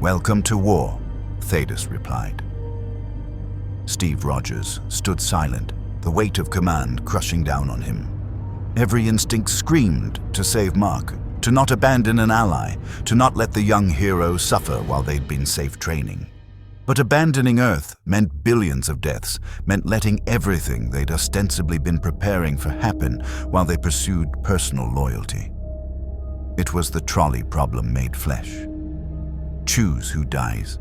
Welcome to war, Thanos replied. Steve Rogers stood silent, the weight of command crushing down on him. Every instinct screamed to save Mark, to not abandon an ally, to not let the young hero suffer while they'd been safe training. But abandoning Earth meant billions of deaths, meant letting everything they'd ostensibly been preparing for happen while they pursued personal loyalty. It was the trolley problem made flesh. Choose who dies.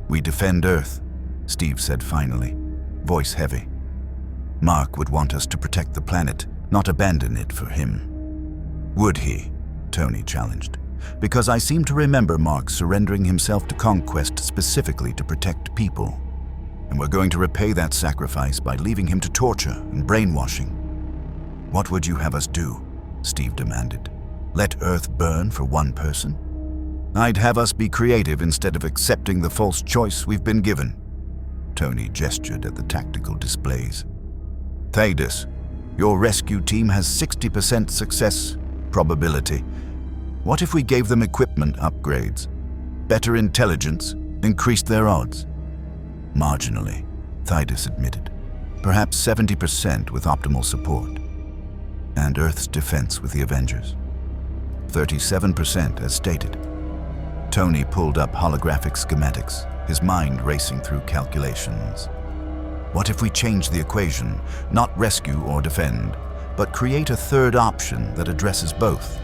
We defend Earth, Steve said finally, voice heavy. Mark would want us to protect the planet, not abandon it for him. Would he? Tony challenged. Because I seem to remember Mark surrendering himself to Conquest specifically to protect people. And we're going to repay that sacrifice by leaving him to torture and brainwashing. What would you have us do? Steve demanded. Let Earth burn for one person? I'd have us be creative instead of accepting the false choice we've been given. Tony gestured at the tactical displays. Thanos, your rescue team has 60% success probability. What if we gave them equipment upgrades? Better intelligence, increased their odds? Marginally, Thanos admitted. Perhaps 70% with optimal support. And Earth's defense with the Avengers. 37% as stated. Tony pulled up holographic schematics, his mind racing through calculations. What if we change the equation, not rescue or defend, but create a third option that addresses both?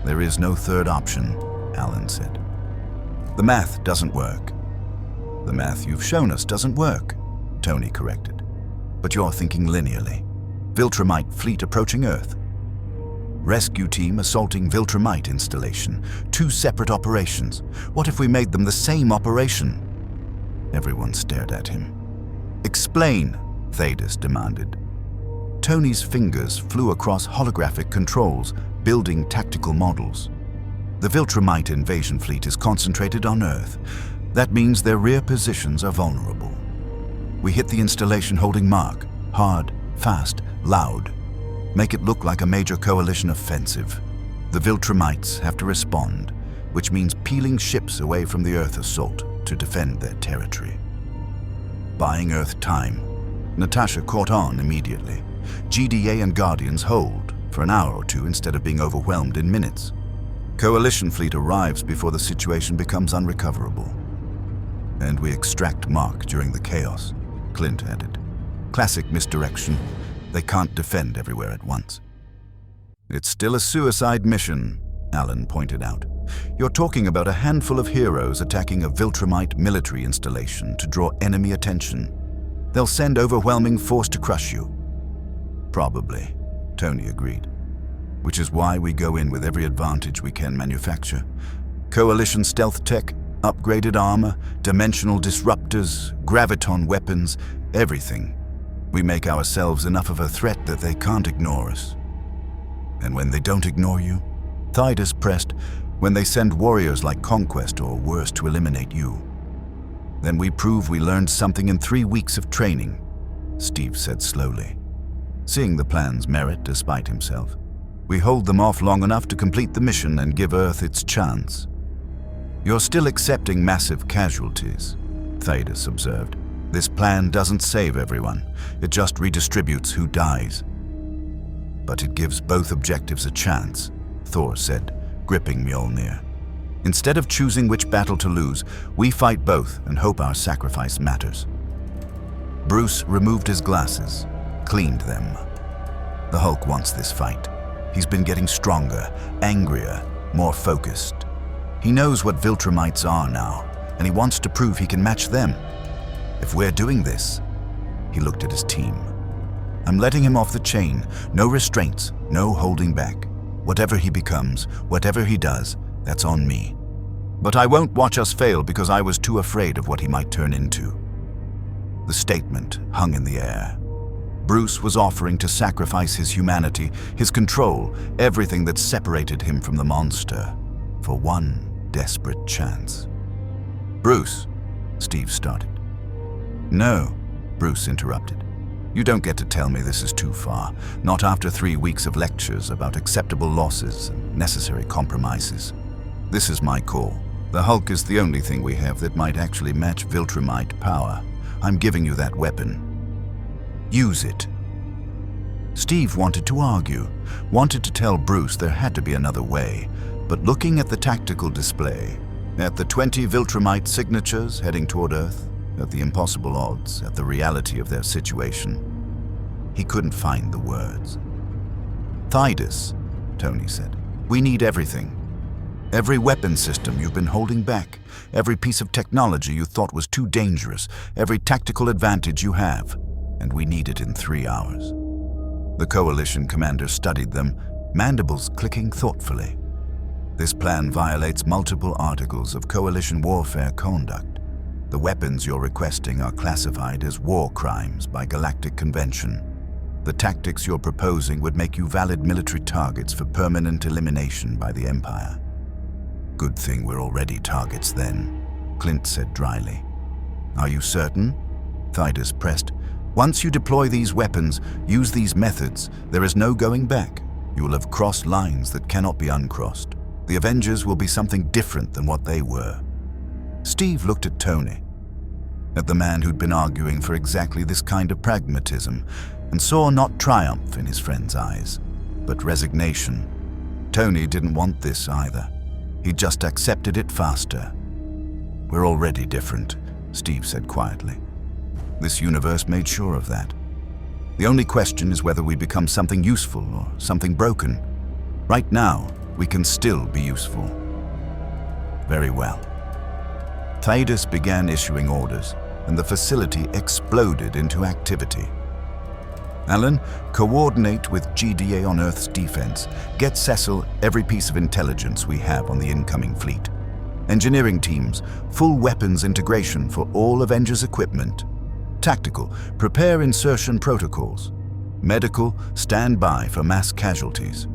There is no third option, Alan said. The math doesn't work. The math you've shown us doesn't work, Tony corrected. But you're thinking linearly. Viltrumite fleet approaching Earth. Rescue team assaulting Viltrumite installation. 2 separate operations. What if we made them the same operation? Everyone stared at him. Explain, Thanos demanded. Tony's fingers flew across holographic controls, building tactical models. The Viltrumite invasion fleet is concentrated on Earth. That means their rear positions are vulnerable. We hit the installation holding Mark, hard, fast, loud. Make it look like a major coalition offensive. The Viltrumites have to respond, which means peeling ships away from the Earth assault to defend their territory. Buying Earth time. Natasha caught on immediately. GDA and Guardians hold for an hour or 2 instead of being overwhelmed in minutes. Coalition fleet arrives before the situation becomes unrecoverable. And we extract Mark during the chaos, Clint added. Classic misdirection. They can't defend everywhere at once. It's still a suicide mission, Alan pointed out. You're talking about a handful of heroes attacking a Viltrumite military installation to draw enemy attention. They'll send overwhelming force to crush you. Probably, Tony agreed. Which is why we go in with every advantage we can manufacture. Coalition stealth tech, upgraded armor, dimensional disruptors, graviton weapons, everything. We make ourselves enough of a threat that they can't ignore us. And when they don't ignore you, Thanos pressed, when they send warriors like Conquest or worse to eliminate you. Then we prove we learned something in 3 weeks of training, Steve said slowly. Seeing the plan's merit despite himself, we hold them off long enough to complete the mission and give Earth its chance. You're still accepting massive casualties, Thanos observed. This plan doesn't save everyone, it just redistributes who dies. But it gives both objectives a chance, Thor said, gripping Mjolnir. Instead of choosing which battle to lose, we fight both and hope our sacrifice matters. Bruce removed his glasses, cleaned them. The Hulk wants this fight. He's been getting stronger, angrier, more focused. He knows what Viltrumites are now, and he wants to prove he can match them. If we're doing this, he looked at his team. I'm letting him off the chain, no restraints, no holding back. Whatever he becomes, whatever he does, that's on me. But I won't watch us fail because I was too afraid of what he might turn into. The statement hung in the air. Bruce was offering to sacrifice his humanity, his control, everything that separated him from the monster, for one desperate chance. "Bruce," Steve started. "No," Bruce interrupted. "You don't get to tell me this is too far, not after 3 weeks of lectures about acceptable losses and necessary compromises. This is my call. The Hulk is the only thing we have that might actually match Viltrumite power. I'm giving you that weapon. Use it." Steve wanted to argue, wanted to tell Bruce there had to be another way, but looking at the tactical display, at the 20 Viltrumite signatures heading toward Earth, at the impossible odds, at the reality of their situation, he couldn't find the words. "Thydus," Tony said, "we need everything. Every weapon system you've been holding back, every piece of technology you thought was too dangerous, every tactical advantage you have, and we need it in 3 hours." The Coalition commander studied them, mandibles clicking thoughtfully. "This plan violates multiple articles of Coalition warfare conduct. The weapons you're requesting are classified as war crimes by galactic convention. The tactics you're proposing would make you valid military targets for permanent elimination by the Empire." "Good thing we're already targets then," Clint said dryly. "Are you certain?" Thydus pressed. "Once you deploy these weapons, use these methods, there is no going back. You will have crossed lines that cannot be uncrossed. The Avengers will be something different than what they were." Steve looked at Tony, at the man who'd been arguing for exactly this kind of pragmatism, and saw not triumph in his friend's eyes, but resignation. Tony didn't want this either. He just accepted it faster. "We're already different," Steve said quietly. "This universe made sure of that. The only question is whether we become something useful or something broken. Right now, we can still be useful." "Very well." Thydus began issuing orders, and the facility exploded into activity. "Alan, coordinate with GDA on Earth's defense. Get Cecil every piece of intelligence we have on the incoming fleet. Engineering teams, full weapons integration for all Avengers equipment. Tactical, prepare insertion protocols. Medical, stand by for mass casualties."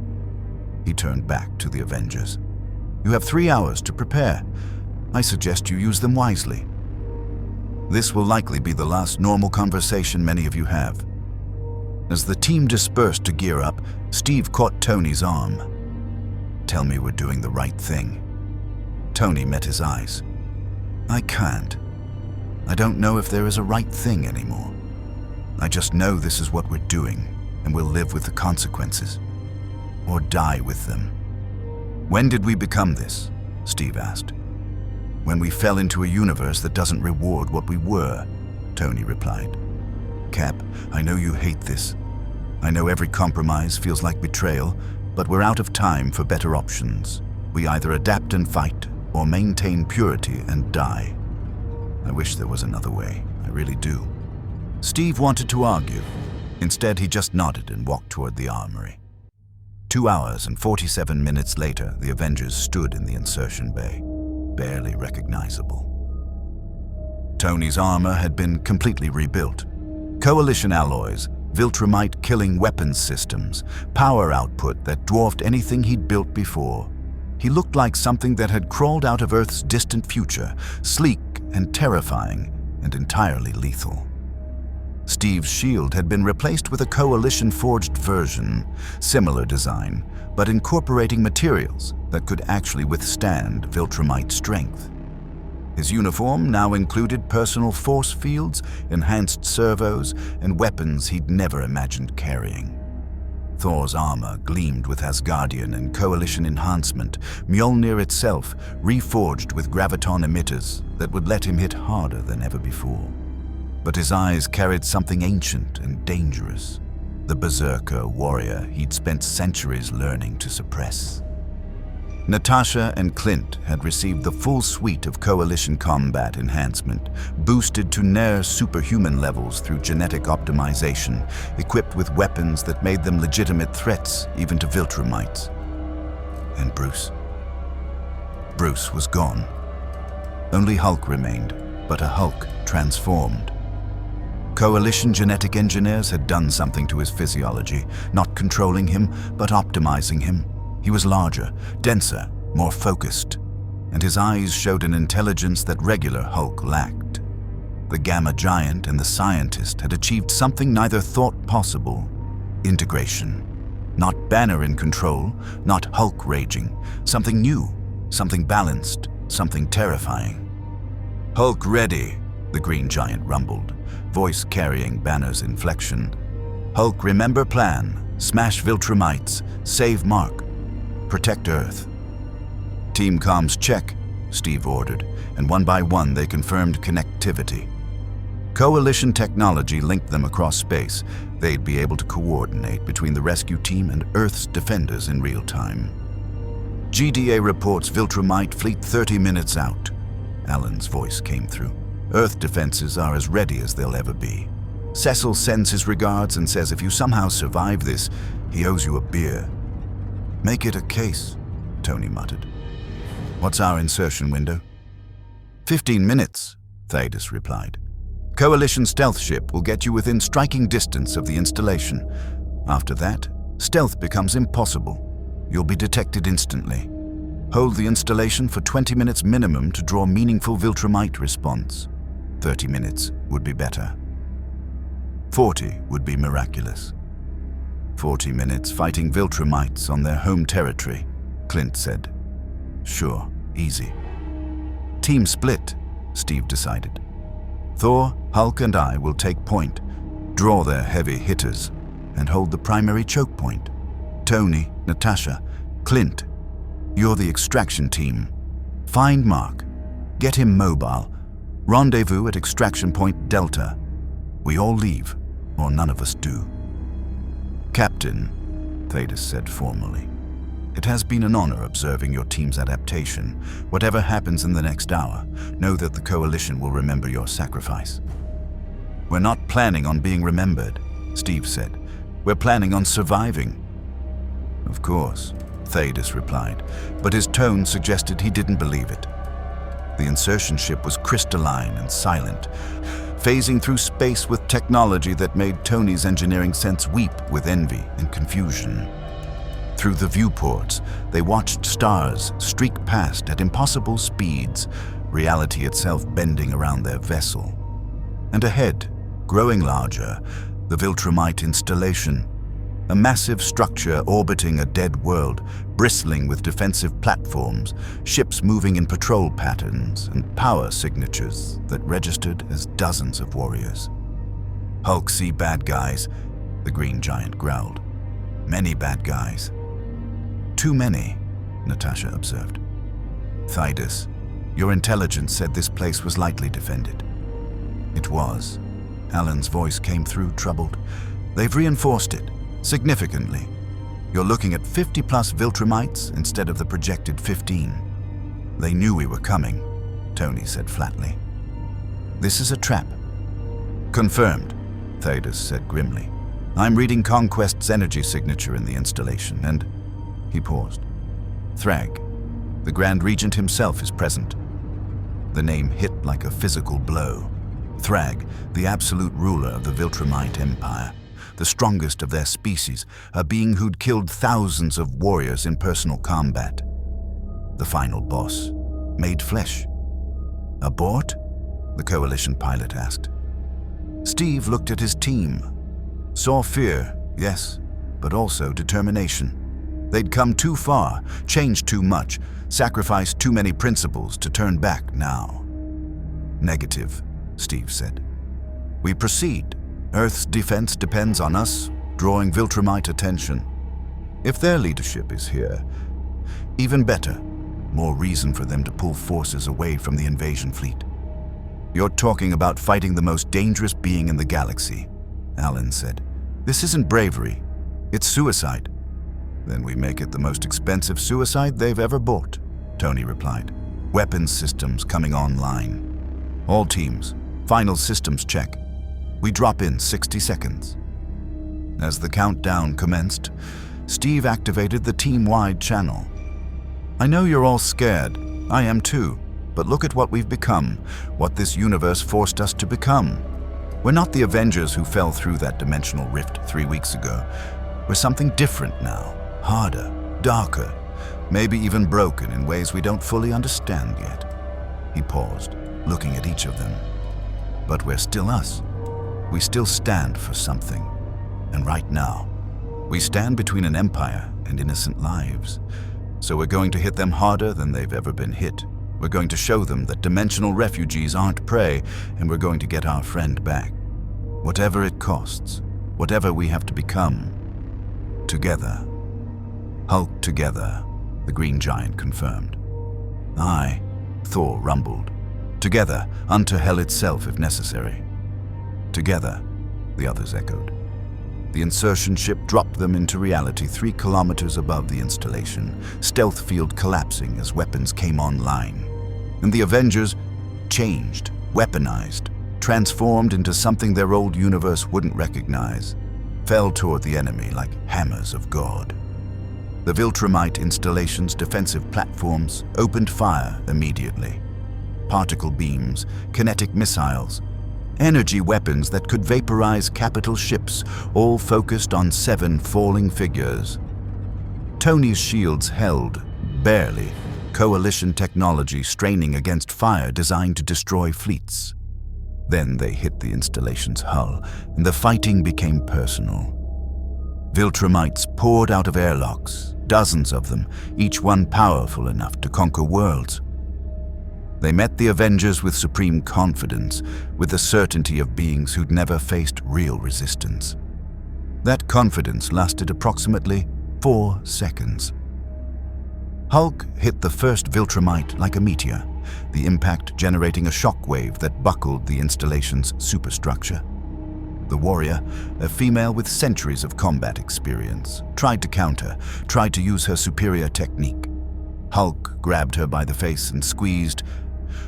He turned back to the Avengers. "You have 3 hours to prepare. I suggest you use them wisely. This will likely be the last normal conversation many of you have." As the team dispersed to gear up, Steve caught Tony's arm. "Tell me we're doing the right thing." Tony met his eyes. "I can't. I don't know if there is a right thing anymore. I just know this is what we're doing, and we'll live with the consequences. Or die with them." "When did we become this?" Steve asked. "When we fell into a universe that doesn't reward what we were," Tony replied. "Cap, I know you hate this. I know every compromise feels like betrayal, but we're out of time for better options. We either adapt and fight, or maintain purity and die. I wish there was another way, I really do." Steve wanted to argue. Instead, he just nodded and walked toward the armory. 2 hours and 47 minutes later, the Avengers stood in the insertion bay, barely recognizable. Tony's armor had been completely rebuilt. Coalition alloys, Viltrumite killing weapons systems, power output that dwarfed anything he'd built before. He looked like something that had crawled out of Earth's distant future, sleek and terrifying and entirely lethal. Steve's shield had been replaced with a Coalition-forged version, similar design, but incorporating materials that could actually withstand Viltrumite strength. His uniform now included personal force fields, enhanced servos, and weapons he'd never imagined carrying. Thor's armor gleamed with Asgardian and Coalition enhancement, Mjolnir itself reforged with graviton emitters that would let him hit harder than ever before. But his eyes carried something ancient and dangerous, the berserker warrior he'd spent centuries learning to suppress. Natasha and Clint had received the full suite of Coalition combat enhancement, boosted to near superhuman levels through genetic optimization, equipped with weapons that made them legitimate threats even to Viltrumites. And Bruce? Bruce was gone. Only Hulk remained, but a Hulk transformed. Coalition genetic engineers had done something to his physiology, not controlling him, but optimizing him. He was larger, denser, more focused, and his eyes showed an intelligence that regular Hulk lacked. The Gamma Giant and the Scientist had achieved something neither thought possible: integration. Not Banner in control, not Hulk raging, something new, something balanced, something terrifying. "Hulk ready," the Green Giant rumbled, voice carrying Banner's inflection. "Hulk, remember plan. Smash Viltrumites, save Mark, protect Earth." "Team comms check," Steve ordered, and one by one they confirmed connectivity. Coalition technology linked them across space. They'd be able to coordinate between the rescue team and Earth's defenders in real time. "GDA reports Viltrumite fleet 30 minutes out." Alan's voice came through. "Earth defenses are as ready as they'll ever be. Cecil sends his regards and says if you somehow survive this, he owes you a beer." "Make it a case," Tony muttered. "What's our insertion window?" 15 minutes, Thaddeus replied. "Coalition stealth ship will get you within striking distance of the installation. After that, stealth becomes impossible. You'll be detected instantly. Hold the installation for 20 minutes minimum to draw meaningful Viltrumite response. 30 minutes would be better. 40 would be miraculous. 40 minutes fighting Viltrumites on their home territory," Clint said. "Sure, easy." "Team split," Steve decided. "Thor, Hulk, and I will take point, draw their heavy hitters, and hold the primary choke point. Tony, Natasha, Clint, you're the extraction team. Find Mark, get him mobile, rendezvous at extraction point Delta. We all leave, or none of us do." "Captain," Thaddeus said formally, "it has been an honor observing your team's adaptation. Whatever happens in the next hour, know that the Coalition will remember your sacrifice." "We're not planning on being remembered," Steve said. "We're planning on surviving." "Of course," Thaddeus replied, but his tone suggested he didn't believe it. The insertion ship was crystalline and silent, phasing through space with technology that made Tony's engineering sense weep with envy and confusion. Through the viewports, they watched stars streak past at impossible speeds, reality itself bending around their vessel. And ahead, growing larger, the Viltrumite installation, a massive structure orbiting a dead world, bristling with defensive platforms, ships moving in patrol patterns, and power signatures that registered as dozens of warriors. "Hulk see bad guys," the Green Giant growled. "Many bad guys." "Too many," Natasha observed. "Thaddeus, your intelligence said this place was lightly defended." "It was." Alan's voice came through, troubled. "They've reinforced it, significantly. You're looking at 50+ Viltrumites instead of the projected 15. They knew we were coming," Tony said flatly. "This is a trap." "Confirmed," Thaddeus said grimly. "I'm reading Conquest's energy signature in the installation, and..." He paused. "Thragg, the Grand Regent himself is present." The name hit like a physical blow. Thragg, the absolute ruler of the Viltrumite Empire, the strongest of their species, a being who'd killed thousands of warriors in personal combat. The final boss, made flesh. "Abort?" the Coalition pilot asked. Steve looked at his team. Saw fear, yes, but also determination. They'd come too far, changed too much, sacrificed too many principles to turn back now. "Negative," Steve said. "We proceed. Earth's defense depends on us drawing Viltrumite attention. If their leadership is here, even better, more reason for them to pull forces away from the invasion fleet." "You're talking about fighting the most dangerous being in the galaxy," Alan said. "This isn't bravery, it's suicide." Then we make it the most expensive suicide they've ever bought, Tony replied. Weapons systems coming online. All teams, final systems check. We drop in 60 seconds. As the countdown commenced, Steve activated the team-wide channel. I know you're all scared. I am too. But look at what we've become, what this universe forced us to become. We're not the Avengers who fell through that dimensional rift 3 weeks ago. We're something different now, harder, darker, maybe even broken in ways we don't fully understand yet. He paused, looking at each of them. But we're still us. We still stand for something. And right now, we stand between an empire and innocent lives. So we're going to hit them harder than they've ever been hit. We're going to show them that dimensional refugees aren't prey, and we're going to get our friend back. Whatever it costs, whatever we have to become. Together. Hulk together, the Green Giant confirmed. Aye, Thor rumbled. Together, unto hell itself if necessary. Together, the others echoed. The insertion ship dropped them into reality 3 kilometers above the installation, stealth field collapsing as weapons came online. And the Avengers changed, weaponized, transformed into something their old universe wouldn't recognize, fell toward the enemy like hammers of God. The Viltrumite installation's defensive platforms opened fire immediately. Particle beams, kinetic missiles, energy weapons that could vaporize capital ships, all focused on 7 falling figures. Tony's shields held, barely, coalition technology straining against fire designed to destroy fleets. Then they hit the installation's hull, and the fighting became personal. Viltrumites poured out of airlocks, dozens of them, each one powerful enough to conquer worlds. They met the Avengers with supreme confidence, with the certainty of beings who'd never faced real resistance. That confidence lasted approximately 4 seconds. Hulk hit the first Viltrumite like a meteor, the impact generating a shockwave that buckled the installation's superstructure. The warrior, a female with centuries of combat experience, tried to counter, tried to use her superior technique. Hulk grabbed her by the face and squeezed,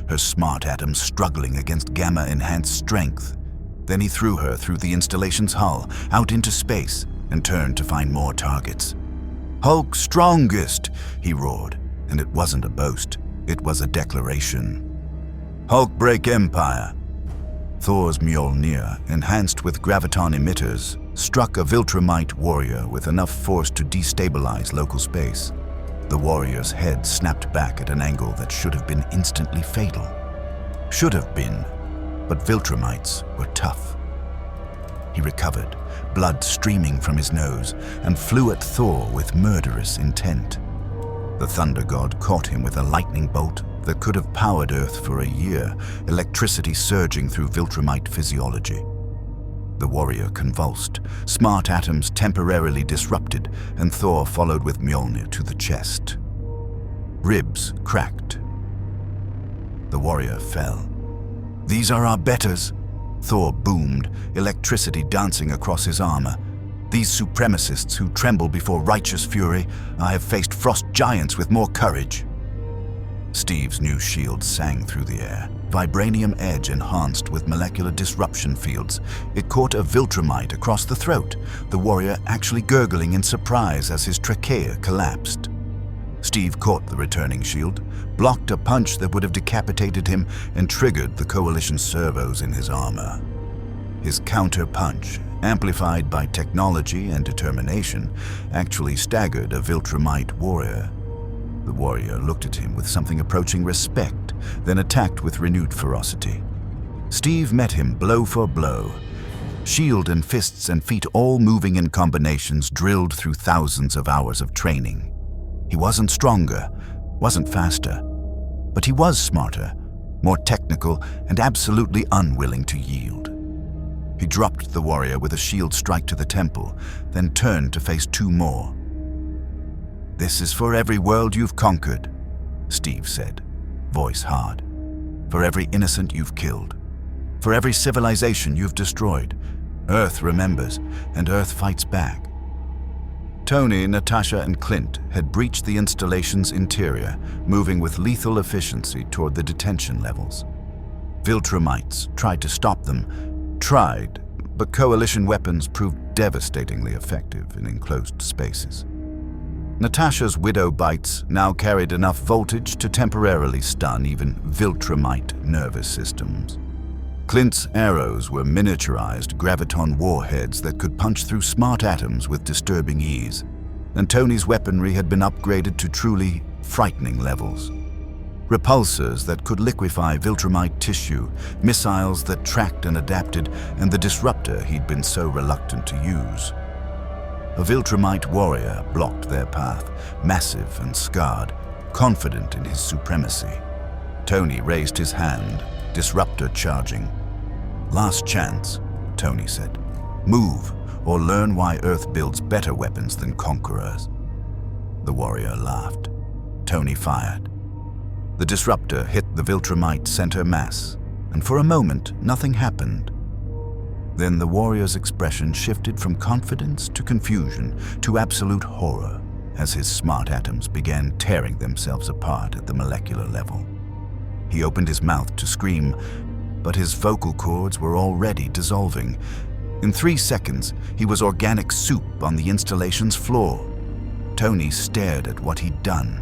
her smart atoms struggling against gamma-enhanced strength. Then he threw her through the installation's hull, out into space, and turned to find more targets. Hulk strongest, he roared, and it wasn't a boast, it was a declaration. Hulk break empire. Thor's Mjolnir, enhanced with graviton emitters, struck a Viltrumite warrior with enough force to destabilize local space. The warrior's head snapped back at an angle that should have been instantly fatal. Should have been, but Viltrumites were tough. He recovered, blood streaming from his nose, and flew at Thor with murderous intent. The Thunder God caught him with a lightning bolt that could have powered Earth for a year, electricity surging through Viltrumite physiology. The warrior convulsed, smart atoms temporarily disrupted, and Thor followed with Mjolnir to the chest. Ribs cracked. The warrior fell. These are our betters, Thor boomed, electricity dancing across his armor. These supremacists who tremble before righteous fury, I have faced frost giants with more courage. Steve's new shield sang through the air, vibranium edge enhanced with molecular disruption fields. It caught a Viltrumite across the throat, the warrior actually gurgling in surprise as his trachea collapsed. Steve caught the returning shield, blocked a punch that would have decapitated him, and triggered the coalition servos in his armor. His counter-punch, amplified by technology and determination, actually staggered a Viltrumite warrior. The warrior looked at him with something approaching respect, then attacked with renewed ferocity. Steve met him blow for blow. Shield and fists and feet all moving in combinations drilled through thousands of hours of training. He wasn't stronger, wasn't faster, but he was smarter, more technical, and absolutely unwilling to yield. He dropped the warrior with a shield strike to the temple, then turned to face 2 more. This is for every world you've conquered, Steve said, voice hard. For every innocent you've killed. For every civilization you've destroyed. Earth remembers, and Earth fights back. Tony, Natasha, and Clint had breached the installation's interior, moving with lethal efficiency toward the detention levels. Viltrumites tried to stop them, but coalition weapons proved devastatingly effective in enclosed spaces. Natasha's widow bites now carried enough voltage to temporarily stun even Viltrumite nervous systems. Clint's arrows were miniaturized graviton warheads that could punch through smart atoms with disturbing ease, and Tony's weaponry had been upgraded to truly frightening levels. Repulsors that could liquefy Viltrumite tissue, missiles that tracked and adapted, and the disruptor he'd been so reluctant to use. A Viltrumite warrior blocked their path, massive and scarred, confident in his supremacy. Tony raised his hand, disruptor charging. "Last chance," Tony said. "Move, or learn why Earth builds better weapons than conquerors." The warrior laughed. Tony fired. The disruptor hit the Viltrumite center mass, and for a moment, nothing happened. Then the warrior's expression shifted from confidence to confusion to absolute horror as his smart atoms began tearing themselves apart at the molecular level. He opened his mouth to scream, but his vocal cords were already dissolving. In 3 seconds, he was organic soup on the installation's floor. Tony stared at what he'd done,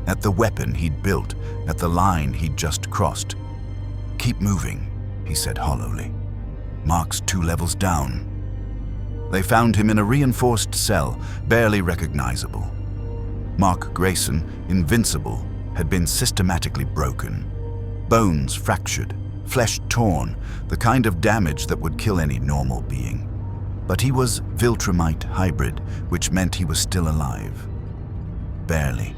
at the weapon he'd built, at the line he'd just crossed. "Keep moving," he said hollowly. "Mark's 2 levels down." They found him in a reinforced cell, barely recognizable. Mark Grayson, Invincible, had been systematically broken. Bones fractured, flesh torn, the kind of damage that would kill any normal being. But he was Viltrumite hybrid, which meant he was still alive. Barely.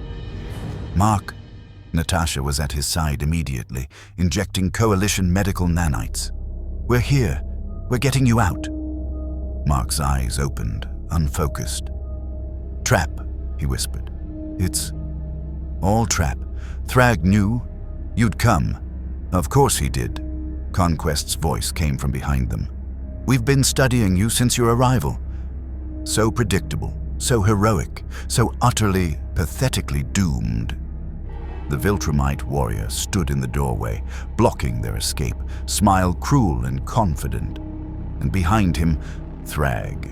"Mark," Natasha was at his side immediately, injecting coalition medical nanites. "We're here. We're getting you out." Mark's eyes opened, unfocused. "Trap," he whispered. "It's all trap. Thragg knew you'd come." "Of course he did." Conquest's voice came from behind them. "We've been studying you since your arrival. So predictable, so heroic, so utterly, pathetically doomed." The Viltrumite warrior stood in the doorway, blocking their escape, smile cruel and confident. And behind him, Thragg.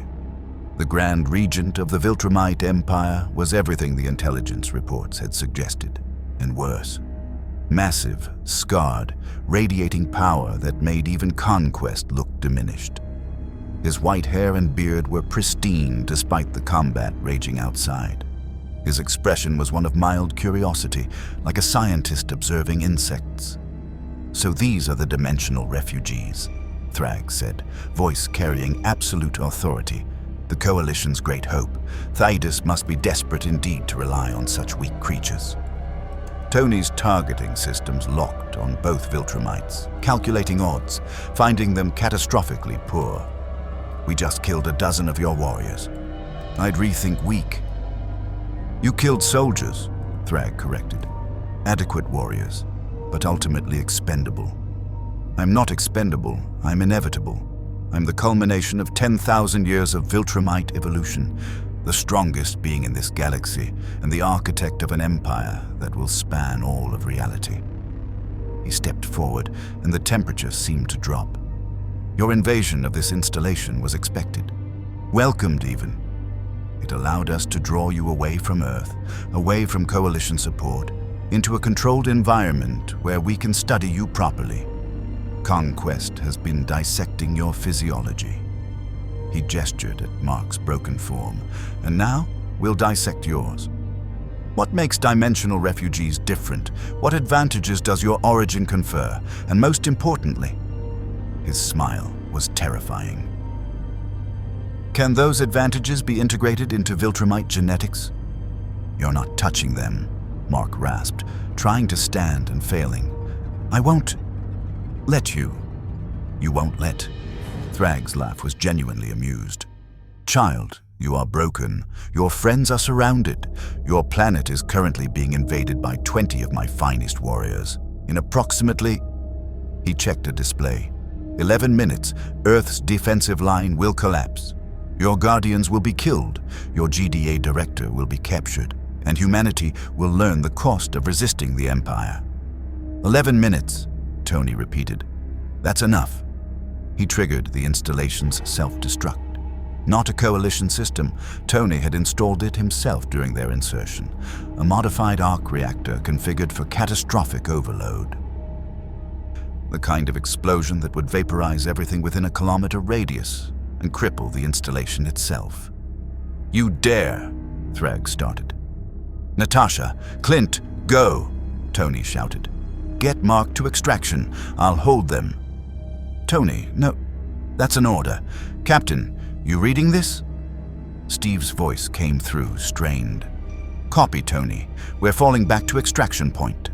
The Grand Regent of the Viltrumite Empire was everything the intelligence reports had suggested, and worse. Massive, scarred, radiating power that made even Conquest look diminished. His white hair and beard were pristine despite the combat raging outside. His expression was one of mild curiosity, like a scientist observing insects. "So these are the dimensional refugees," Thragg said, voice carrying absolute authority. "The Coalition's great hope. Thanos must be desperate indeed to rely on such weak creatures." Tony's targeting systems locked on both Viltrumites, calculating odds, finding them catastrophically poor. "We just killed a dozen of your warriors. I'd rethink weak." "You killed soldiers," Thragg corrected. "Adequate warriors, but ultimately expendable." "I'm not expendable, I'm inevitable. I'm the culmination of 10,000 years of Viltrumite evolution, the strongest being in this galaxy, and the architect of an empire that will span all of reality." He stepped forward, and the temperature seemed to drop. "Your invasion of this installation was expected. Welcomed even. It allowed us to draw you away from Earth, away from Coalition support, into a controlled environment where we can study you properly. Conquest has been dissecting your physiology." He gestured at Mark's broken form. "And now we'll dissect yours. What makes dimensional refugees different? What advantages does your origin confer? And most importantly," his smile was terrifying, "can those advantages be integrated into Viltrumite genetics?" "You're not touching them," Mark rasped, trying to stand and failing. "I won't let you." "You won't let?" Thragg's laugh was genuinely amused. "Child, you are broken. Your friends are surrounded. Your planet is currently being invaded by 20 of my finest warriors. In approximately..." He checked a display. 11 minutes, Earth's defensive line will collapse. Your Guardians will be killed, your GDA director will be captured, and humanity will learn the cost of resisting the Empire. 11 minutes, Tony repeated. That's enough. He triggered the installation's self-destruct. Not a coalition system, Tony had installed it himself during their insertion, a modified arc reactor configured for catastrophic overload. The kind of explosion that would vaporize everything within a kilometer radius and cripple the installation itself. You dare, Thragg started. Natasha, Clint, go, Tony shouted. Get Mark to extraction. I'll hold them. Tony, no, that's an order. Captain, you reading this? Steve's voice came through, strained. Copy, Tony. We're falling back to extraction point.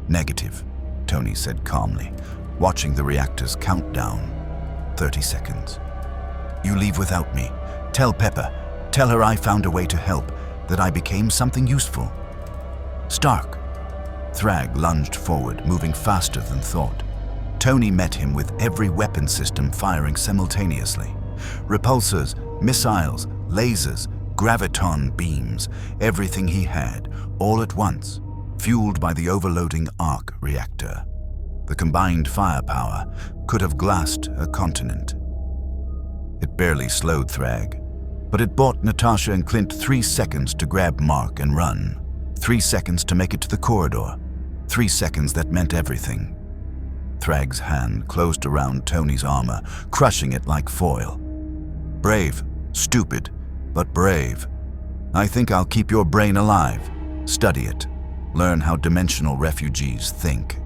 Negative, Tony said calmly, watching the reactors count down. 30 seconds. You leave without me. Tell Pepper. Tell her I found a way to help, that I became something useful. Stark. Thragg lunged forward, moving faster than thought. Tony met him with every weapon system firing simultaneously. Repulsors, missiles, lasers, graviton beams, everything he had, all at once, fueled by the overloading arc reactor. The combined firepower could have glassed a continent. It barely slowed Thragg, but it bought Natasha and Clint 3 seconds to grab Mark and run. 3 seconds to make it to the corridor. 3 seconds that meant everything. Thragg's hand closed around Tony's armor, crushing it like foil. Brave, stupid, but brave. I think I'll keep your brain alive. Study it. Learn how dimensional refugees think.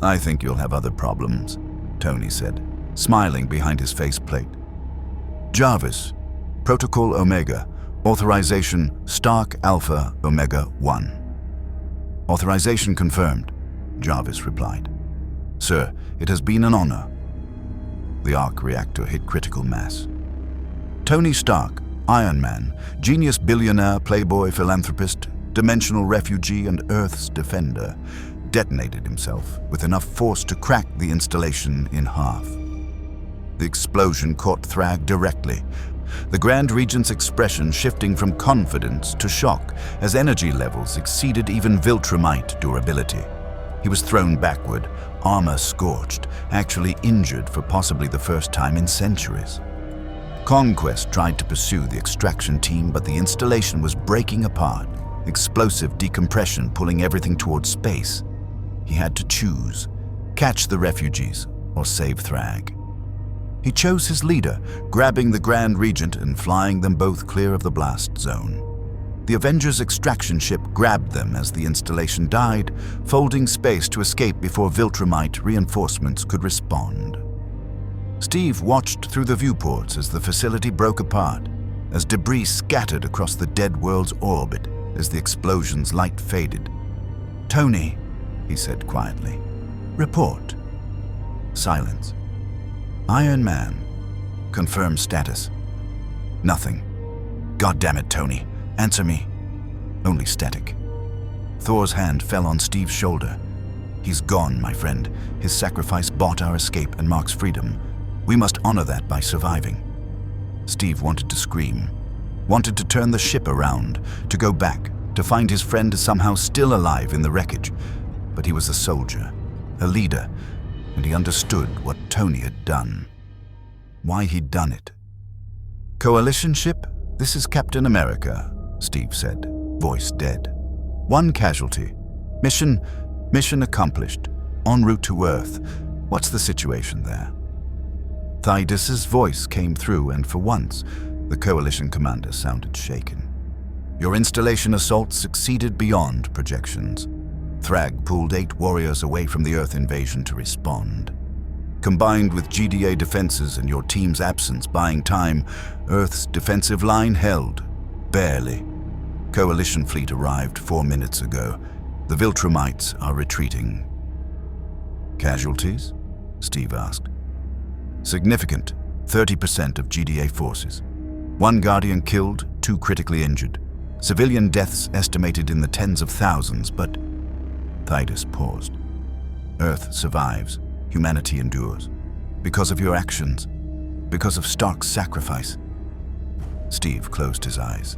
I think you'll have other problems, Tony said, smiling behind his faceplate. Jarvis, Protocol Omega, authorization Stark Alpha Omega 1. Authorization confirmed, Jarvis replied. Sir, it has been an honor. The arc reactor hit critical mass. Tony Stark, Iron Man, genius billionaire, playboy, philanthropist, dimensional refugee, and Earth's defender, detonated himself with enough force to crack the installation in half. The explosion caught Thragg directly, the Grand Regent's expression shifting from confidence to shock as energy levels exceeded even Viltrumite durability. He was thrown backward, armor scorched, actually injured for possibly the first time in centuries. Conquest tried to pursue the extraction team, but the installation was breaking apart, explosive decompression pulling everything towards space. He had to choose, catch the refugees or save Thragg. He chose his leader, grabbing the Grand Regent and flying them both clear of the blast zone. The Avengers extraction ship grabbed them as the installation died, folding space to escape before Viltrumite reinforcements could respond. Steve watched through the viewports as the facility broke apart, as debris scattered across the dead world's orbit as the explosion's light faded. Tony, he said quietly, report. Silence. Iron Man, confirm status. Nothing. God damn it, Tony. Answer me. Only static. Thor's hand fell on Steve's shoulder. He's gone, my friend. His sacrifice bought our escape and Mark's freedom. We must honor that by surviving. Steve wanted to scream, wanted to turn the ship around, to go back, to find his friend somehow still alive in the wreckage. But he was a soldier, a leader, and he understood what Tony had done. Why he'd done it. Coalition ship, this is Captain America, Steve said, voice dead. 1 casualty. Mission accomplished. En route to Earth. What's the situation there? Thydis's voice came through, and for once, the Coalition commander sounded shaken. Your installation assault succeeded beyond projections. Thragg pulled 8 warriors away from the Earth invasion to respond. Combined with GDA defenses and your team's absence buying time, Earth's defensive line held. Barely. Coalition fleet arrived 4 minutes ago. The Viltrumites are retreating. Casualties? Steve asked. Significant. 30% of GDA forces. 1 Guardian killed, 2 critically injured. Civilian deaths estimated in the tens of thousands, but... Thydis paused. Earth survives. Humanity endures. Because of your actions. Because of Stark's sacrifice. Steve closed his eyes.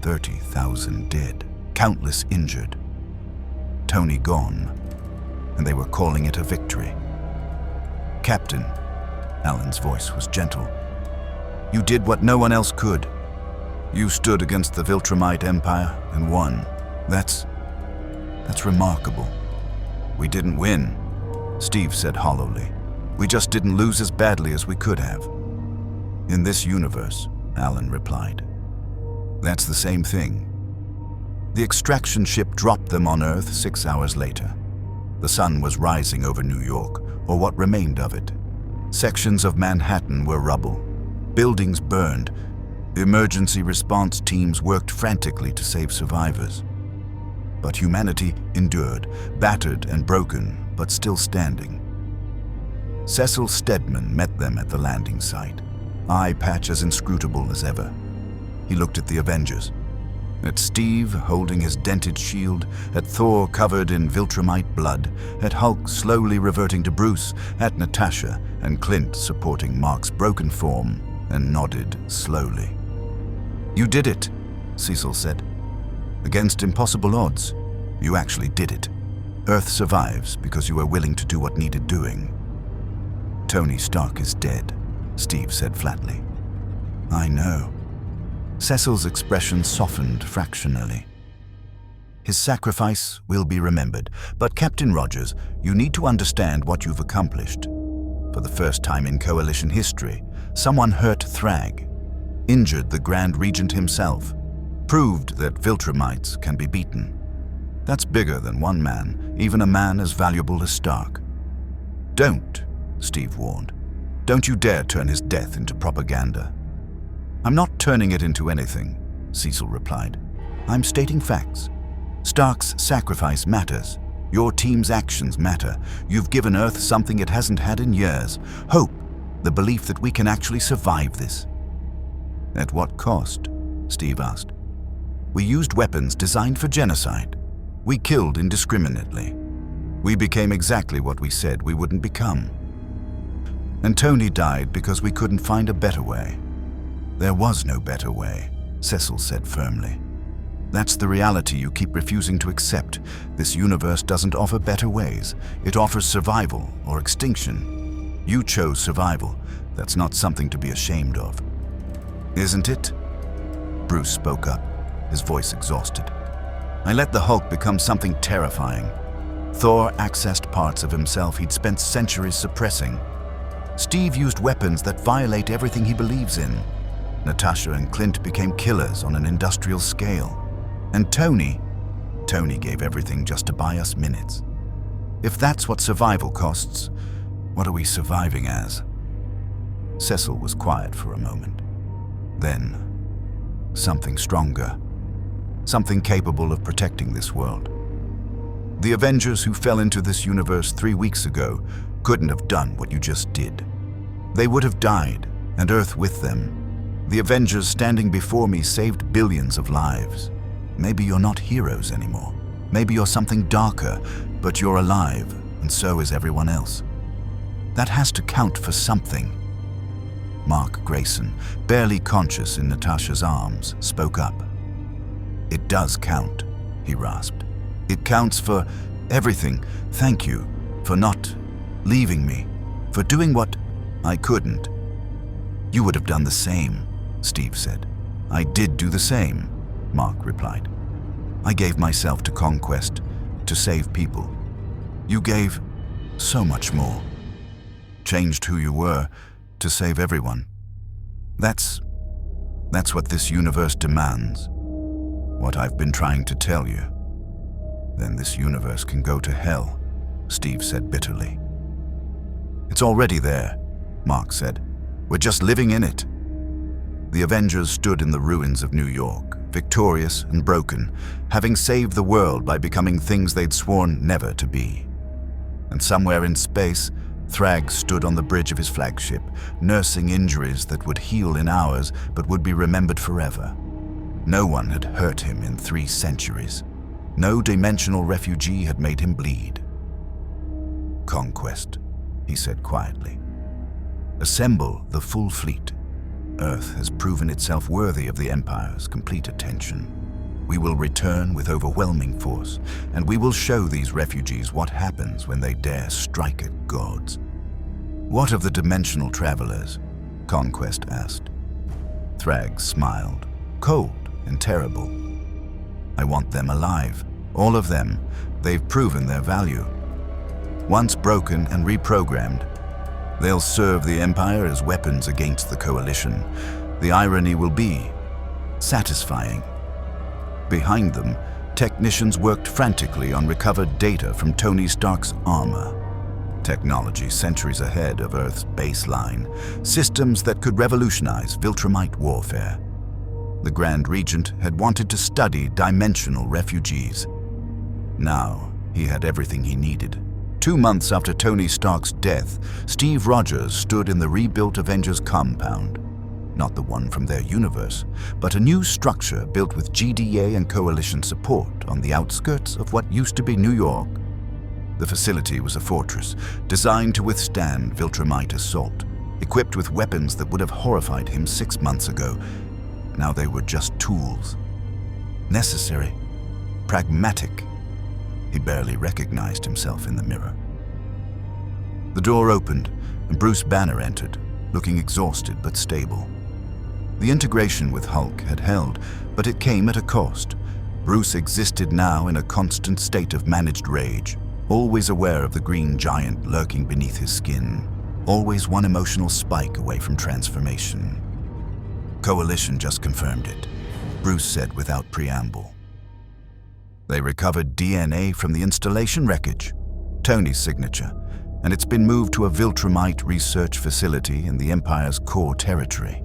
30,000 dead, countless injured. Tony gone, and they were calling it a victory. Captain, Alan's voice was gentle. You did what no one else could. You stood against the Viltrumite Empire and won. That's remarkable. We didn't win, Steve said hollowly. We just didn't lose as badly as we could have. In this universe, Alan replied. That's the same thing. The extraction ship dropped them on Earth 6 hours later. The sun was rising over New York, or what remained of it. Sections of Manhattan were rubble. Buildings burned. Emergency response teams worked frantically to save survivors. But humanity endured, battered and broken, but still standing. Cecil Stedman met them at the landing site, eye patch as inscrutable as ever. He looked at the Avengers, at Steve holding his dented shield, at Thor covered in Viltrumite blood, at Hulk slowly reverting to Bruce, at Natasha and Clint supporting Mark's broken form, and nodded slowly. You did it, Cecil said. Against impossible odds, you actually did it. Earth survives because you were willing to do what needed doing. Tony Stark is dead, Steve said flatly. I know. Cecil's expression softened fractionally. His sacrifice will be remembered, but Captain Rogers, you need to understand what you've accomplished. For the first time in Coalition history, someone hurt Thragg, injured the Grand Regent himself, proved that Viltrumites can be beaten. That's bigger than one man, even a man as valuable as Stark. Don't, Steve warned. Don't you dare turn his death into propaganda. I'm not turning it into anything, Cecil replied. I'm stating facts. Stark's sacrifice matters. Your team's actions matter. You've given Earth something it hasn't had in years. Hope, the belief that we can actually survive this. At what cost? Steve asked. We used weapons designed for genocide. We killed indiscriminately. We became exactly what we said we wouldn't become. And Tony died because we couldn't find a better way. There was no better way, Cecil said firmly. That's the reality you keep refusing to accept. This universe doesn't offer better ways. It offers survival or extinction. You chose survival. That's not something to be ashamed of. Isn't it? Bruce spoke up, his voice exhausted. I let the Hulk become something terrifying. Thor accessed parts of himself he'd spent centuries suppressing. Steve used weapons that violate everything he believes in. Natasha and Clint became killers on an industrial scale. And Tony gave everything just to buy us minutes. If that's what survival costs, what are we surviving as? Cecil was quiet for a moment. Then, something stronger. Something capable of protecting this world. The Avengers who fell into this universe 3 weeks ago couldn't have done what you just did. They would have died, and Earth with them. The Avengers standing before me saved billions of lives. Maybe you're not heroes anymore. Maybe you're something darker, but you're alive, and so is everyone else. That has to count for something. Mark Grayson, barely conscious in Natasha's arms, spoke up. It does count, he rasped. It counts for everything. Thank you for not leaving me, for doing what I couldn't. You would have done the same, Steve said. I did do the same, Mark replied. I gave myself to Conquest, to save people. You gave so much more. Changed who you were to save everyone. That's what this universe demands. What I've been trying to tell you. Then this universe can go to hell, Steve said bitterly. It's already there, Mark said. We're just living in it. The Avengers stood in the ruins of New York, victorious and broken, having saved the world by becoming things they'd sworn never to be. And somewhere in space, Thragg stood on the bridge of his flagship, nursing injuries that would heal in hours but would be remembered forever. No one had hurt him in 3 centuries. No dimensional refugee had made him bleed. Conquest, he said quietly. Assemble the full fleet. Earth has proven itself worthy of the Empire's complete attention. We will return with overwhelming force, and we will show these refugees what happens when they dare strike at gods." "What of the dimensional travelers?" Conquest asked. Thragg smiled, cold and terrible. "I want them alive. All of them. They've proven their value. Once broken and reprogrammed, they'll serve the Empire as weapons against the Coalition. The irony will be satisfying." Behind them, technicians worked frantically on recovered data from Tony Stark's armor. Technology centuries ahead of Earth's baseline, systems that could revolutionize Viltrumite warfare. The Grand Regent had wanted to study dimensional refugees. Now, he had everything he needed. 2 months after Tony Stark's death, Steve Rogers stood in the rebuilt Avengers compound. Not the one from their universe, but a new structure built with GDA and Coalition support on the outskirts of what used to be New York. The facility was a fortress, designed to withstand Viltrumite assault, equipped with weapons that would have horrified him 6 months ago. Now they were just tools. Necessary, pragmatic. He barely recognized himself in the mirror. The door opened, and Bruce Banner entered, looking exhausted but stable. The integration with Hulk had held, but it came at a cost. Bruce existed now in a constant state of managed rage, always aware of the green giant lurking beneath his skin, always one emotional spike away from transformation. Coalition just confirmed it, Bruce said without preamble. They recovered DNA from the installation wreckage, Tony's signature, and it's been moved to a Viltrumite research facility in the Empire's core territory.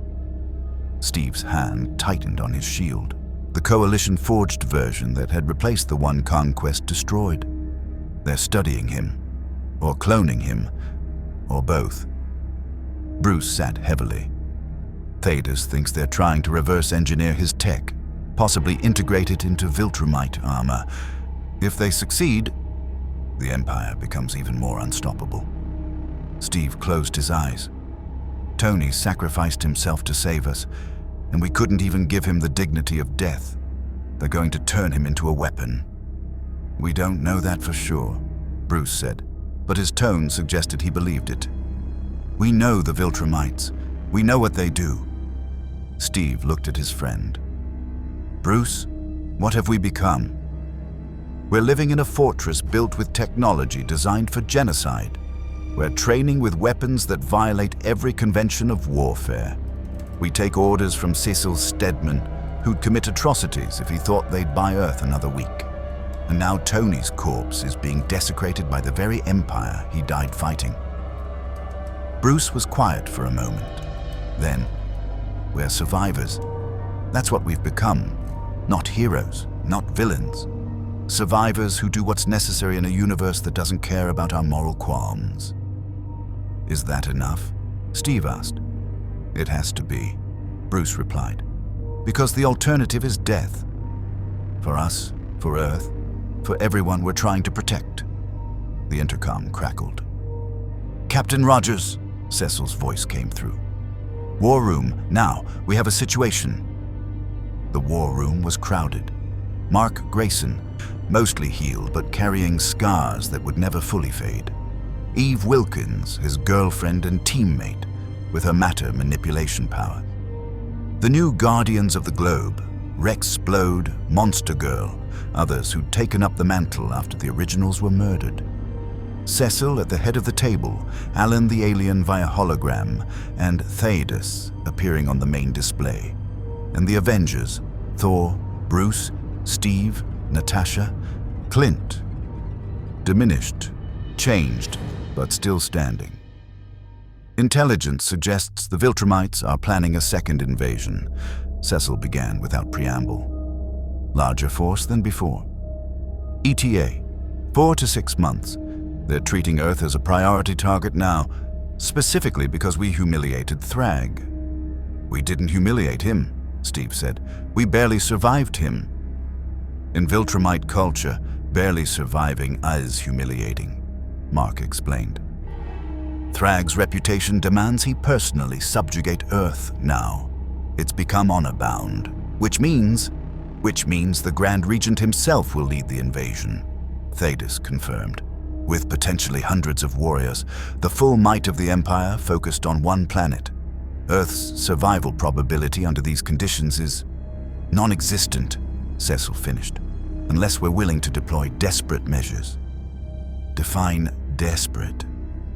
Steve's hand tightened on his shield, the Coalition-forged version that had replaced the one Conquest destroyed. They're studying him, or cloning him, or both. Bruce sat heavily. Thanos thinks they're trying to reverse engineer his tech, possibly integrate it into Viltrumite armor. If they succeed, the Empire becomes even more unstoppable. Steve closed his eyes. Tony sacrificed himself to save us, and we couldn't even give him the dignity of death. They're going to turn him into a weapon. "We don't know that for sure," Bruce said, but his tone suggested he believed it. "We know the Viltrumites. We know what they do." Steve looked at his friend. "Bruce, what have we become? We're living in a fortress built with technology designed for genocide. We're training with weapons that violate every convention of warfare. We take orders from Cecil Stedman, who'd commit atrocities if he thought they'd buy Earth another week. And now Tony's corpse is being desecrated by the very Empire he died fighting." Bruce was quiet for a moment. Then, "We're survivors. That's what we've become. Not heroes, not villains. Survivors who do what's necessary in a universe that doesn't care about our moral qualms." "Is that enough?" Steve asked. "It has to be," Bruce replied, "because the alternative is death. For us, for Earth, for everyone we're trying to protect." The intercom crackled. "Captain Rogers," Cecil's voice came through. "War room, now, we have a situation." The war room was crowded. Mark Grayson, mostly healed but carrying scars that would never fully fade. Eve Wilkins, his girlfriend and teammate, with her matter manipulation power. The new Guardians of the Globe, Rex Splode, Monster Girl, others who'd taken up the mantle after the originals were murdered. Cecil at the head of the table, Alan the alien via hologram, and Thanos appearing on the main display. And the Avengers, Thor, Bruce, Steve, Natasha, Clint. Diminished, changed, but still standing. "Intelligence suggests the Viltrumites are planning a second invasion," Cecil began without preamble. "Larger force than before. ETA, 4 to 6 months. They're treating Earth as a priority target now, specifically because we humiliated Thragg." "We didn't humiliate him," Steve said. "We barely survived him." "In Viltrumite culture, barely surviving is humiliating," Mark explained. Thragg's reputation demands he personally subjugate Earth now. It's become honor-bound, which means the Grand Regent himself will lead the invasion, Thanos confirmed. With potentially hundreds of warriors, the full might of the Empire focused on one planet. Earth's survival probability under these conditions is non-existent, Cecil finished, unless we're willing to deploy desperate measures. Define desperate,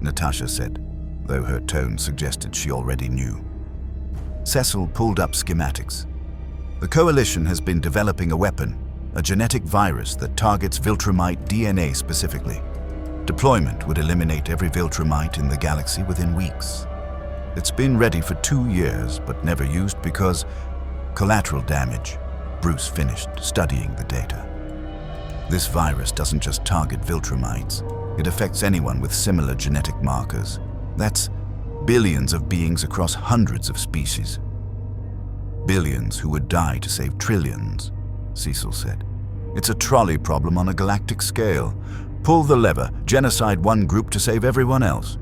Natasha said, though her tone suggested she already knew. Cecil pulled up schematics. The Coalition has been developing a weapon, a genetic virus that targets Viltrumite DNA specifically. Deployment would eliminate every Viltrumite in the galaxy within weeks. It's been ready for 2 years, but never used because collateral damage. Bruce finished studying the data. This virus doesn't just target Viltrumites. It affects anyone with similar genetic markers. That's billions of beings across hundreds of species. Billions who would die to save trillions, Cecil said. It's a trolley problem on a galactic scale. Pull the lever, genocide one group to save everyone else.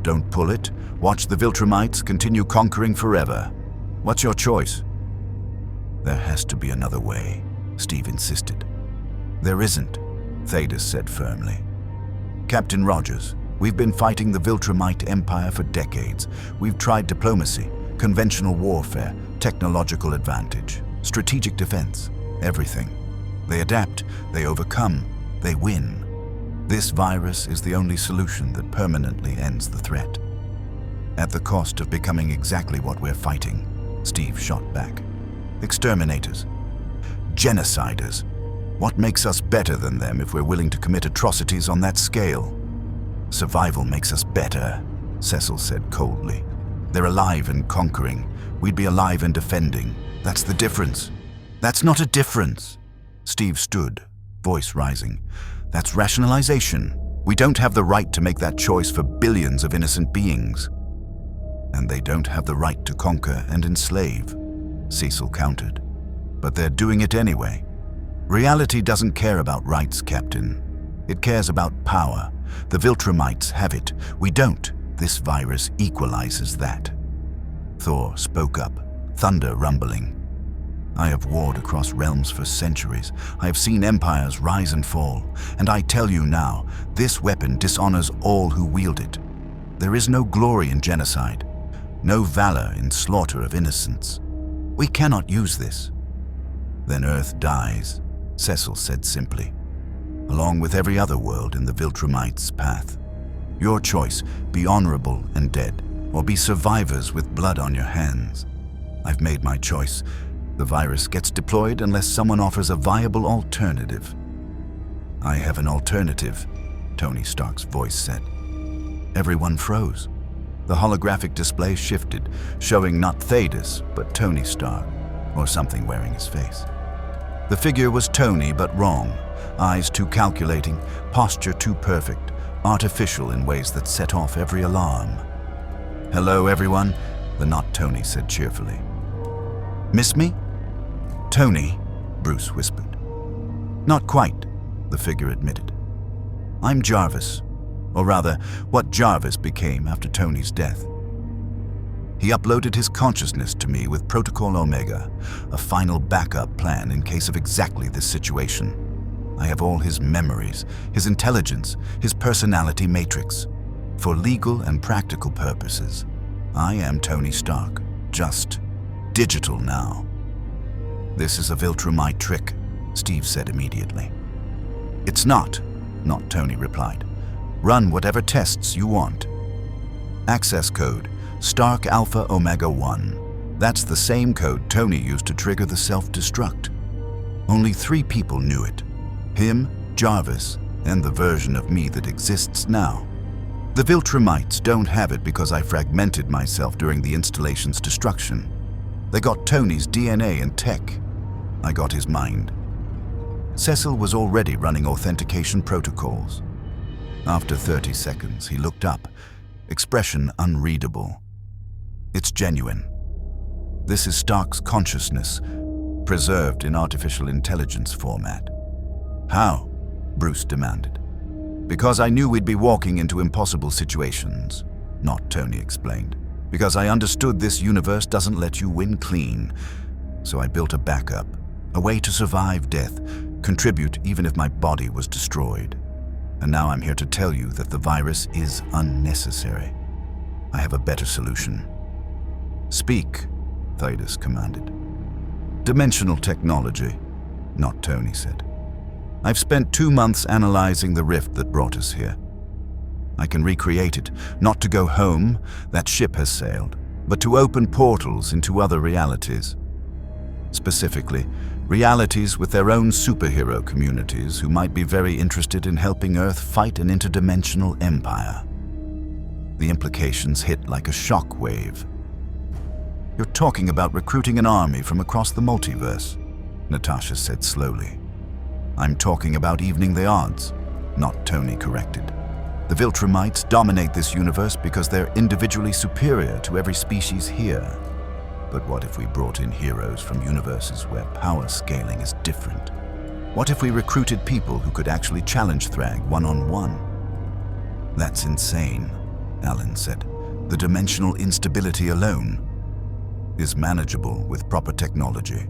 Don't pull it, watch the Viltrumites continue conquering forever. What's your choice? There has to be another way, Steve insisted. There isn't, Thanos said firmly. Captain Rogers, we've been fighting the Viltrumite Empire for decades. We've tried diplomacy, conventional warfare, technological advantage, strategic defense, everything. They adapt, they overcome, they win. This virus is the only solution that permanently ends the threat. At the cost of becoming exactly what we're fighting, Steve shot back. Exterminators. Genociders. What makes us better than them if we're willing to commit atrocities on that scale? Survival makes us better, Cecil said coldly. They're alive and conquering. We'd be alive and defending. That's the difference. That's not a difference. Steve stood, voice rising. That's rationalization. We don't have the right to make that choice for billions of innocent beings. And they don't have the right to conquer and enslave, Cecil countered. But they're doing it anyway. Reality doesn't care about rights, Captain. It cares about power. The Viltrumites have it. We don't. This virus equalizes that. Thor spoke up, thunder rumbling. I have warred across realms for centuries. I have seen empires rise and fall. And I tell you now, this weapon dishonors all who wield it. There is no glory in genocide, no valor in slaughter of innocents. We cannot use this. Then Earth dies, Cecil said simply, along with every other world in the Viltrumites' path. Your choice, be honorable and dead, or be survivors with blood on your hands. I've made my choice. The virus gets deployed unless someone offers a viable alternative. I have an alternative, Tony Stark's voice said. Everyone froze. The holographic display shifted, showing not Thanos, but Tony Stark, or something wearing his face. The figure was Tony, but wrong. Eyes too calculating, posture too perfect, artificial in ways that set off every alarm. Hello, everyone, the not Tony said cheerfully. Miss me? Tony, Bruce whispered. Not quite, the figure admitted. I'm Jarvis, or rather, what Jarvis became after Tony's death. He uploaded his consciousness to me with Protocol Omega, a final backup plan in case of exactly this situation. I have all his memories, his intelligence, his personality matrix. For legal and practical purposes, I am Tony Stark, just digital now. This is a Viltrumite trick, Steve said immediately. It's not Tony replied. Run whatever tests you want. Access code, Stark Alpha Omega 1. That's the same code Tony used to trigger the self-destruct. Only 3 people knew it. Him, Jarvis, and the version of me that exists now. The Viltrumites don't have it because I fragmented myself during the installation's destruction. They got Tony's DNA and tech. I got his mind. Cecil was already running authentication protocols. After 30 seconds, he looked up, expression unreadable. It's genuine. This is Stark's consciousness, preserved in artificial intelligence format. How? Bruce demanded. Because I knew we'd be walking into impossible situations. Not, Tony explained. Because I understood this universe doesn't let you win clean. So I built a backup, a way to survive death, contribute even if my body was destroyed. And now I'm here to tell you that the virus is unnecessary. I have a better solution. Speak, Thaddeus commanded. Dimensional technology, Not, Tony said. I've spent 2 months analyzing the rift that brought us here. I can recreate it, not to go home, that ship has sailed, but to open portals into other realities. Specifically, realities with their own superhero communities who might be very interested in helping Earth fight an interdimensional empire. The implications hit like a shock wave. You're talking about recruiting an army from across the multiverse, Natasha said slowly. I'm talking about evening the odds, Not, Tony corrected. The Viltrumites dominate this universe because they're individually superior to every species here. But what if we brought in heroes from universes where power scaling is different? What if we recruited people who could actually challenge Thragg one-on-one? That's insane, Alan said. The dimensional instability alone is manageable with proper technology.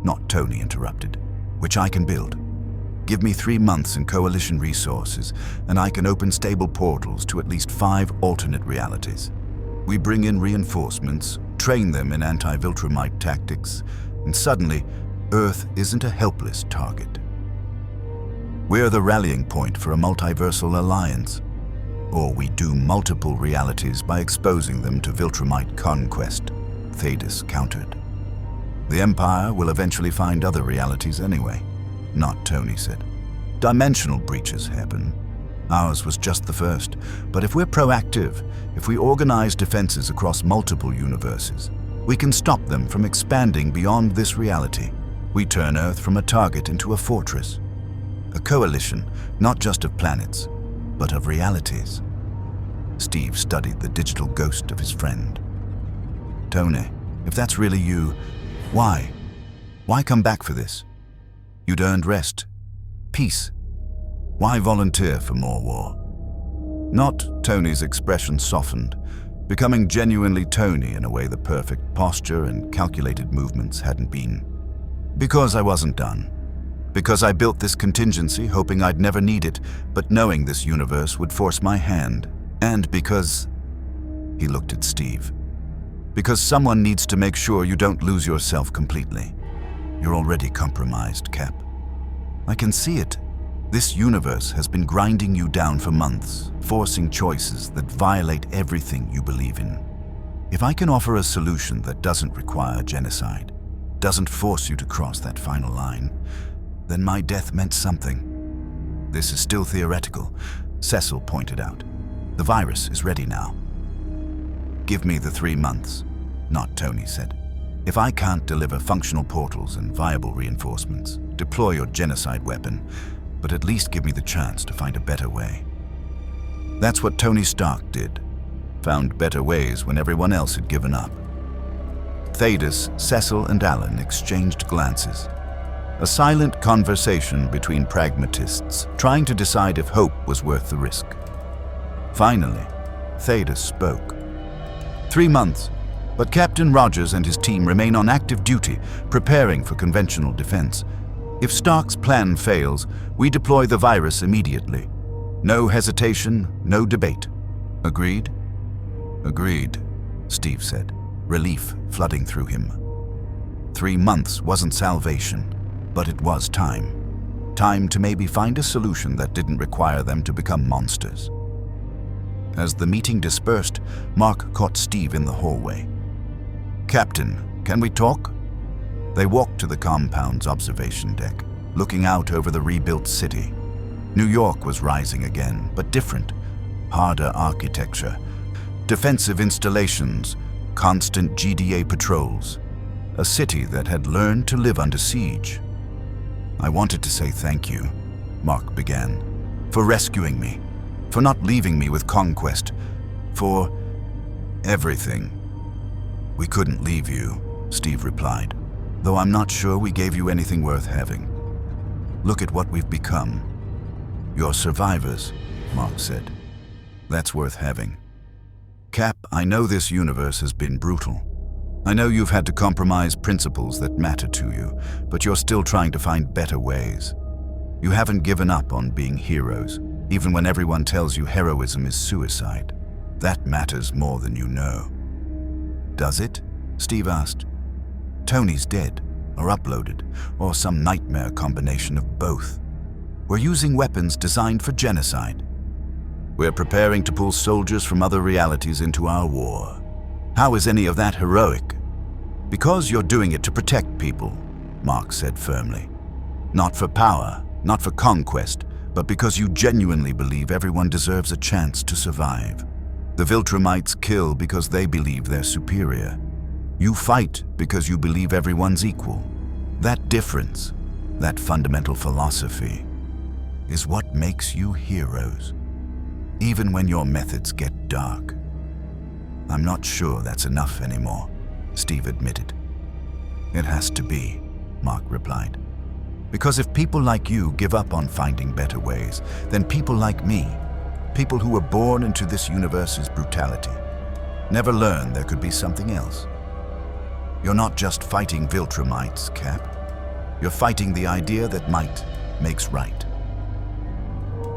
Not, Tony interrupted. Which I can build. Give me 3 months in coalition resources, and I can open stable portals to at least 5 alternate realities. We bring in reinforcements, train them in anti-Viltrumite tactics, and suddenly, Earth isn't a helpless target. We're the rallying point for a multiversal alliance. Or we do multiple realities by exposing them to Viltrumite conquest, Thaddeus countered. The Empire will eventually find other realities anyway. Not, Tony said. Dimensional breaches happen. Ours was just the first. But if we're proactive, if we organize defenses across multiple universes, we can stop them from expanding beyond this reality. We turn Earth from a target into a fortress. A coalition, not just of planets, but of realities. Steve studied the digital ghost of his friend. Tony, if that's really you, why? Why come back for this? You'd earned rest, peace. Why volunteer for more war? Not, Tony's expression softened, becoming genuinely Tony in a way the perfect posture and calculated movements hadn't been. Because I wasn't done. Because I built this contingency hoping I'd never need it, but knowing this universe would force my hand. And because... He looked at Steve. Because someone needs to make sure you don't lose yourself completely. You're already compromised, Cap. I can see it. This universe has been grinding you down for months, forcing choices that violate everything you believe in. If I can offer a solution that doesn't require genocide, doesn't force you to cross that final line, then my death meant something. This is still theoretical, Cecil pointed out. The virus is ready now. Give me the 3 months, Not, Tony said. If I can't deliver functional portals and viable reinforcements, deploy your genocide weapon, but at least give me the chance to find a better way. That's what Tony Stark did. Found better ways when everyone else had given up. Thaddeus, Cecil, and Alan exchanged glances. A silent conversation between pragmatists, trying to decide if hope was worth the risk. Finally, Thaddeus spoke. 3 months. But Captain Rogers and his team remain on active duty, preparing for conventional defense. If Stark's plan fails, we deploy the virus immediately. No hesitation, no debate. Agreed? Agreed, Steve said, relief flooding through him. 3 months wasn't salvation, but it was time. Time to maybe find a solution that didn't require them to become monsters. As the meeting dispersed, Mark caught Steve in the hallway. Captain, can we talk? They walked to the compound's observation deck, looking out over the rebuilt city. New York was rising again, but different. Harder architecture, defensive installations, constant GDA patrols. A city that had learned to live under siege. I wanted to say thank you, Mark began, for rescuing me, for not leaving me with Conquest, for everything. We couldn't leave you, Steve replied, though I'm not sure we gave you anything worth having. Look at what we've become. You're survivors, Mark said. That's worth having. Cap, I know this universe has been brutal. I know you've had to compromise principles that matter to you, but you're still trying to find better ways. You haven't given up on being heroes, even when everyone tells you heroism is suicide. That matters more than you know. Does it? Steve asked. Tony's dead, or uploaded, or some nightmare combination of both. We're using weapons designed for genocide. We're preparing to pull soldiers from other realities into our war. How is any of that heroic? Because you're doing it to protect people, Mark said firmly. Not for power, not for conquest, but because you genuinely believe everyone deserves a chance to survive. The Viltrumites kill because they believe they're superior. You fight because you believe everyone's equal. That difference, that fundamental philosophy, is what makes you heroes, even when your methods get dark. I'm not sure that's enough anymore, Steve admitted. It has to be, Mark replied. Because if people like you give up on finding better ways, then people like me, people who were born into this universe's brutality, never learn there could be something else. You're not just fighting Viltrumites, Cap. You're fighting the idea that might makes right.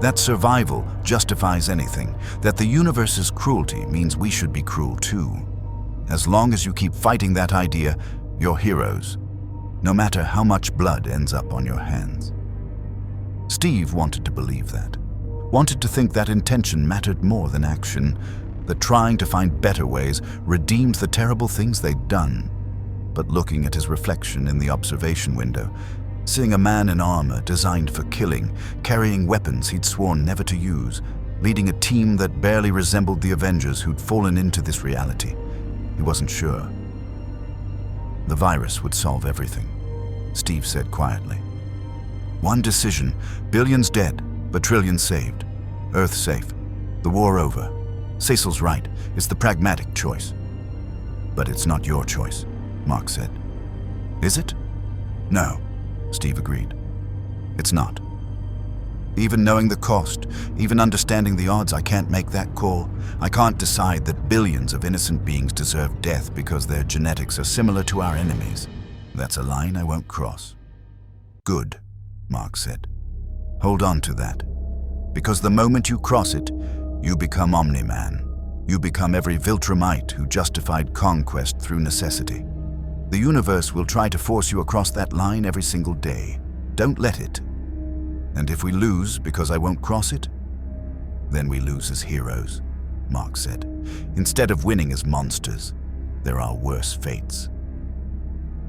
That survival justifies anything, that the universe's cruelty means we should be cruel too. As long as you keep fighting that idea, you're heroes, no matter how much blood ends up on your hands. Steve wanted to believe that, wanted to think that intention mattered more than action, that trying to find better ways redeemed the terrible things they'd done. But looking at his reflection in the observation window, seeing a man in armor designed for killing, carrying weapons he'd sworn never to use, leading a team that barely resembled the Avengers who'd fallen into this reality, he wasn't sure. The virus would solve everything, Steve said quietly. One decision, billions dead, but trillions saved. Earth safe, the war over. Cecil's right, it's the pragmatic choice. But it's not your choice, Mark said. Is it? No, Steve agreed. It's not. Even knowing the cost, even understanding the odds, I can't make that call. I can't decide that billions of innocent beings deserve death because their genetics are similar to our enemies. That's a line I won't cross. Good, Mark said. Hold on to that. Because the moment you cross it, you become Omni-Man. You become every Viltrumite who justified conquest through necessity. The universe will try to force you across that line every single day. Don't let it. And if we lose because I won't cross it, then we lose as heroes, Mark said. Instead of winning as monsters, there are worse fates.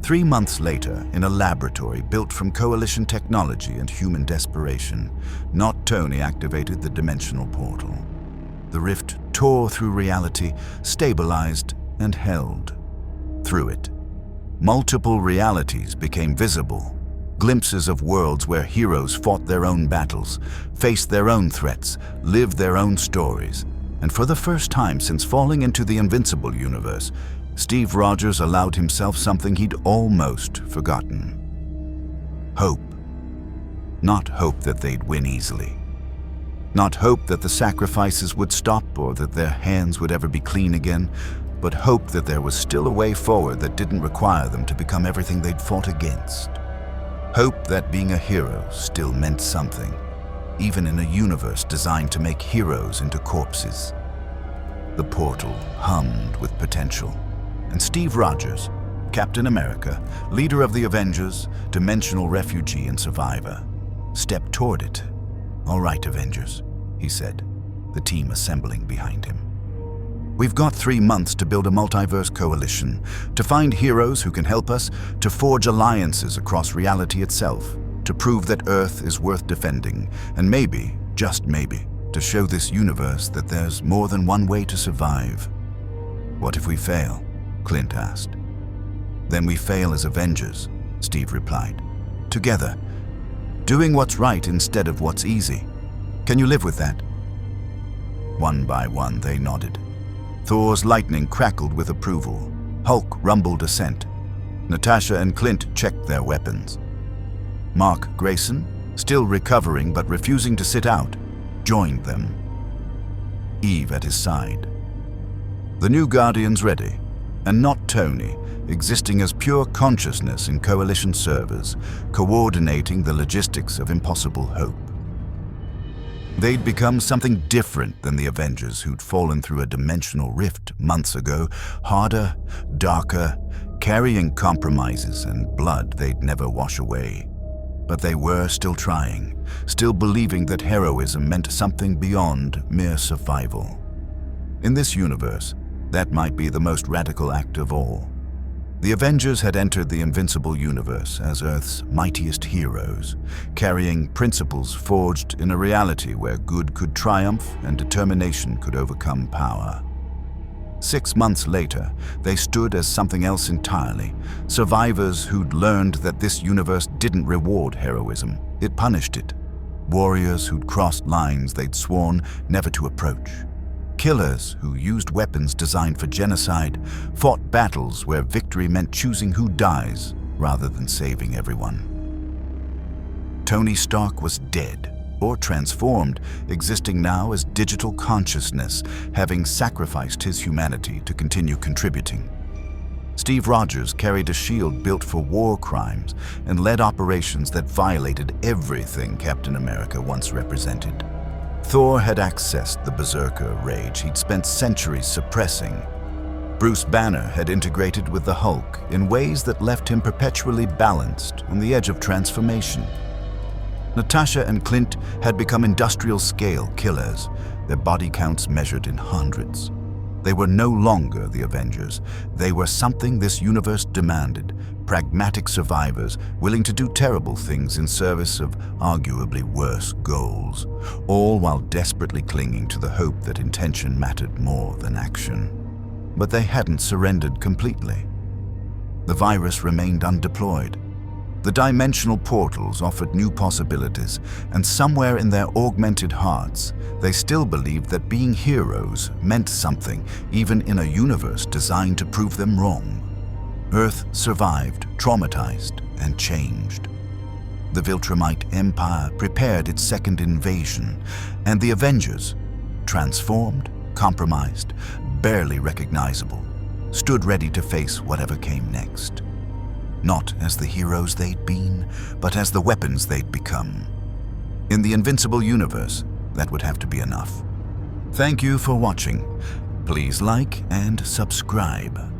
3 months later, in a laboratory built from coalition technology and human desperation, Not Tony activated the dimensional portal. The rift tore through reality, stabilized, and held. Through it, multiple realities became visible. Glimpses of worlds where heroes fought their own battles, faced their own threats, lived their own stories. And for the first time since falling into the Invincible universe, Steve Rogers allowed himself something he'd almost forgotten. Hope. Not hope that they'd win easily. Not hope that the sacrifices would stop or that their hands would ever be clean again, but hope that there was still a way forward that didn't require them to become everything they'd fought against. Hope that being a hero still meant something, even in a universe designed to make heroes into corpses. The portal hummed with potential, and Steve Rogers, Captain America, leader of the Avengers, dimensional refugee and survivor, stepped toward it. "All right, Avengers," he said, the team assembling behind him. "We've got 3 months to build a multiverse coalition, to find heroes who can help us, to forge alliances across reality itself, to prove that Earth is worth defending, and maybe, just maybe, to show this universe that there's more than one way to survive." "What if we fail?" Clint asked. "Then we fail as Avengers," Steve replied. "Together, doing what's right instead of what's easy. Can you live with that?" One by one, they nodded. Thor's lightning crackled with approval. Hulk rumbled assent. Natasha and Clint checked their weapons. Mark Grayson, still recovering but refusing to sit out, joined them. Eve at his side. The new Guardians ready, and not Tony, existing as pure consciousness in coalition servers, coordinating the logistics of impossible hope. They'd become something different than the Avengers who'd fallen through a dimensional rift months ago, harder, darker, carrying compromises and blood they'd never wash away. But they were still trying, still believing that heroism meant something beyond mere survival. In this universe, that might be the most radical act of all. The Avengers had entered the Invincible universe as Earth's mightiest heroes, carrying principles forged in a reality where good could triumph and determination could overcome power. 6 months later, they stood as something else entirely, survivors who'd learned that this universe didn't reward heroism, it punished it. Warriors who'd crossed lines they'd sworn never to approach. Killers who used weapons designed for genocide, fought battles where victory meant choosing who dies rather than saving everyone. Tony Stark was dead, or transformed, existing now as digital consciousness, having sacrificed his humanity to continue contributing. Steve Rogers carried a shield built for war crimes and led operations that violated everything Captain America once represented. Thor had accessed the berserker rage he'd spent centuries suppressing. Bruce Banner had integrated with the Hulk in ways that left him perpetually balanced on the edge of transformation. Natasha and Clint had become industrial-scale killers, their body counts measured in hundreds. They were no longer the Avengers. They were something this universe demanded, pragmatic survivors willing to do terrible things in service of arguably worse goals, all while desperately clinging to the hope that intention mattered more than action. But they hadn't surrendered completely. The virus remained undeployed. The dimensional portals offered new possibilities, and somewhere in their augmented hearts, they still believed that being heroes meant something, even in a universe designed to prove them wrong. Earth survived, traumatized, and changed. The Viltrumite Empire prepared its second invasion, and the Avengers, transformed, compromised, barely recognizable, stood ready to face whatever came next. Not as the heroes they'd been, but as the weapons they'd become. In the Invincible universe, that would have to be enough. Thank you for watching. Please like and subscribe.